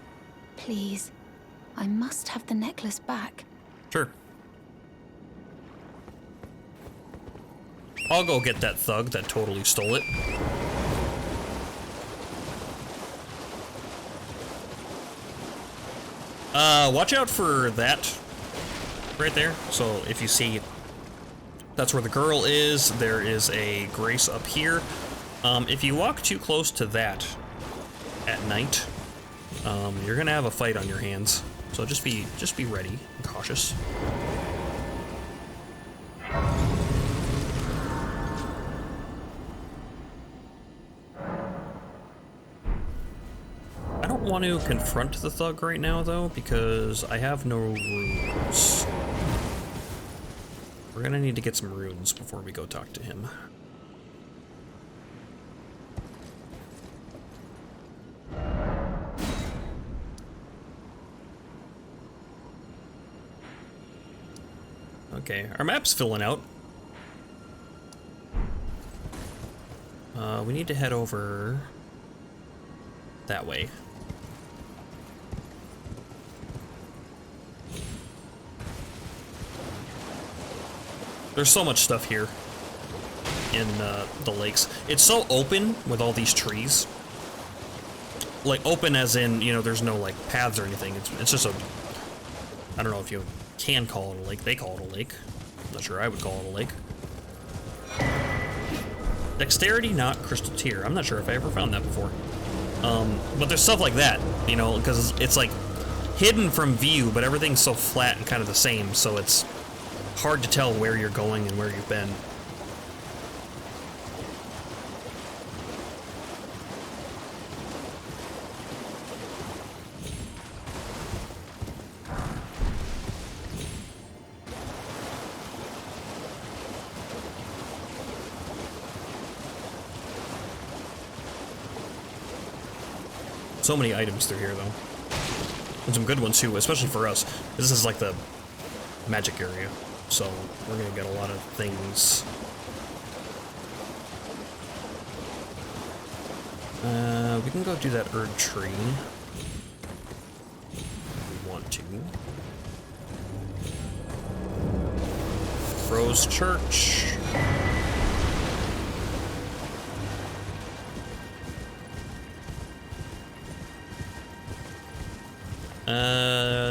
[SPEAKER 8] Please, I must have the necklace back.
[SPEAKER 1] Sure. I'll go get that thug that totally stole it. Watch out for that right there. So if you see, that's where the girl is. There is a Grace up here. If you walk too close to that at night, you're gonna have a fight on your hands. So just be ready and cautious. I don't want to confront the thug right now, though, because I have no runes. We're gonna need to get some runes before we go talk to him. Okay, our map's filling out. We need to head over that way. There's so much stuff here in the lakes. It's so open with all these trees. Like, open as in, you know, there's no, like, paths or anything. It's just a... I don't know if you can call it a lake. They call it a lake. I'm not sure I would call it a lake. Dexterity, not crystal tier. I'm not sure if I ever found that before. But there's stuff like that, you know, because it's, like, hidden from view, but everything's so flat and kind of the same, so it's hard to tell where you're going and where you've been. So many items through here, though. And some good ones, too, especially for us. This is like the magic area, so we're gonna get a lot of things. We can go do that Erd tree. If we want to. Rose Church.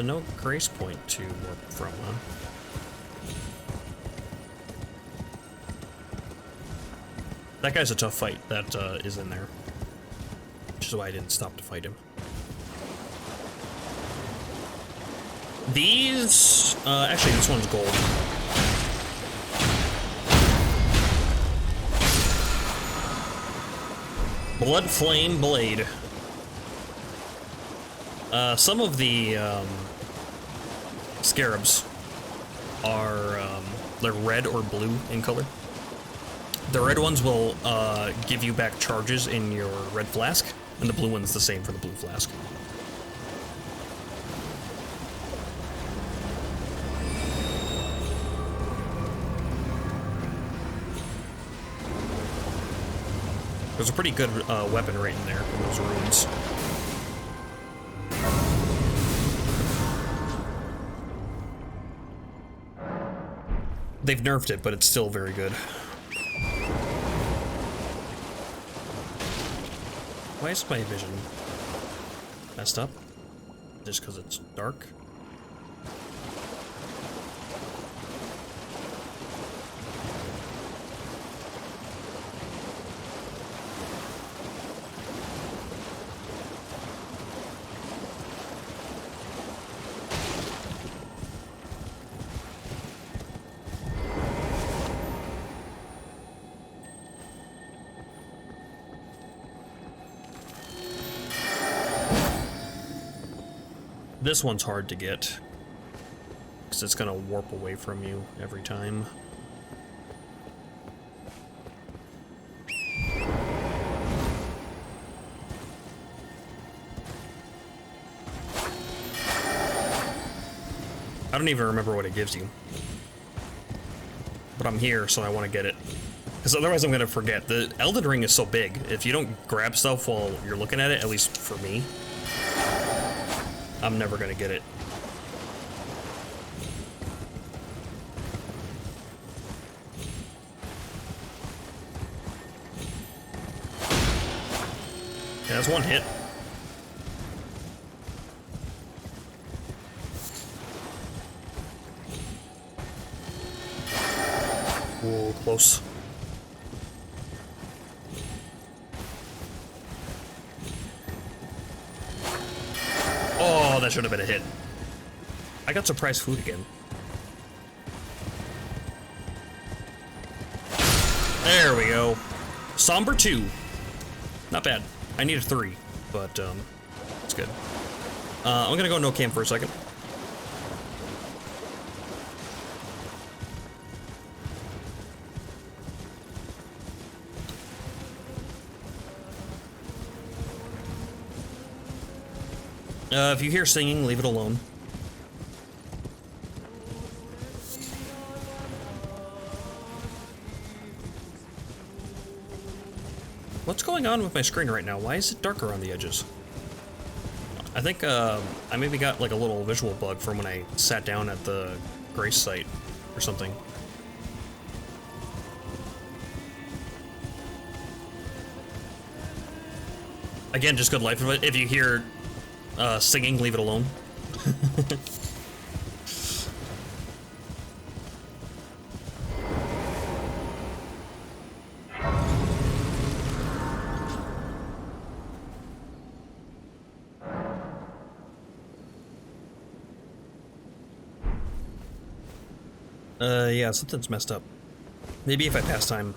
[SPEAKER 1] No grace point to work from, huh? That guy's a tough fight that is in there. Which is why I didn't stop to fight him. These, actually this one's gold. Blood Flame Blade. Some of the scarabs are they're red or blue in color. The red ones will give you back charges in your red flask, and the blue one's the same for the blue flask. There's a pretty good weapon right in there in those runes. They've nerfed it, but it's still very good. Why is my vision messed up? Just because it's dark? This one's hard to get, because it's gonna warp away from you every time. I don't even remember what it gives you. But I'm here, so I want to get it. Because otherwise I'm gonna forget. The Elden Ring is so big, if you don't grab stuff while you're looking at it, at least for me, I'm never gonna get it. Yeah, that's one hit. Whoa, close. Oh, that should have been a hit. I got surprise food again. There we go. Somber 2. Not bad. I need a 3, but it's good. I'm gonna go no camp for a second. If you hear singing, leave it alone. What's going on with my screen right now? Why is it darker on the edges? I think I maybe got like a little visual bug from when I sat down at the Grace site or something. Again, just good life of it. If you hear singing, leave it alone. Yeah, something's messed up. Maybe if I pass time.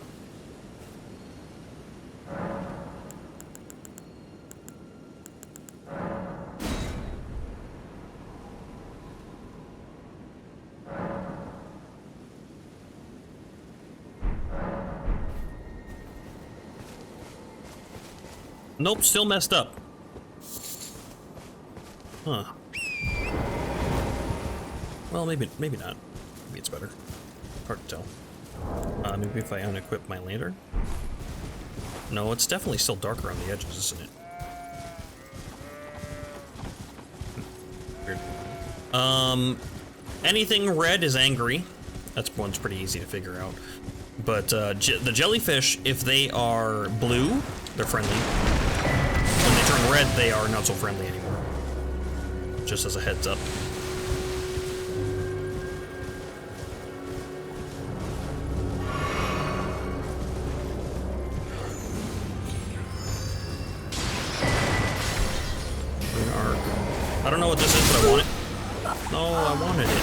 [SPEAKER 1] Nope, still messed up. Huh. Well, maybe not. Maybe it's better. Hard to tell. Maybe if I unequip my lantern? No, it's definitely still darker on the edges, isn't it? Weird. Anything red is angry. That's one's pretty easy to figure out. But the jellyfish, if they are blue, they're friendly. When they turn red, they are not so friendly anymore. Just as a heads up. I don't know what this is, but I want it. No, I wanted it.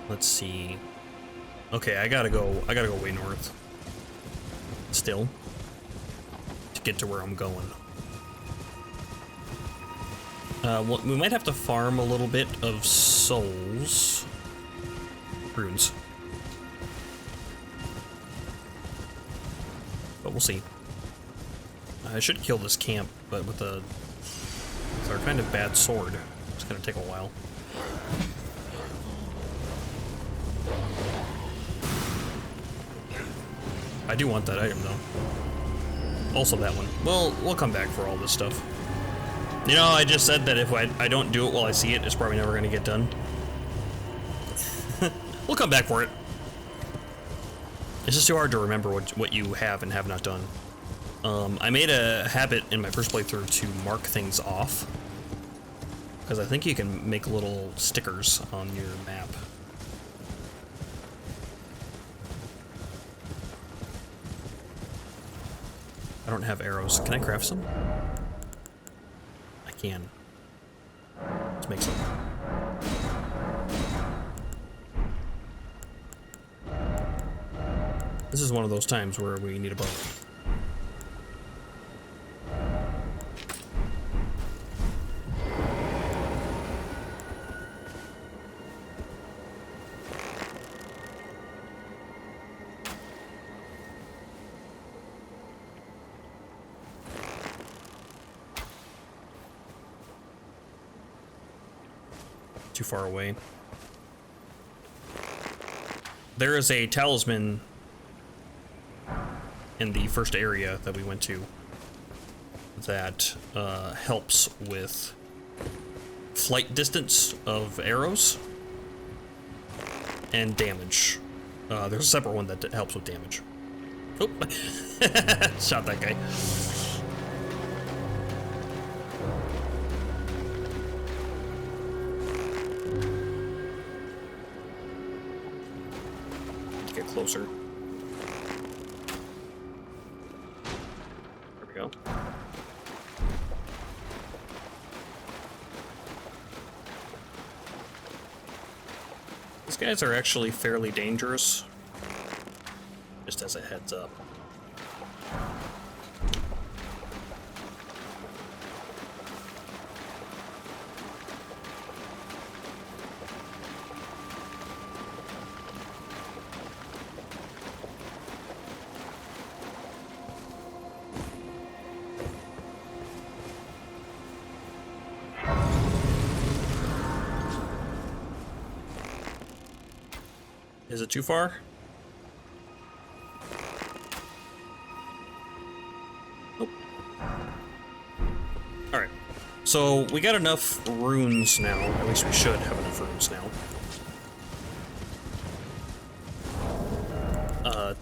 [SPEAKER 1] Let's see. Okay, I gotta go way north. Still. To get to where I'm going. Well, we might have to farm a little bit of souls. Runes. But we'll see. I should kill this camp, but with our kind of bad sword, it's gonna take a while. I do want that item, though. Also that one. Well, we'll come back for all this stuff. You know, I just said that if I don't do it while I see it, it's probably never going to get done. We'll come back for it. It's just too hard to remember what you have and have not done. I made a habit in my first playthrough to mark things off. Because I think you can make little stickers on your map. I don't have arrows. Can I craft some? I can. Let's make some. This is one of those times where we need a bow. Too far away. there is a talisman in the first area that we went to that helps with flight distance of arrows and damage. There's a separate one that helps with damage. Oh, shot that guy. Get closer. There we go. These guys are actually fairly dangerous, just as a heads up. Is it too far? Nope. Alright. So, we got enough runes now. At least we should have enough runes now.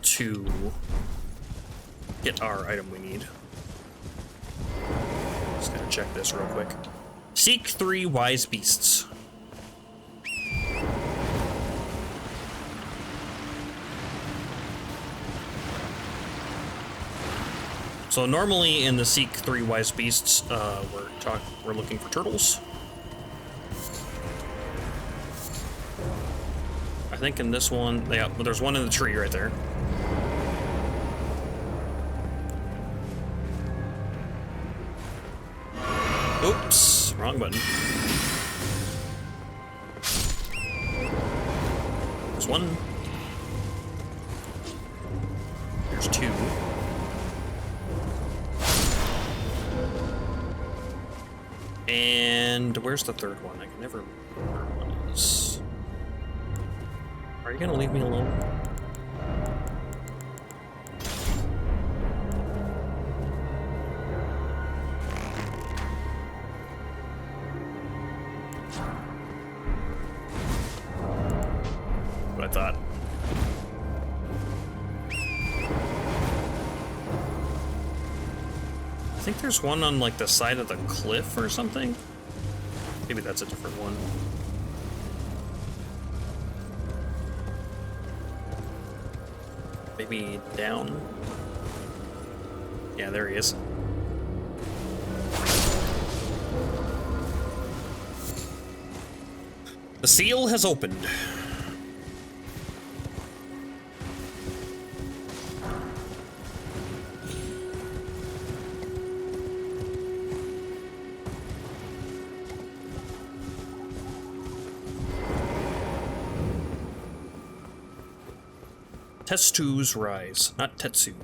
[SPEAKER 1] To get our item we need. Just gotta check this real quick. Seek 3 wise beasts. So normally in the Seek 3 Wise Beasts, we're looking for turtles. I think in this one, yeah, well, there's one in the tree right there. Oops, wrong button. There's one. There's 2. And where's the third one? I can never remember where one is. Are you gonna leave me alone? What I thought. I think there's one on like the side of the cliff or something. Maybe that's a different one. Maybe down. Yeah, there he is. The seal has opened. Tetsu's Rise, not Tetsu.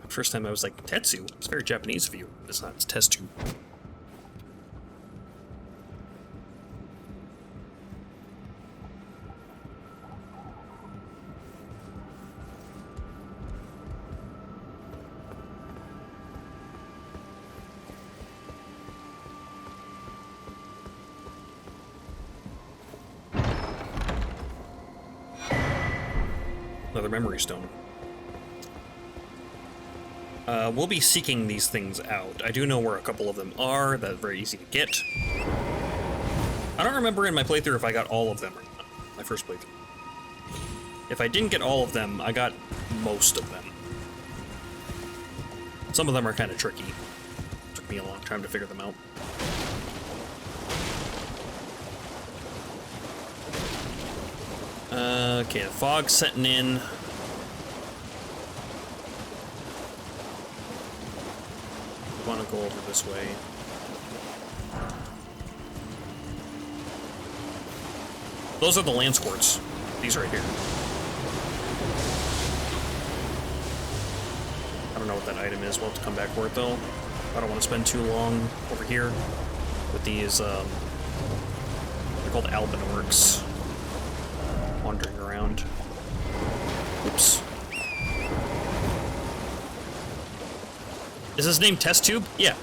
[SPEAKER 1] First time I was like, Tetsu? It's very Japanese of you. It's not, it's Tetsu. Another memory stone. We'll be seeking these things out. I do know where a couple of them are. That's very easy to get. I don't remember in my playthrough if I got all of them or not. My first playthrough. If I didn't get all of them, I got most of them. Some of them are kind of tricky. Took me a long time to figure them out. Okay, the fog's setting in. I want to go over this way. Those are the land squirts. These right here. I don't know what that item is. We'll have to come back for it though. I don't want to spend too long over here with these, they're called Albinorks. Wandering around. Is his name Test Tube? Yeah.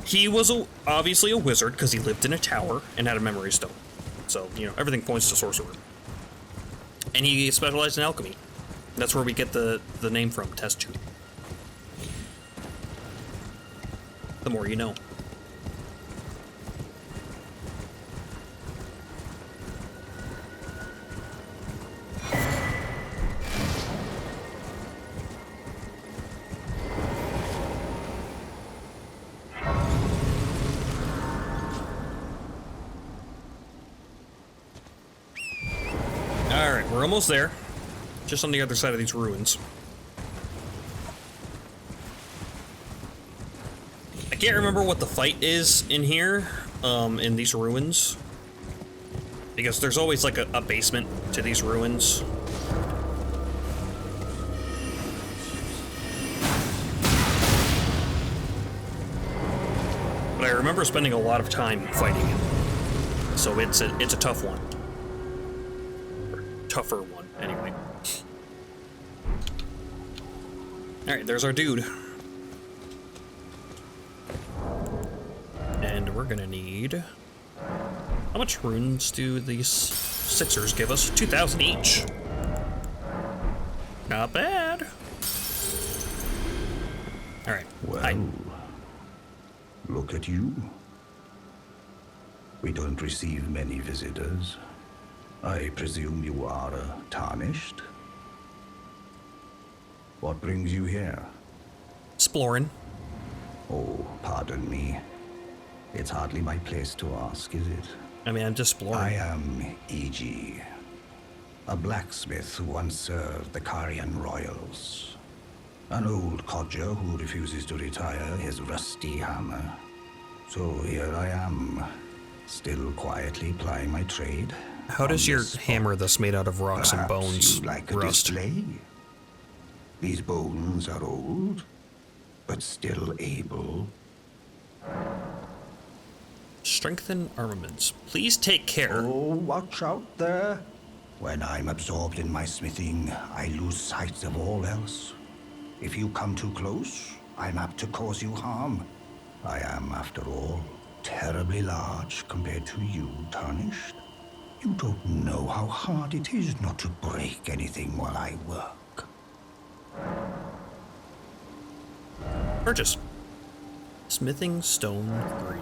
[SPEAKER 1] He was obviously a wizard because he lived in a tower and had a memory stone. So, you know, everything points to sorcerer. And he specialized in alchemy. That's where we get the name from, Test Tube. The more you know. Alright, we're almost there. Just on the other side of these ruins. I can't remember what the fight is in here, in these ruins. Because there's always like a basement to these ruins. But I remember spending a lot of time fighting it. So it's a tough one. Or tougher one, anyway. Alright, there's our dude. And we're gonna need... How much runes do these sixers give us? 2,000 each. Not bad. Alright.
[SPEAKER 9] Well,
[SPEAKER 1] Hi.
[SPEAKER 9] look at you. We don't receive many visitors. I presume you are tarnished? What brings you here?
[SPEAKER 1] Exploring.
[SPEAKER 9] Oh, pardon me. It's hardly my place to ask, is it?
[SPEAKER 1] I mean, I'm just exploring.
[SPEAKER 9] I am E.G., a blacksmith who once served the Carian royals. An old codger who refuses to retire his rusty hammer. So here I am, still quietly plying my trade.
[SPEAKER 1] How does your hammer that's made out of rocks and
[SPEAKER 9] Perhaps
[SPEAKER 1] bones
[SPEAKER 9] you'd like a
[SPEAKER 1] rust?
[SPEAKER 9] display? These bones are old, but still able.
[SPEAKER 1] Strengthen armaments. Please take care.
[SPEAKER 9] Oh, watch out there. When I'm absorbed in my smithing, I lose sight of all else. If you come too close, I'm apt to cause you harm. I am, after all, terribly large compared to you, Tarnished. You don't know how hard it is not to break anything while I work.
[SPEAKER 1] Purchase. Smithing stone 3.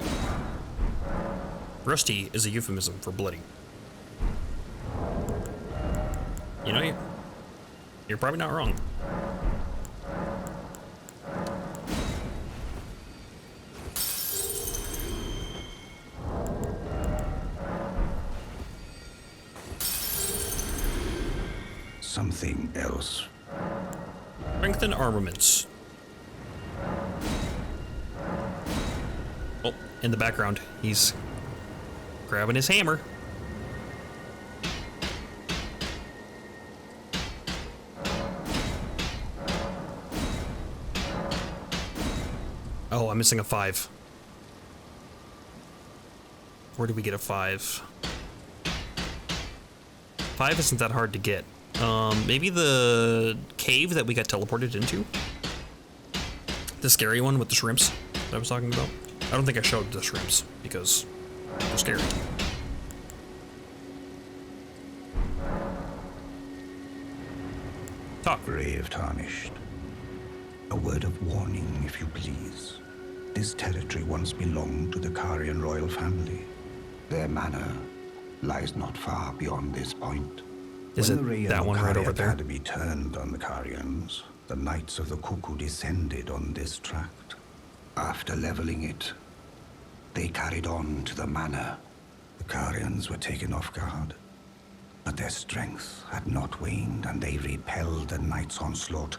[SPEAKER 1] Rusty is a euphemism for bloody. You know, you're probably not wrong.
[SPEAKER 9] Something else.
[SPEAKER 1] Strengthen armaments. Oh, in the background, he's grabbing his hammer. Oh, I'm missing a 5. Where do we get a 5? 5 isn't that hard to get. Maybe the cave that we got teleported into? The scary one with the shrimps that I was talking about? I don't think I showed the shrimps because they're scary. Talk.
[SPEAKER 9] Brave Tarnished. A word of warning, if you please. This territory once belonged to the Carian royal family. Their manor lies not far beyond this point.
[SPEAKER 1] Is
[SPEAKER 9] When
[SPEAKER 1] it
[SPEAKER 9] the
[SPEAKER 1] that one right over there?
[SPEAKER 9] Academy turned on the Carians, the Knights of the Cuckoo descended on this tract. After leveling it, they carried on to the manor. The Carians were taken off guard, but their strength had not waned, and they repelled the Knights' onslaught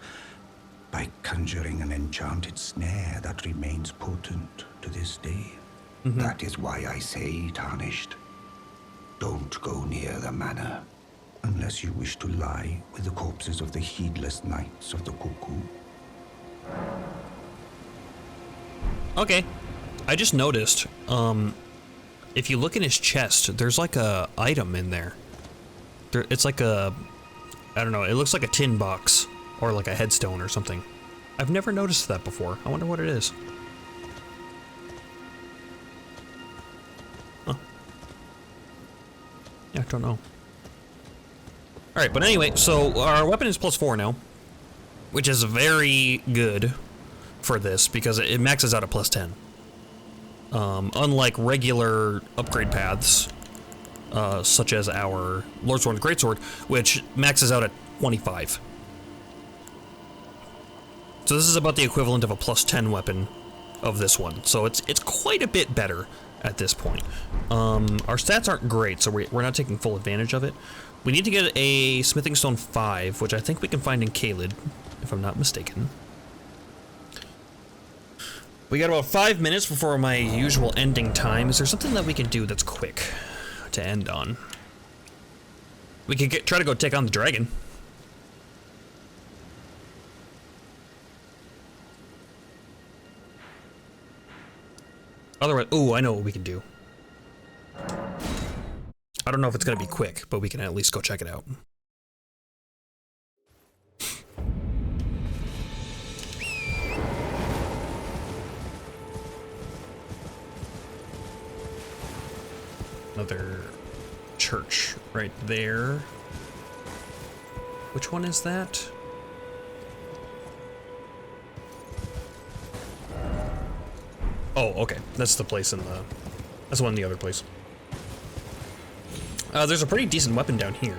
[SPEAKER 9] by conjuring an enchanted snare that remains potent to this day. That is why I say, Tarnished, don't go near the manor unless you wish to lie with the corpses of the heedless Knights of the Cuckoo.
[SPEAKER 1] Okay. I just noticed, if you look in his chest, there's like a item in there. It's like a, I don't know, it looks like a tin box Or like a headstone or something. I've never noticed that before. I wonder what it is. Huh. Yeah, I don't know. Alright, but anyway, so our weapon is +4 now, which is very good for this because it maxes out at +10. Unlike regular upgrade paths, such as our Lordsworn Greatsword, which maxes out at 25. So this is about the equivalent of a +10 weapon of this one. So it's quite a bit better at this point. Our stats aren't great, so we're not taking full advantage of it. We need to get a Smithing Stone 5, which I think we can find in Caelid, if I'm not mistaken. We got about 5 minutes before my usual ending time. Is there something that we can do that's quick to end on? We could try to go take on the dragon. Otherwise, ooh, I know what we can do. I don't know if it's gonna be quick, but we can at least go check it out. Another church right there. Which one is that? Oh, okay. That's the place in the... That's the one in the other place. There's a pretty decent weapon down here,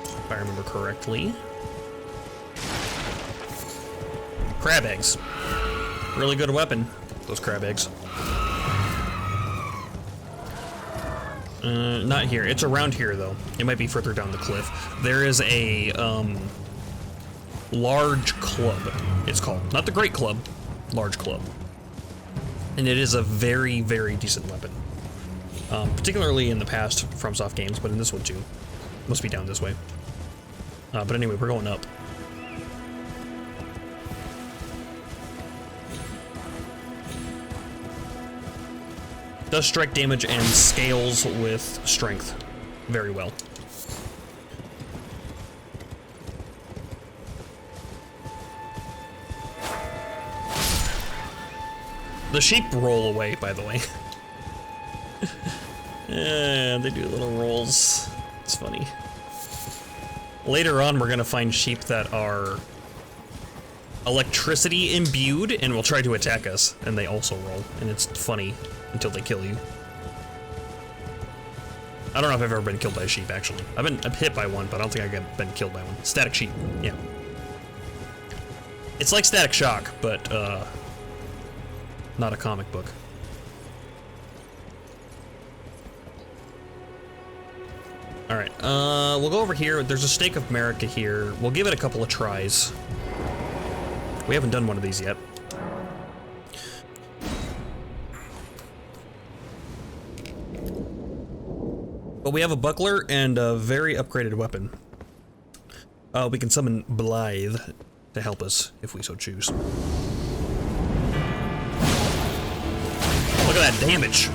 [SPEAKER 1] if I remember correctly. Crab eggs. Really good weapon, those crab eggs. Not here. It's around here, though. It might be further down the cliff. There is a, large club, it's called. Not the Great Club, large club. And it is a very, very decent weapon. Particularly in the past FromSoft games, but in this one too. Must be down this way. But anyway, we're going up. Does strike damage and scales with strength very well. The sheep roll away, by the way. Yeah, they do little rolls. It's funny. Later on, we're gonna find sheep that are electricity imbued and will try to attack us, and they also roll, and it's funny until they kill you. I don't know if I've ever been killed by a sheep, actually. I've been hit by one, but I don't think I've been killed by one. Static sheep, yeah. It's like Static Shock, but not a comic book. Alright, we'll go over here. There's a Stake of Marika here. We'll give it a couple of tries. We haven't done one of these yet. But we have a buckler and a very upgraded weapon. We can summon Blythe to help us, if we so choose. Look at that damage!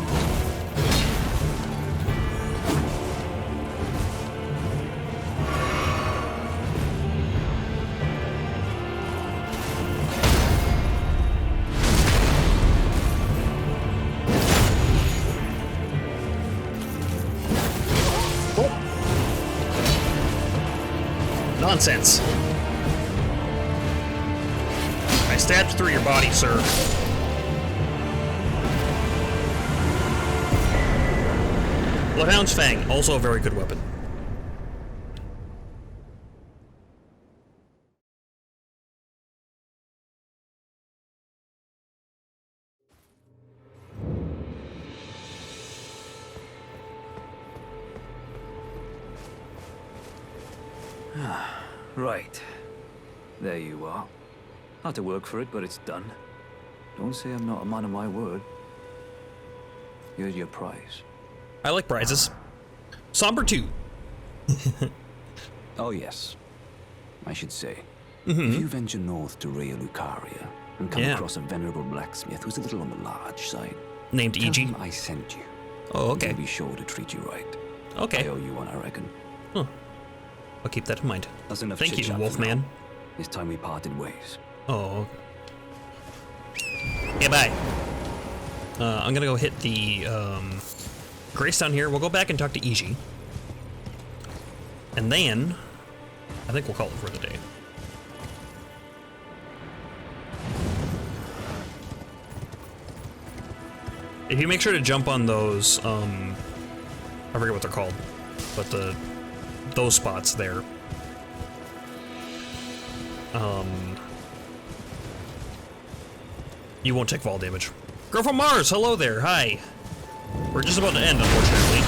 [SPEAKER 1] Nonsense. I stabbed through your body, sir. Bloodhound's Fang, also a very good weapon.
[SPEAKER 5] Right. There you are. Had to work for it, but it's done. Don't say I'm not a man of my word. Here's your prize.
[SPEAKER 1] I like prizes. Somber 2.
[SPEAKER 5] Oh, yes. I should say. If you venture north to Raya Lucaria and come across a venerable blacksmith who's a little on the large side,
[SPEAKER 1] named
[SPEAKER 5] tell
[SPEAKER 1] E.G.
[SPEAKER 5] him I sent you.
[SPEAKER 1] Oh, okay.
[SPEAKER 5] He'll be sure to treat you right.
[SPEAKER 1] Okay.
[SPEAKER 5] I owe you one, I reckon.
[SPEAKER 1] Huh. I'll keep that in mind.
[SPEAKER 10] That's enough
[SPEAKER 1] Thank you,
[SPEAKER 10] chit-chat for
[SPEAKER 1] Wolfman.
[SPEAKER 10] now. It's time we parted ways.
[SPEAKER 1] Oh. Yeah, bye. I'm gonna go hit the Grace down here. We'll go back and talk to Iji. And then, I think we'll call it for the day. If you make sure to jump on those, I forget what they're called, but those spots there. You won't take fall damage. Girl from Mars, hello there, hi. We're just about to end, unfortunately.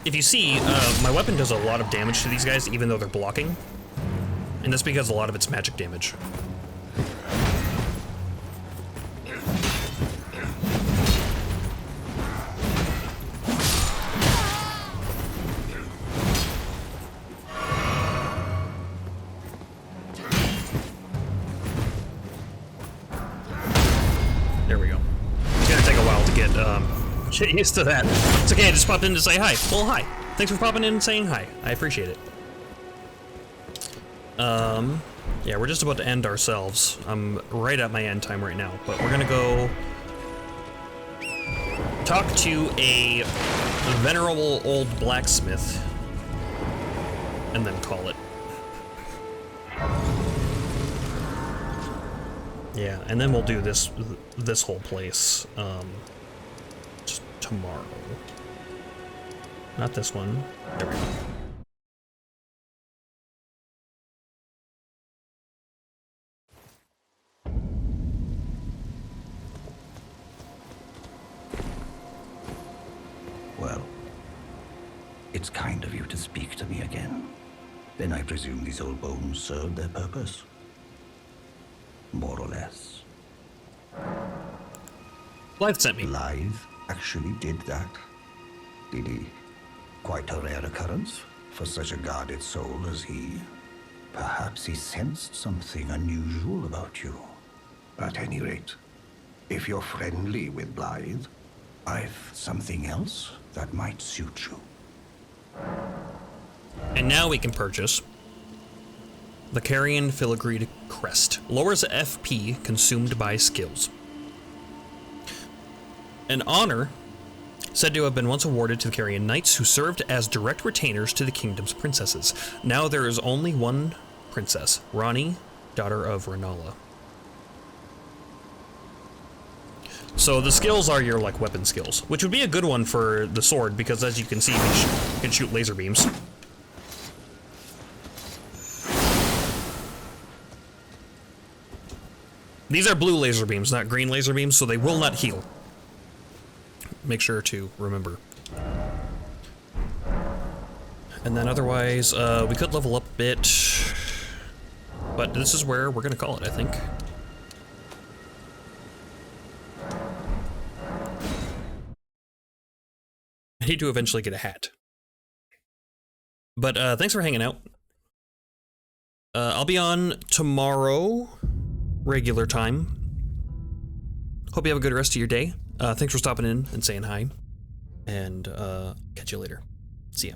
[SPEAKER 1] If you see, my weapon does a lot of damage to these guys, even though they're blocking. And that's because a lot of it's magic damage. There we go. It's gonna take a while to get used to that. It's okay, I just popped in to say hi. Well, hi. Thanks for popping in and saying hi. I appreciate it. Yeah, we're just about to end ourselves. I'm right at my end time right now, but we're gonna go talk to a venerable old blacksmith and then call it. Yeah, and then we'll do this whole place just tomorrow. Not this one. There we go.
[SPEAKER 9] Well, it's kind of you to speak to me again. Then I presume these old bones served their purpose. More or less.
[SPEAKER 1] Blythe sent me.
[SPEAKER 9] Blythe actually did that. Did he? Quite a rare occurrence for such a guarded soul as he. Perhaps he sensed something unusual about you. At any rate, if you're friendly with Blythe, I've something else that might suit you.
[SPEAKER 1] And now we can purchase the Carrion Filigreed Crest. Lowers FP consumed by skills. An honor said to have been once awarded to the Carrion Knights who served as direct retainers to the kingdom's princesses. Now there is only one princess, Rani, daughter of Renala. So the skills are your like weapon skills, which would be a good one for the sword because as you can see, you can shoot laser beams. These are blue laser beams, not green laser beams, so they will not heal. Make sure to remember. And then otherwise, we could level up a bit, but this is where we're gonna call it, I think. I need to eventually get a hat. But thanks for hanging out. I'll be on tomorrow, regular time. Hope you have a good rest of your day. Thanks for stopping in and saying hi. And catch you later. See ya.